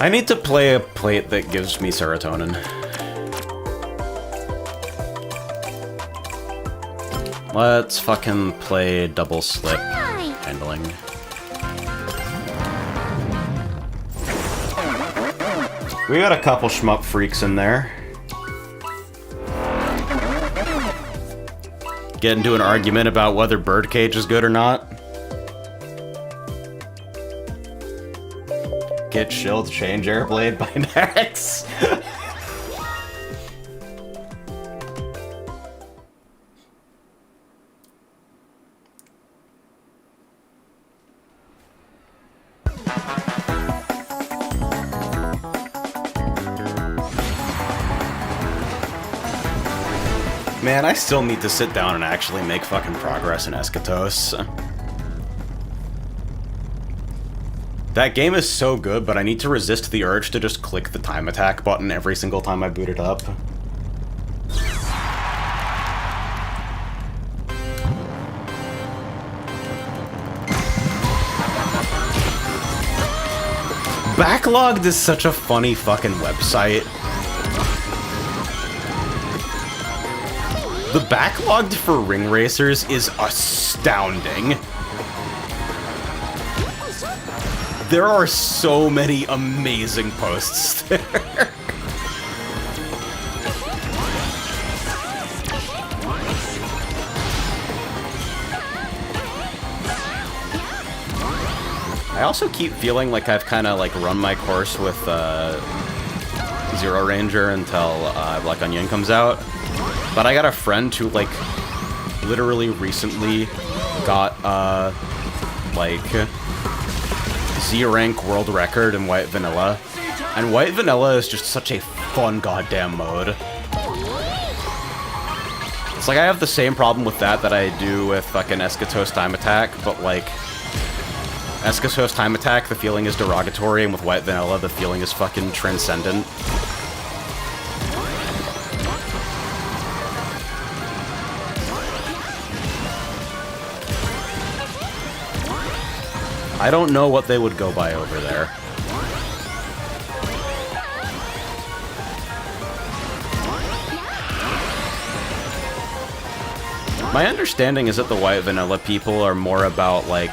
I need to play a plate that gives me serotonin. Let's fucking play double slip handling. We got a couple shmup freaks in there. Get into an argument about whether Birdcage is good or not. Get Shield, change Airblade by Nex. Man, I still need to sit down and actually make fucking progress in Eschatos. That game is so good, but I need to resist the urge to just click the time attack button every single time I boot it up. Backlogged is such a funny fucking website. The Backlogged for Ring Racers is astounding. There are so many amazing posts there. I also keep feeling like I've kind of like run my course with Zero Ranger until Black Onion comes out. But I got a friend who like literally recently got like Z-rank world record in White Vanilla, and White Vanilla is just such a fun goddamn mode. It's like I have the same problem with that I do with fucking Eschatos Time Attack, but like Eschatos Time Attack, the feeling is derogatory, and with White Vanilla, the feeling is fucking transcendent. I don't know what they would go by over there. My understanding is that the white vanilla people are more about, like...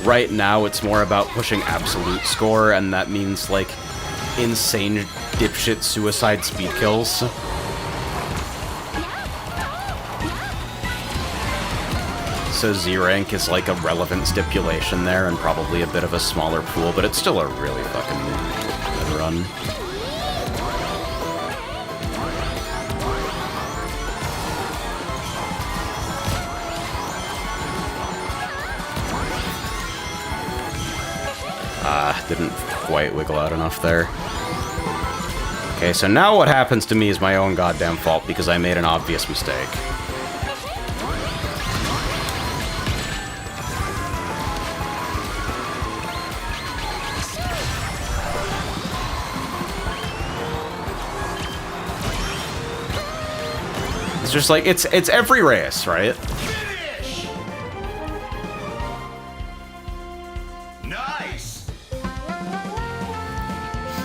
Right now, it's more about pushing absolute score, and that means, like, insane dipshit suicide speed kills. So Z-rank is, like, a relevant stipulation there, and probably a bit of a smaller pool, but it's still a really fucking good run. Didn't quite wiggle out enough there. Okay, so now what happens to me is my own goddamn fault because I made an obvious mistake. It's just like, it's every race, right?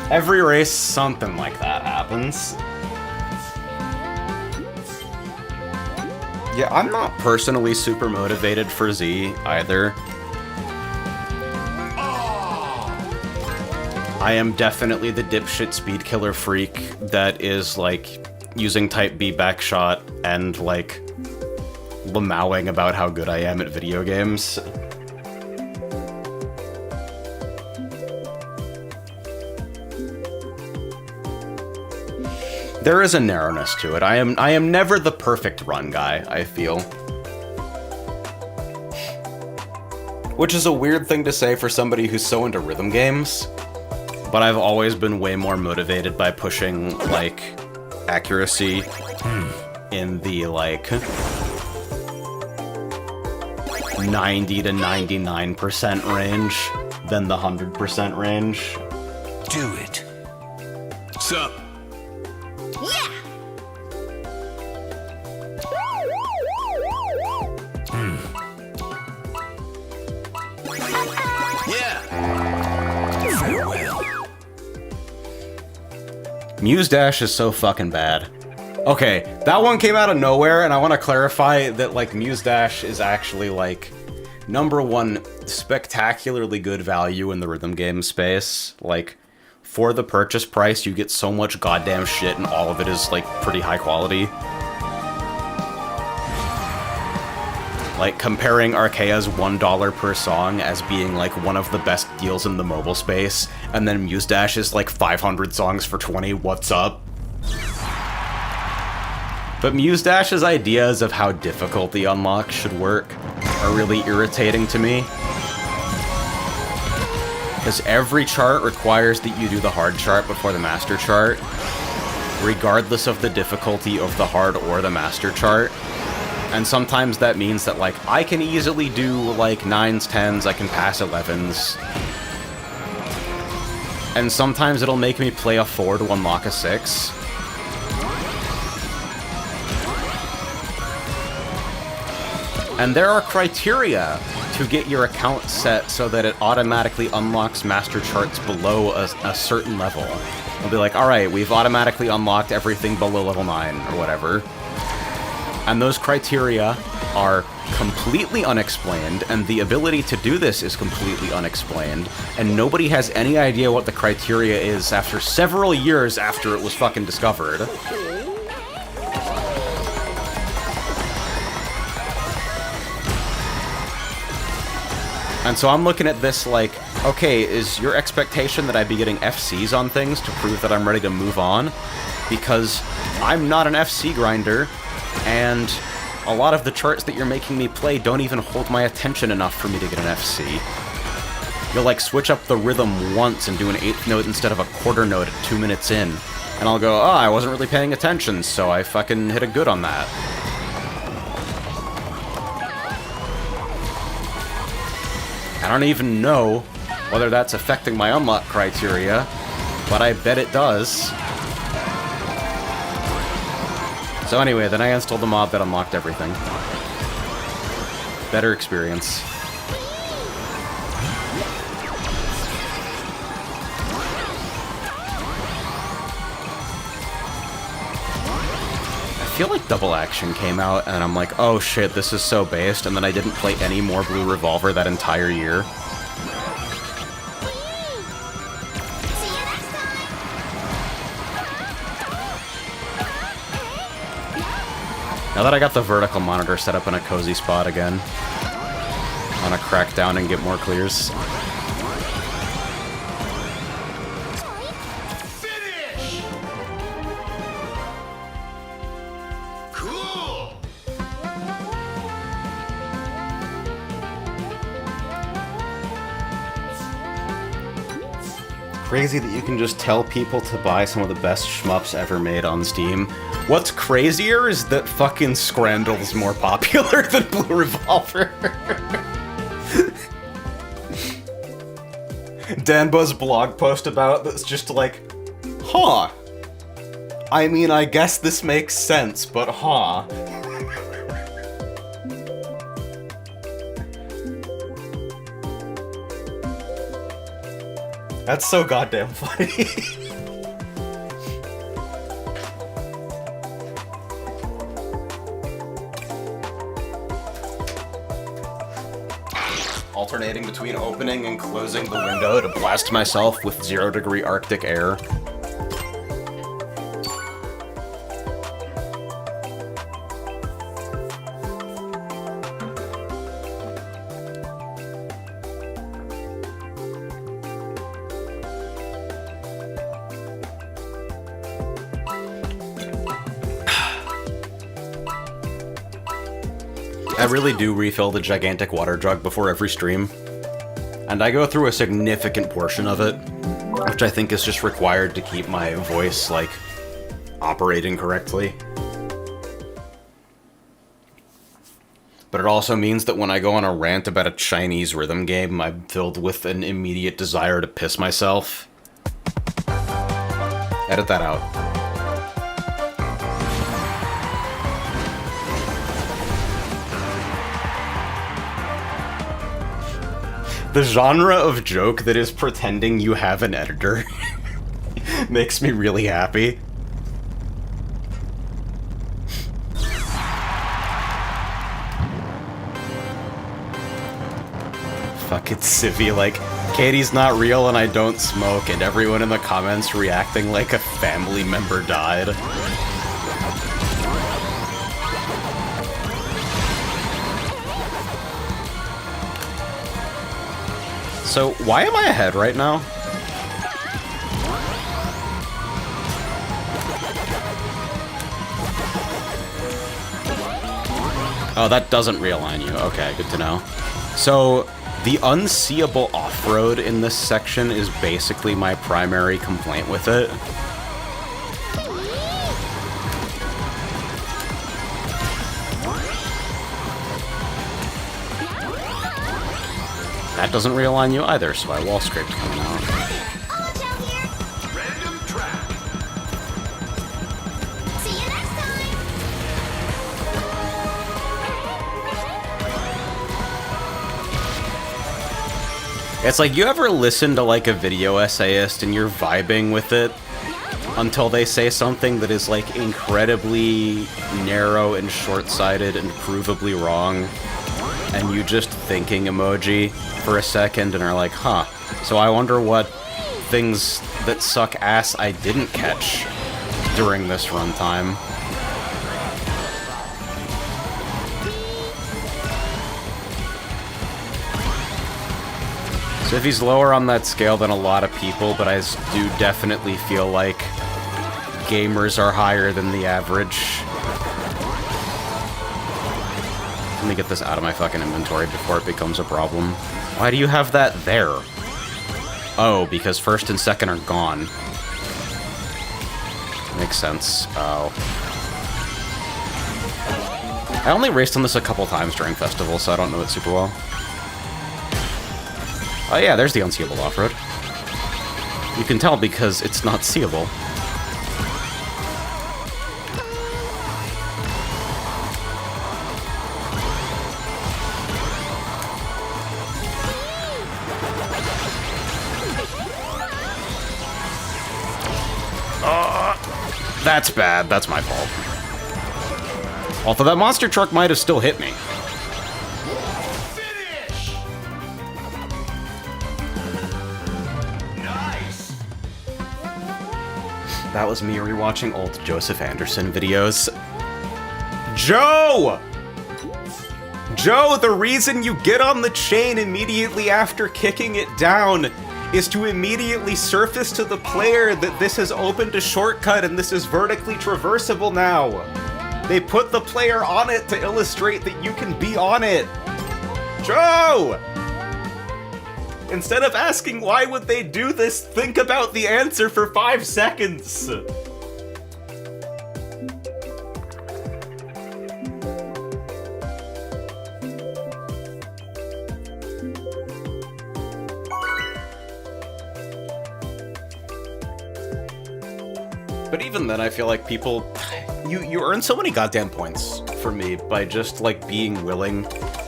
Every race, something like that happens. Yeah, I'm not personally super motivated for Z, either. I am definitely the dipshit speed killer freak that is, like, using Type B backshot and, like, lamowing about how good I am at video games. There is a narrowness to it. I am never the perfect run guy, I feel. Which is a weird thing to say for somebody who's so into rhythm games, but I've always been way more motivated by pushing, like, accuracy in the, like, 90 to 99% range than the 100% range. Do it. Sup? Yeah! Yeah. Farewell. Muse Dash is so fucking bad. Okay, that one came out of nowhere, and I want to clarify that, like, Muse Dash is actually, like, #1 spectacularly good value in the rhythm game space. Like, for the purchase price, you get so much goddamn shit, and all of it is, like, pretty high quality. Like, comparing Arkea's $1 per song as being, like, one of the best deals in the mobile space, and then Muse Dash is, like, 500 songs for 20, what's up? But Muse Dash's ideas of how difficulty unlock should work are really irritating to me. Because every chart requires that you do the hard chart before the master chart, regardless of the difficulty of the hard or the master chart. And sometimes that means that, like, I can easily do, like, 9s, 10s, I can pass 11s. And sometimes it'll make me play a 4 to unlock a 6. And there are criteria to get your account set so that it automatically unlocks master charts below a certain level. It'll be like, alright, we've automatically unlocked everything below level 9, or whatever. And those criteria are completely unexplained, and the ability to do this is completely unexplained, and nobody has any idea what the criteria is after several years after it was fucking discovered. And so I'm looking at this like, okay, is your expectation that I be getting FCs on things to prove that I'm ready to move on? Because I'm not an FC grinder, and a lot of the charts that you're making me play don't even hold my attention enough for me to get an FC. You'll, like, switch up the rhythm once and do an 8th note instead of a quarter note at 2 minutes in. And I'll go, oh, I wasn't really paying attention, so I fucking hit a good on that. I don't even know whether that's affecting my unlock criteria, but I bet it does. So anyway, then I installed the mod that unlocked everything. Better experience. I feel like Double Action came out, and I'm like, oh shit, this is so based, and then I didn't play any more Blue Revolver that entire year. See you next time. Now that I got the vertical monitor set up in a cozy spot again, I want to crack down and get more clears. Finish! Cool! Crazy that you can just tell people to buy some of the best shmups ever made on Steam. What's crazier is that fucking Scrandal's more popular than Blue Revolver. Danbo's blog post about that's just like, huh. I mean, I guess this makes sense, but huh. That's so goddamn funny. Alternating between opening and closing the window to blast myself with 0-degree Arctic air. I really do refill the gigantic water jug before every stream, and I go through a significant portion of it, which I think is just required to keep my voice, like, operating correctly. But it also means that when I go on a rant about a Chinese rhythm game, I'm filled with an immediate desire to piss myself. Edit that out. The genre of joke that is pretending you have an editor makes me really happy. Fuck, it's Civvy, like, Katie's not real and I don't smoke, and everyone in the comments reacting like a family member died. So, why am I ahead right now? Oh, that doesn't realign you. Okay, good to know. So, the unseeable off-road in this section is basically my primary complaint with it. That doesn't realign you either, so I wall scraped coming out. I'll watch out here. Random trap. See you next time. It's like, you ever listen to like a video essayist and you're vibing with it until they say something that is like incredibly narrow and short-sighted and provably wrong, and you just thinking emoji for a second and are like, huh, so I wonder what things that suck ass I didn't catch during this runtime. So if he's lower on that scale than a lot of people, but I do definitely feel like gamers are higher than the average. Let me get this out of my fucking inventory before it becomes a problem. Why do you have that there? Oh, because first and second are gone. Makes sense. Oh. I only raced on this a couple times during Festival, so I don't know it super well. Oh yeah, there's the unseeable off-road. You can tell because it's not seeable. That's bad. That's my fault. Although that monster truck might have still hit me. Finish! Nice! That was me rewatching old Joseph Anderson videos. Joe! Joe, the reason you get on the chain immediately after kicking it down is to immediately surface to the player that this has opened a shortcut and this is vertically traversable now. They put the player on it to illustrate that you can be on it. Joe! Instead of asking why would they do this, think about the answer for 5 seconds. But even then, I feel like people... You earn so many goddamn points for me by just, like, being willing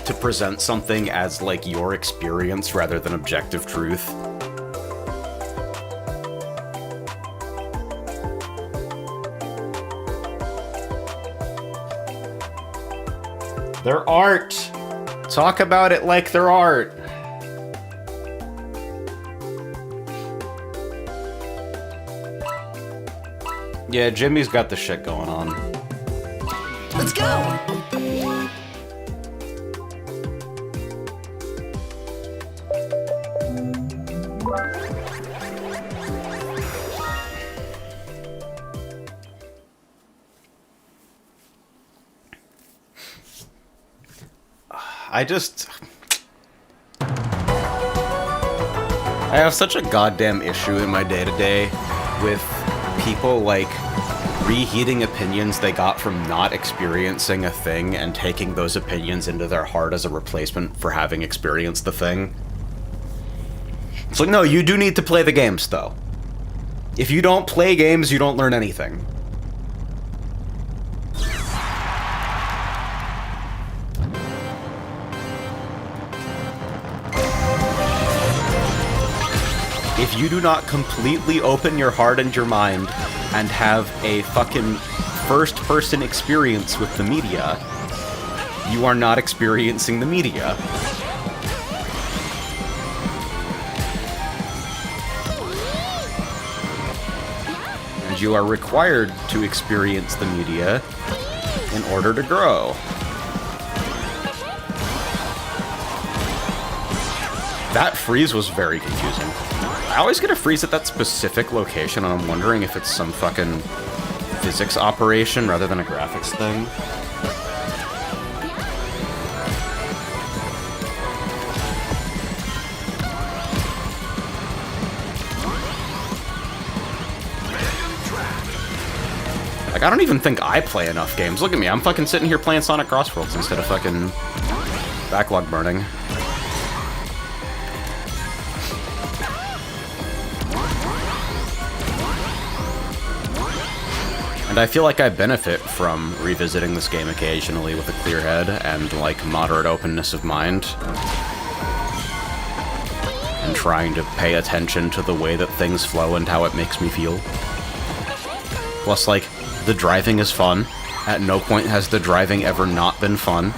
to present something as, like, your experience rather than objective truth. Their art! Talk about it like their art! Yeah, Jimmy's got the shit going on. Let's go! I have such a goddamn issue in my day-to-day with people, like, reheating opinions they got from not experiencing a thing and taking those opinions into their heart as a replacement for having experienced the thing. It's like, no, you do need to play the games, though. If you don't play games, you don't learn anything. If you do not completely open your heart and your mind and have a fucking first-person experience with the media, you are not experiencing the media. And you are required to experience the media in order to grow. That freeze was very confusing. I always get a freeze at that specific location, and I'm wondering if it's some fucking physics operation rather than a graphics thing. Like, I don't even think I play enough games. Look at me, I'm fucking sitting here playing Sonic Crossworlds instead of fucking backlog burning. And I feel like I benefit from revisiting this game occasionally with a clear head and, like, moderate openness of mind. And trying to pay attention to the way that things flow and how it makes me feel. Plus, like, the driving is fun. At no point has the driving ever not been fun.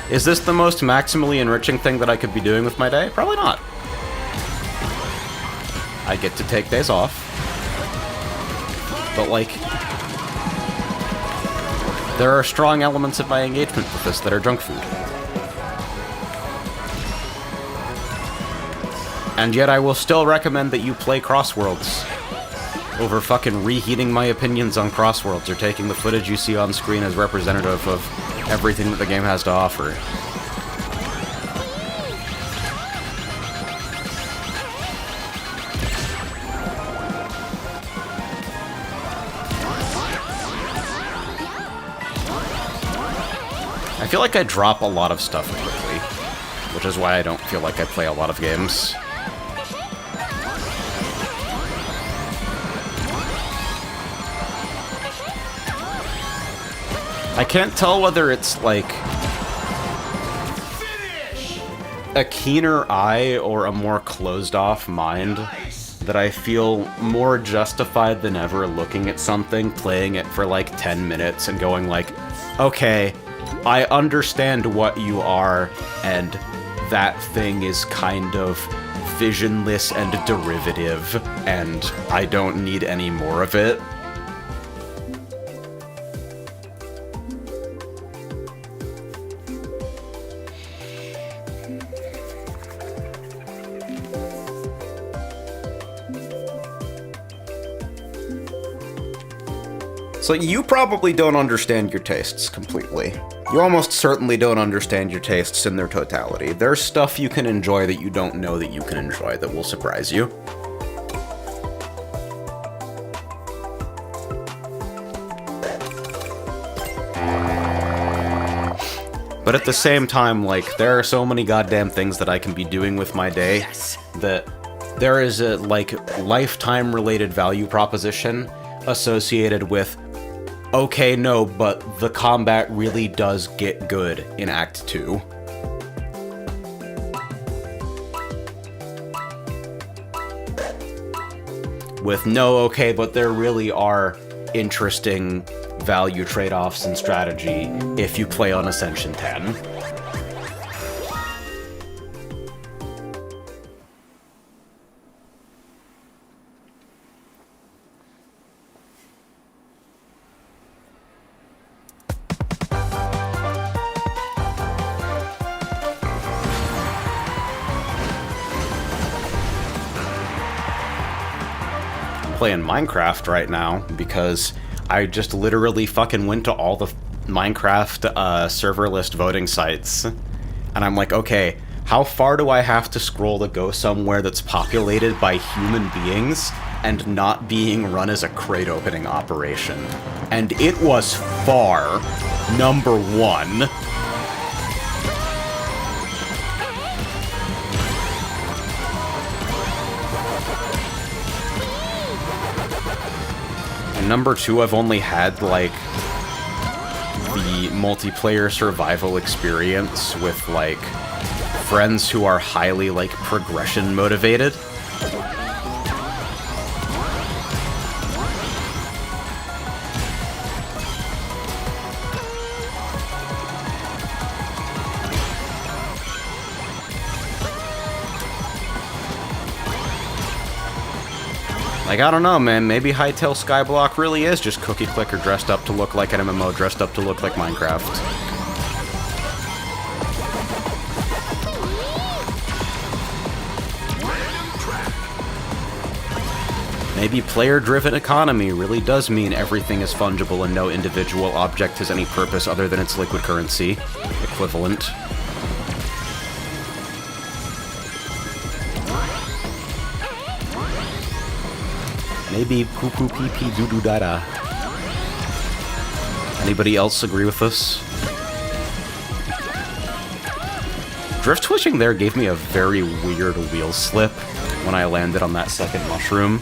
Is this the most maximally enriching thing that I could be doing with my day? Probably not. I get to take days off. But, like, there are strong elements of my engagement with this that are junk food. And yet I will still recommend that you play Crossworlds over fucking reheating my opinions on Crossworlds or taking the footage you see on screen as representative of everything that the game has to offer. I feel like I drop a lot of stuff quickly, which is why I don't feel like I play a lot of games. I can't tell whether it's, like, Finish! a keener eye or a more closed-off mind Nice! that I feel more justified than ever looking at something, playing it for like 10 minutes and going like, okay, I understand what you are, and that thing is kind of visionless and derivative, and I don't need any more of it. So you probably don't understand your tastes completely. You almost certainly don't understand your tastes in their totality. There's stuff you can enjoy that you don't know that you can enjoy that will surprise you. But at the same time, like, there are so many goddamn things that I can be doing with my day Yes. that there is a, like, lifetime-related value proposition associated with, okay, no, but the combat really does get good in Act 2. With no, okay, but there really are interesting value trade-offs and strategy if you play on Ascension 10. Playing Minecraft right now because I just literally fucking went to all the Minecraft server list voting sites, and I'm like, okay, how far do I have to scroll to go somewhere that's populated by human beings and not being run as a crate opening operation? And it was far number one. Number two, I've only had, like, the multiplayer survival experience with, like, friends who are highly, like, progression motivated. Like, I don't know, man, maybe Hytale Skyblock really is just Cookie Clicker dressed up to look like an MMO, dressed up to look like Minecraft. Maybe player-driven economy really does mean everything is fungible and no individual object has any purpose other than its liquid currency equivalent. Maybe poo poo pee pee doo doo da da. Anybody else agree with this? Drift switching there gave me a very weird wheel slip when I landed on that second mushroom.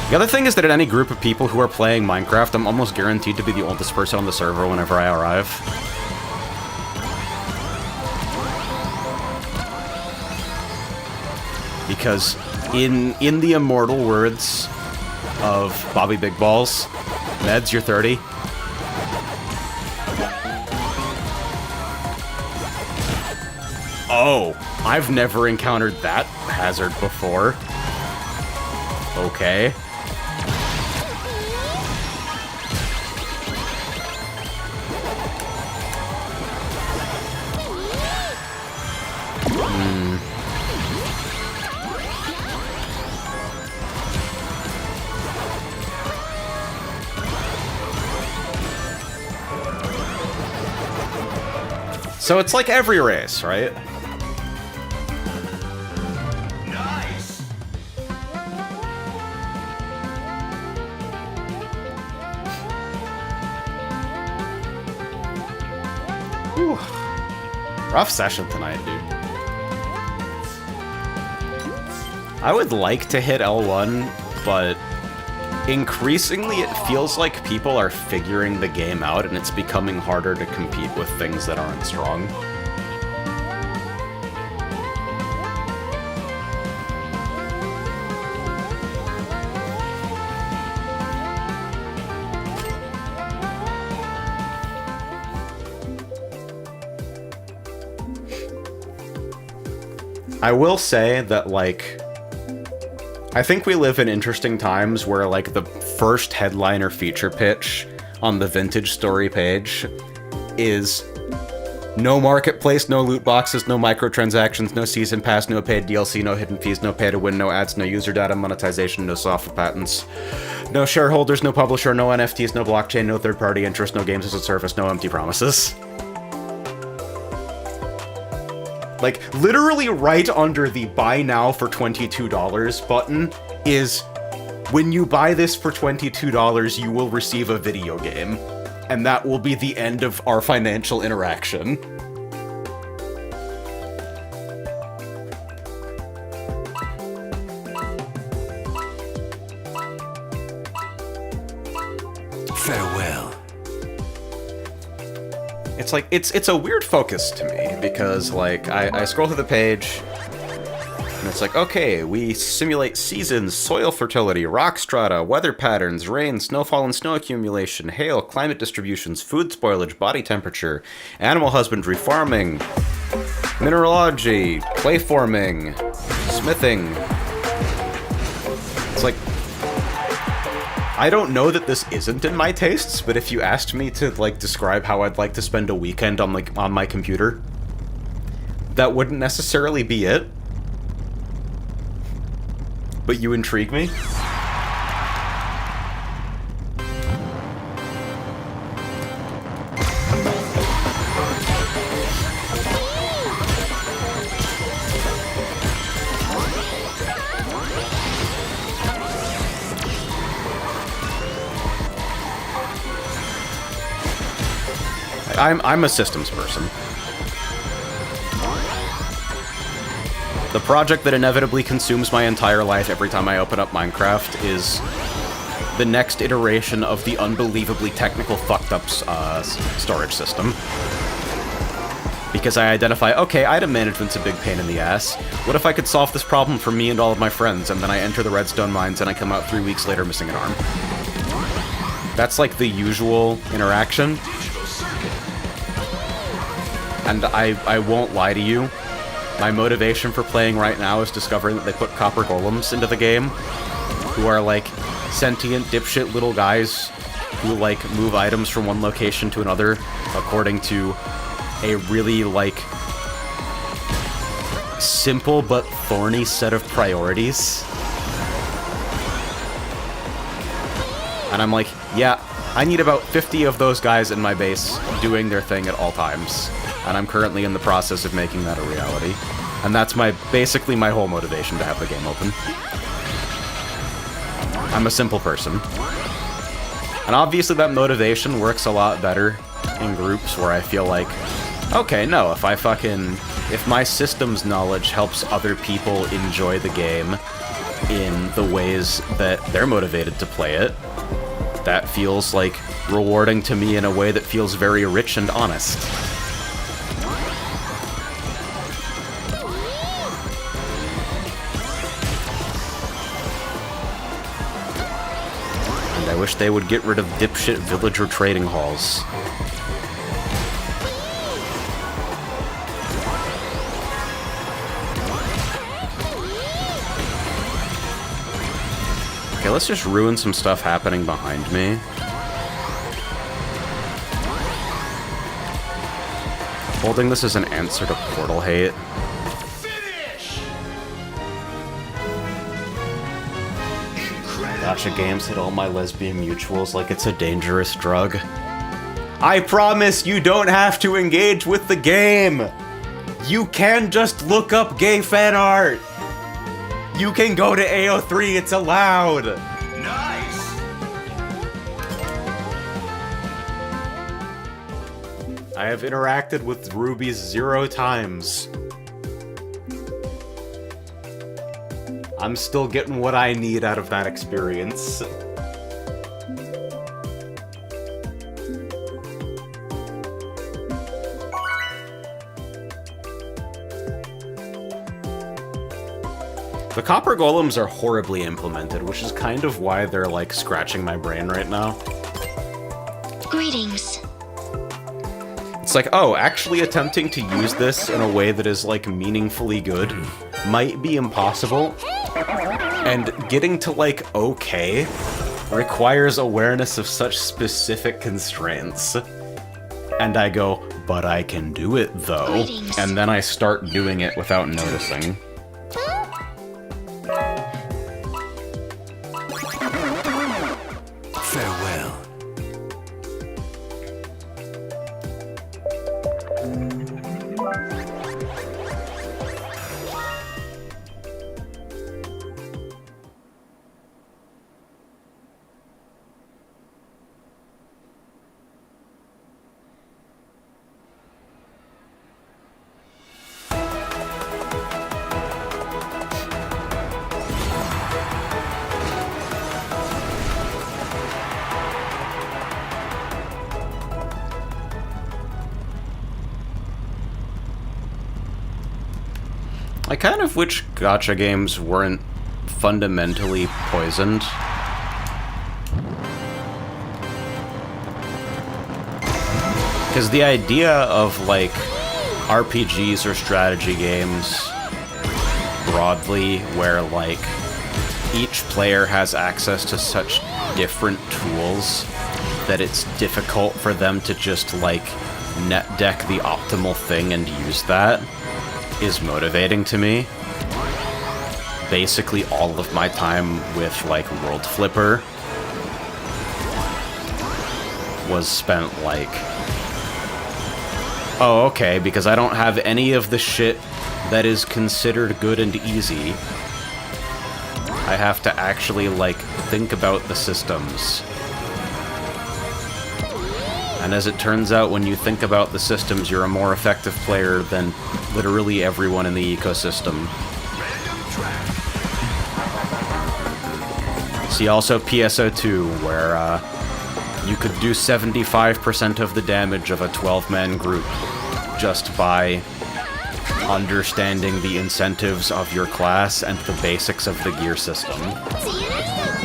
The other thing is that in any group of people who are playing Minecraft, I'm almost guaranteed to be the oldest person on the server whenever I arrive. Because in the immortal words of Bobby Big Balls, Meds, you're 30. Oh, I've never encountered that hazard before. Okay. So it's like every race, right? Nice. Whew. Rough session tonight, dude. I would like to hit L1, but increasingly it feels like people are figuring the game out and it's becoming harder to compete with things that aren't strong. I will say that, like, I think we live in interesting times where, like, the first headliner feature pitch on the Vintage Story page is no marketplace, no loot boxes, no microtransactions, no season pass, no paid DLC, no hidden fees, no pay to win, no ads, no user data monetization, no software patents, no shareholders, no publisher, no NFTs, no blockchain, no third-party interest, no games as a service, no empty promises. Like, literally right under the buy now for $22 button is, when you buy this for $22, you will receive a video game. And that will be the end of our financial interaction. Farewell. It's like, it's a weird focus to me, because, like, I scroll through the page, and it's like, okay, we simulate seasons, soil fertility, rock strata, weather patterns, rain, snowfall and snow accumulation, hail, climate distributions, food spoilage, body temperature, animal husbandry, farming, mineralogy, clay forming, smithing. It's like, I don't know that this isn't in my tastes, but if you asked me to, like, describe how I'd like to spend a weekend on, like, on my computer, that wouldn't necessarily be it. But you intrigue me. I'm a systems person. The project that inevitably consumes my entire life every time I open up Minecraft is the next iteration of the unbelievably technical fucked up storage system. Because I identify, okay, item management's a big pain in the ass. What if I could solve this problem for me and all of my friends, and then I enter the redstone mines and I come out 3 weeks later missing an arm? That's like the usual interaction. And I won't lie to you, my motivation for playing right now is discovering that they put copper golems into the game, who are, like, sentient dipshit little guys who, like, move items from one location to another according to a really, like, simple but thorny set of priorities. And I'm like, yeah, I need about 50 of those guys in my base doing their thing at all times. And I'm currently in the process of making that a reality. And that's basically my whole motivation to have the game open. I'm a simple person. And obviously that motivation works a lot better in groups where I feel like, okay, no, if my systems knowledge helps other people enjoy the game in the ways that they're motivated to play it, that feels, like, rewarding to me in a way that feels very rich and honest. I wish they would get rid of dipshit villager trading halls. Okay, let's just ruin some stuff happening behind me. Holding this as an answer to Portal hate. Gacha games hit all my lesbian mutuals like it's a dangerous drug. I promise you don't have to engage with the game! You can just look up gay fan art! You can go to AO3, it's allowed! Nice! I have interacted with Ruby 0 times. I'm still getting what I need out of that experience. The copper golems are horribly implemented, which is kind of why they're like scratching my brain right now. Greetings. It's like, oh, actually attempting to use this in a way that is like meaningfully good might be impossible. And getting to like okay requires awareness of such specific constraints. And I go, but I can do it though. Greetings. And then I start doing it without noticing. Farewell. I kind of wish gacha games weren't fundamentally poisoned. Because the idea of, like, RPGs or strategy games broadly, where, like, each player has access to such different tools that it's difficult for them to just, like, net deck the optimal thing and use that, is motivating to me. Basically all of my time with, like, World Flipper was spent, like, oh, okay, because I don't have any of the shit that is considered good and easy. I have to actually, like, think about the systems. And as it turns out, when you think about the systems, you're a more effective player than literally everyone in the ecosystem. See also PSO2, where you could do 75% of the damage of a 12-man group just by understanding the incentives of your class and the basics of the gear system. See you next time.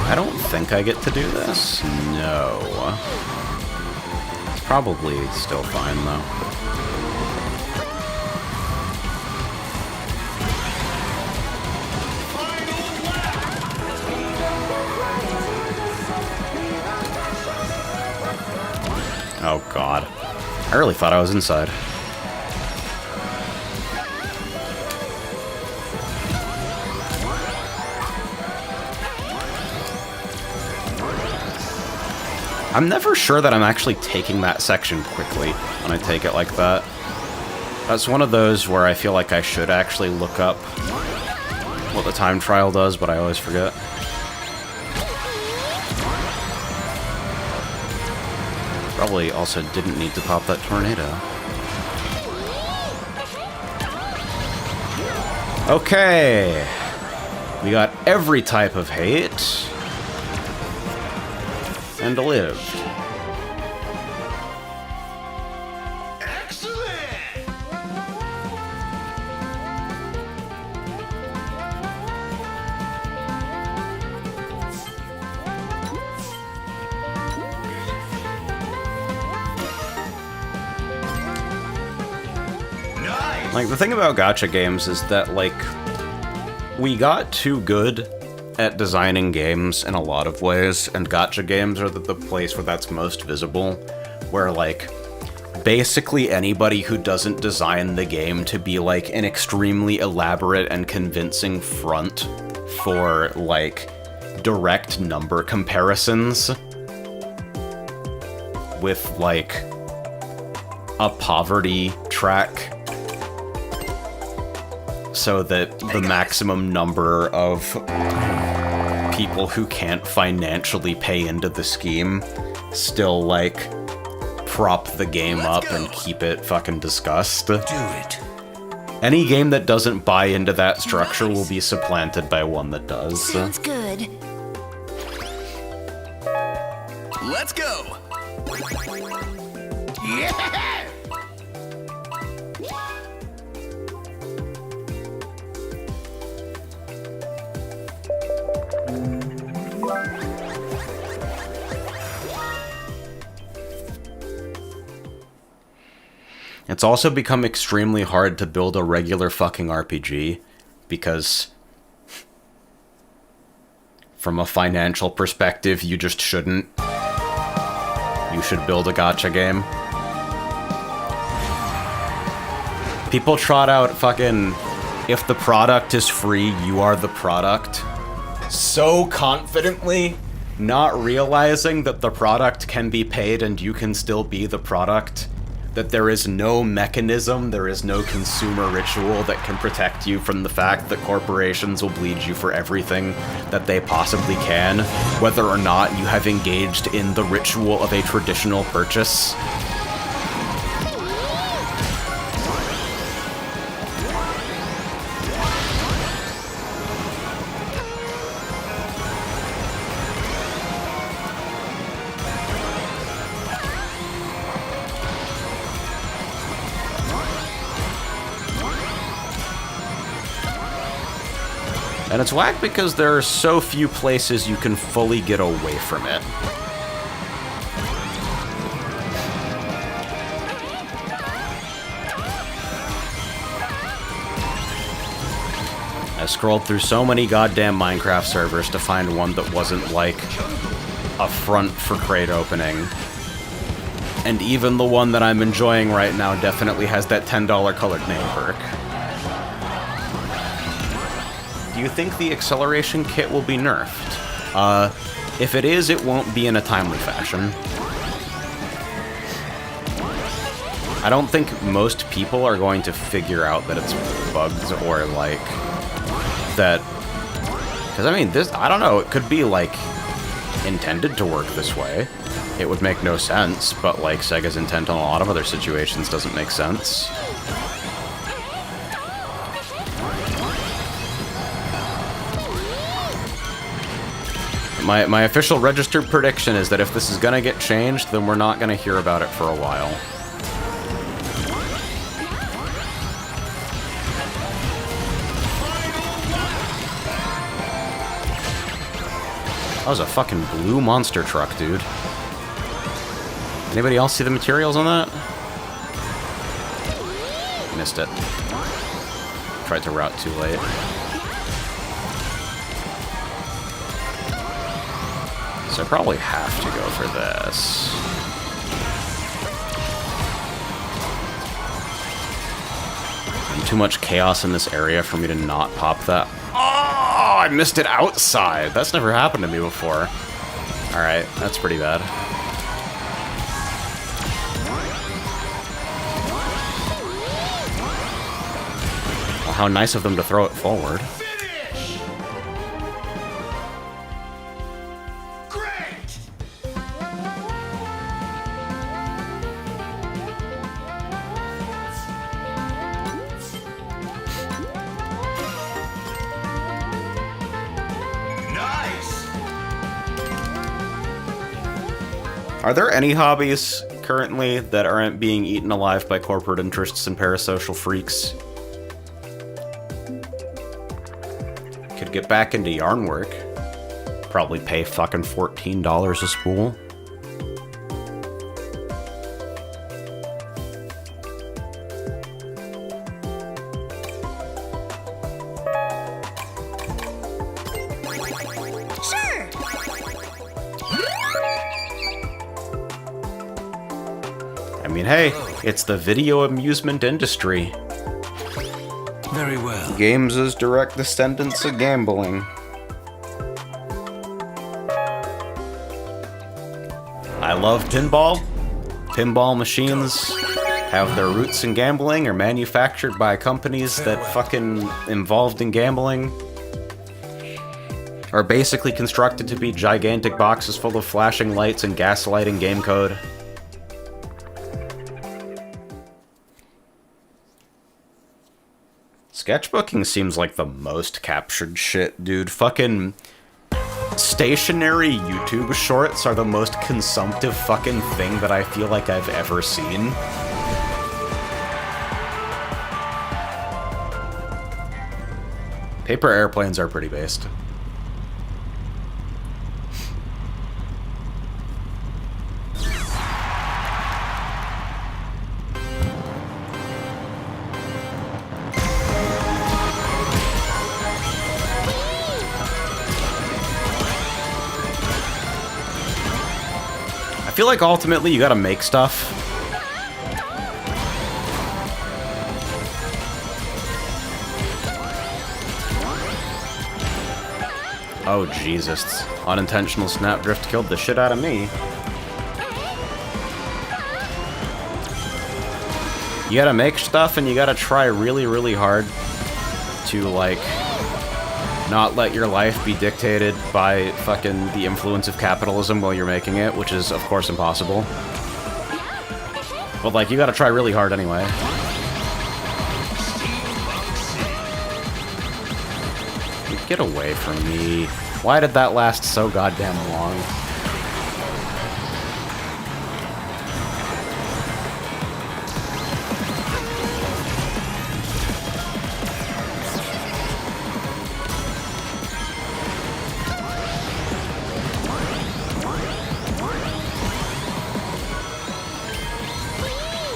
I don't think I get to do this. No. It's probably still fine, though. Oh, God. I really thought I was inside. I'm never sure that I'm actually taking that section quickly when I take it like that. That's one of those where I feel like I should actually look up what the time trial does, but I always forget. Probably also didn't need to pop that tornado. Okay. We got every type of hate. And lived. Excellent! Nice! Like, the thing about gacha games is that, like, we got too good at designing games in a lot of ways, and gacha games are the place where that's most visible, where, like, basically anybody who doesn't design the game to be, like, an extremely elaborate and convincing front for, like, direct number comparisons with, like, a poverty track so that the maximum number of people who can't financially pay into the scheme still, like, prop the game up and keep it fucking discussed. Do it. Any game that doesn't buy into that structure will be supplanted by one that does. Sounds good. Let's go! It's also become extremely hard to build a regular fucking RPG, because from a financial perspective, you just shouldn't. You should build a gacha game. People trot out fucking, if the product is free, you are the product, so confidently, not realizing that the product can be paid and you can still be the product. That there is no mechanism, there is no consumer ritual that can protect you from the fact that corporations will bleed you for everything that they possibly can, whether or not you have engaged in the ritual of a traditional purchase. And it's whack because there are so few places you can fully get away from it. I scrolled through so many goddamn Minecraft servers to find one that wasn't like a front for crate opening. And even the one that I'm enjoying right now definitely has that $10 colored name perk. Do you think the acceleration kit will be nerfed? If it is, it won't be in a timely fashion. I don't think most people are going to figure out that it's bugs or, like, that... Because, I mean, this, I don't know, it could be, like, intended to work this way. It would make no sense, but, like, Sega's intent on a lot of other situations doesn't make sense. My official registered prediction is that if this is gonna get changed, then we're not gonna hear about it for a while. That was a fucking blue monster truck, dude. Anybody else see the materials on that? Missed it. Tried to route too late. So I probably have to go for this. And too much chaos in this area for me to not pop that. Oh, I missed it outside. That's never happened to me before. Alright, that's pretty bad. Well, how nice of them to throw it forward. Are there any hobbies currently that aren't being eaten alive by corporate interests and parasocial freaks? Could get back into yarn work. Probably pay fucking $14 a spool. I mean, hey, it's the video amusement industry. Very well. Games as direct descendants of gambling. I love pinball. Pinball machines have their roots in gambling, are manufactured by companies that fucking involved in gambling. Are basically constructed to be gigantic boxes full of flashing lights and gaslighting game code. Sketchbooking seems like the most captured shit, dude. Fucking stationary YouTube shorts are the most consumptive fucking thing that I feel like I've ever seen. Paper airplanes are pretty based. feel like ultimately you gotta make stuff. Oh, Jesus. Unintentional snap drift killed the shit out of me. You gotta make stuff and you gotta try really, really hard to, like, not let your life be dictated by fucking the influence of capitalism while you're making it, which is, of course, impossible. But, like, you gotta try really hard anyway. Get away from me. Why did that last so goddamn long?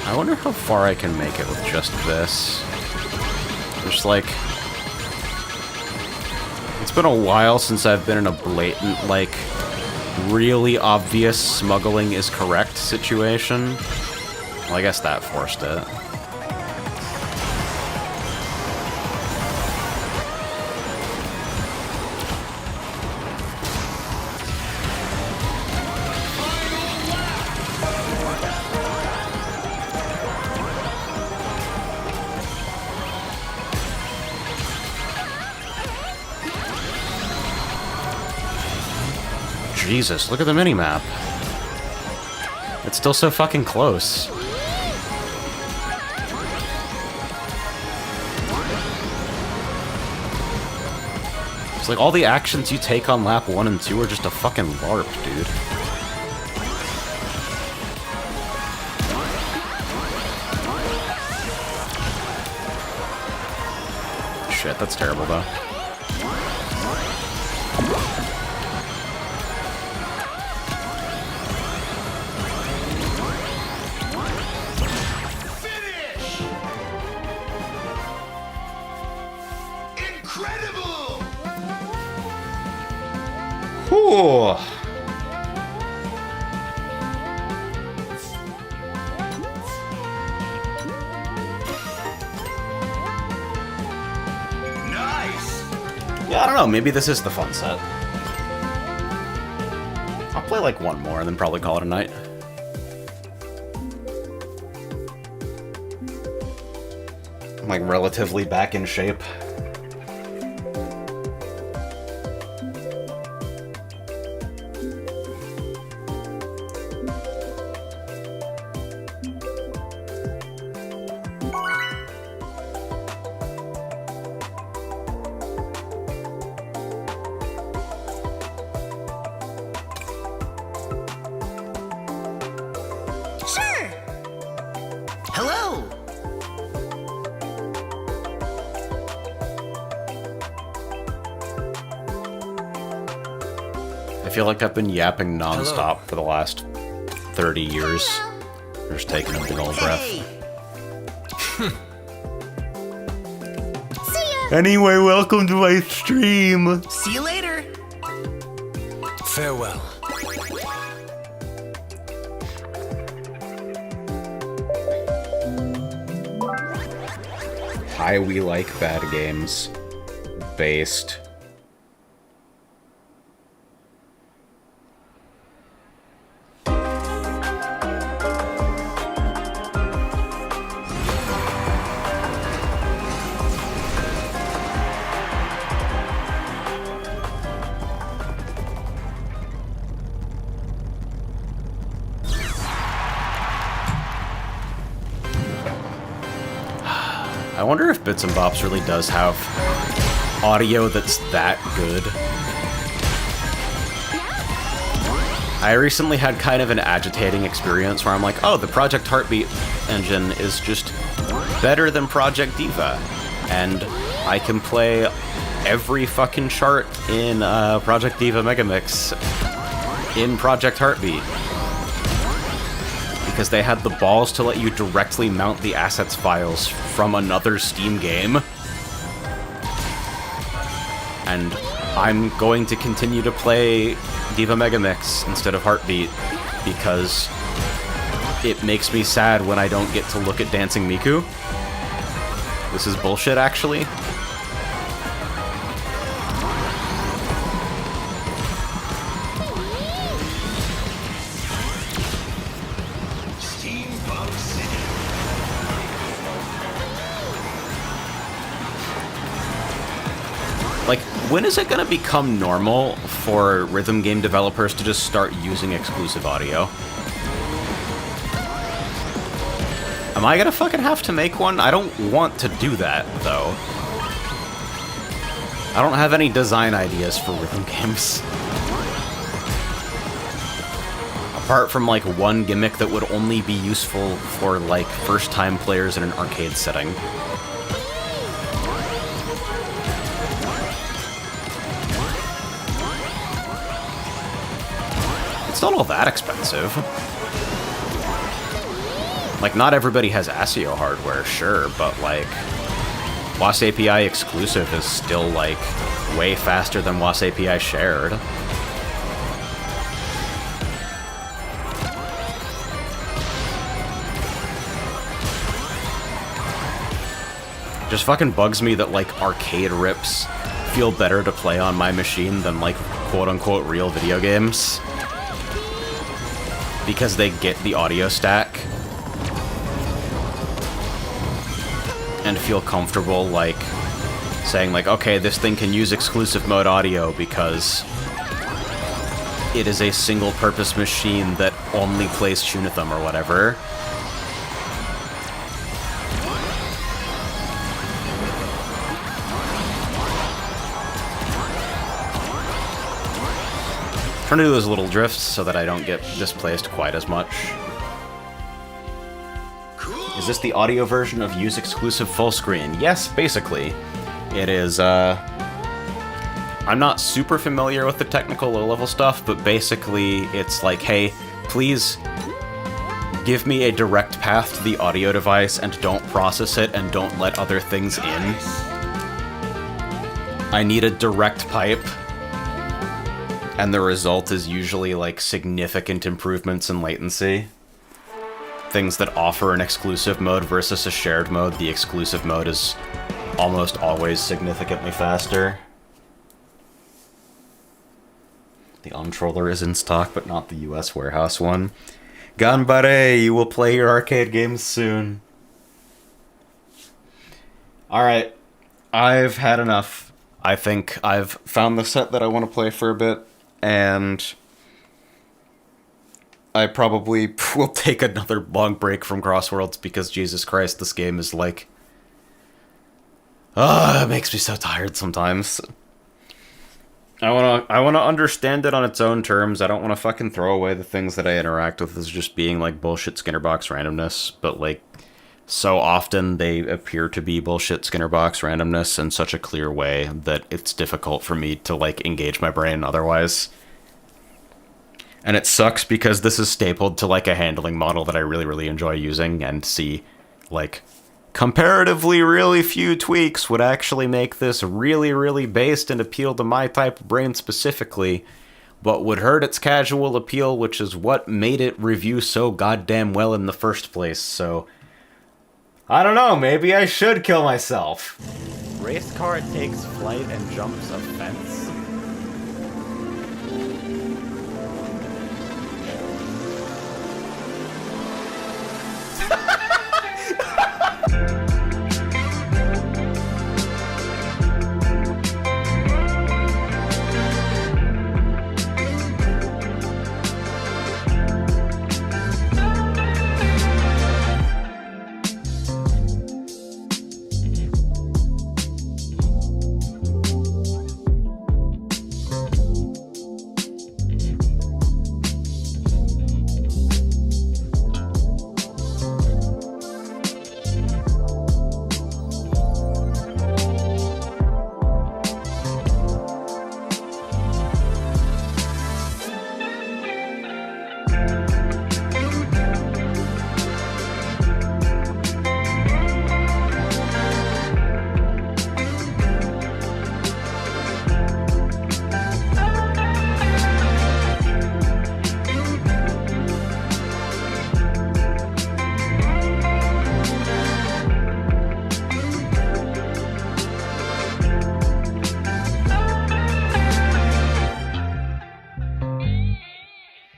I wonder how far I can make it with just this. Just like... It's been a while since I've been in a blatant, like, really obvious smuggling is correct situation. Well, I guess that forced it. Jesus, look at the minimap. It's still so fucking close. It's like all the actions you take on lap 1 and 2 are just a fucking LARP, dude. Shit, that's terrible though. Ooh. Nice! Yeah, I don't know, maybe this is the fun set. I'll play like one more and then probably call it a night. I'm like relatively back in shape. Sure. Hello. I feel like I've been yapping nonstop for the last 30 years. Just taking a big old breath. Hey. See ya! Anyway, welcome to my stream. See you later. Farewell. Hi, we like bad games. Based. I wonder if Bits and Bops really does have audio that's that good. I recently had kind of an agitating experience where I'm like, oh, the Project Heartbeat engine is just better than Project Diva. And I can play every fucking chart in Project Diva Megamix in Project Heartbeat. Because they had the balls to let you directly mount the assets files from another Steam game. And I'm going to continue to play Diva Megamix instead of Heartbeat because it makes me sad when I don't get to look at Dancing Miku. This is bullshit, actually. Steampunk City. Like, when is it gonna become normal for rhythm game developers to just start using exclusive audio? Am I gonna fucking have to make one? I don't want to do that, though. I don't have any design ideas for rhythm games. Apart from, like, one gimmick that would only be useful for, like, first-time players in an arcade setting. It's not all that expensive. Like, not everybody has ASIO hardware, sure, but, like, WAS API exclusive is still, like, way faster than WAS API shared. Just fucking bugs me that, like, arcade rips feel better to play on my machine than, like, quote-unquote real video games. Because they get the audio stack. And feel comfortable, like, saying, like, okay, this thing can use exclusive mode audio because it is a single-purpose machine that only plays Tunitham or whatever. Trying to do those little drifts so that I don't get displaced quite as much. Is this the audio version of Use Exclusive Full Screen? Yes, basically. It is, I'm not super familiar with the technical low-level stuff, but basically it's like, hey, please give me a direct path to the audio device and don't process it and don't let other things in. I need a direct pipe. And the result is usually, like, significant improvements in latency. Things that offer an exclusive mode versus a shared mode, the exclusive mode is almost always significantly faster. The controller is in stock, but not the US warehouse one. Ganbare, you will play your arcade games soon. Alright, I've had enough. I think I've found the set that I want to play for a bit, and I probably will take another long break from Crossworlds because, Jesus Christ, this game is like... it makes me so tired sometimes. I wanna understand it on its own terms. I don't want to fucking throw away the things that I interact with as just being, like, bullshit Skinnerbox randomness, but, like, so often they appear to be bullshit Skinnerbox randomness in such a clear way that it's difficult for me to, like, engage my brain otherwise. And it sucks because this is stapled to, like, a handling model that I really, really enjoy using, and see, like, comparatively really few tweaks would actually make this really, really based and appeal to my type of brain specifically, but would hurt its casual appeal, which is what made it review so goddamn well in the first place, so... I don't know, maybe I should kill myself. Race car takes flight and jumps a fence.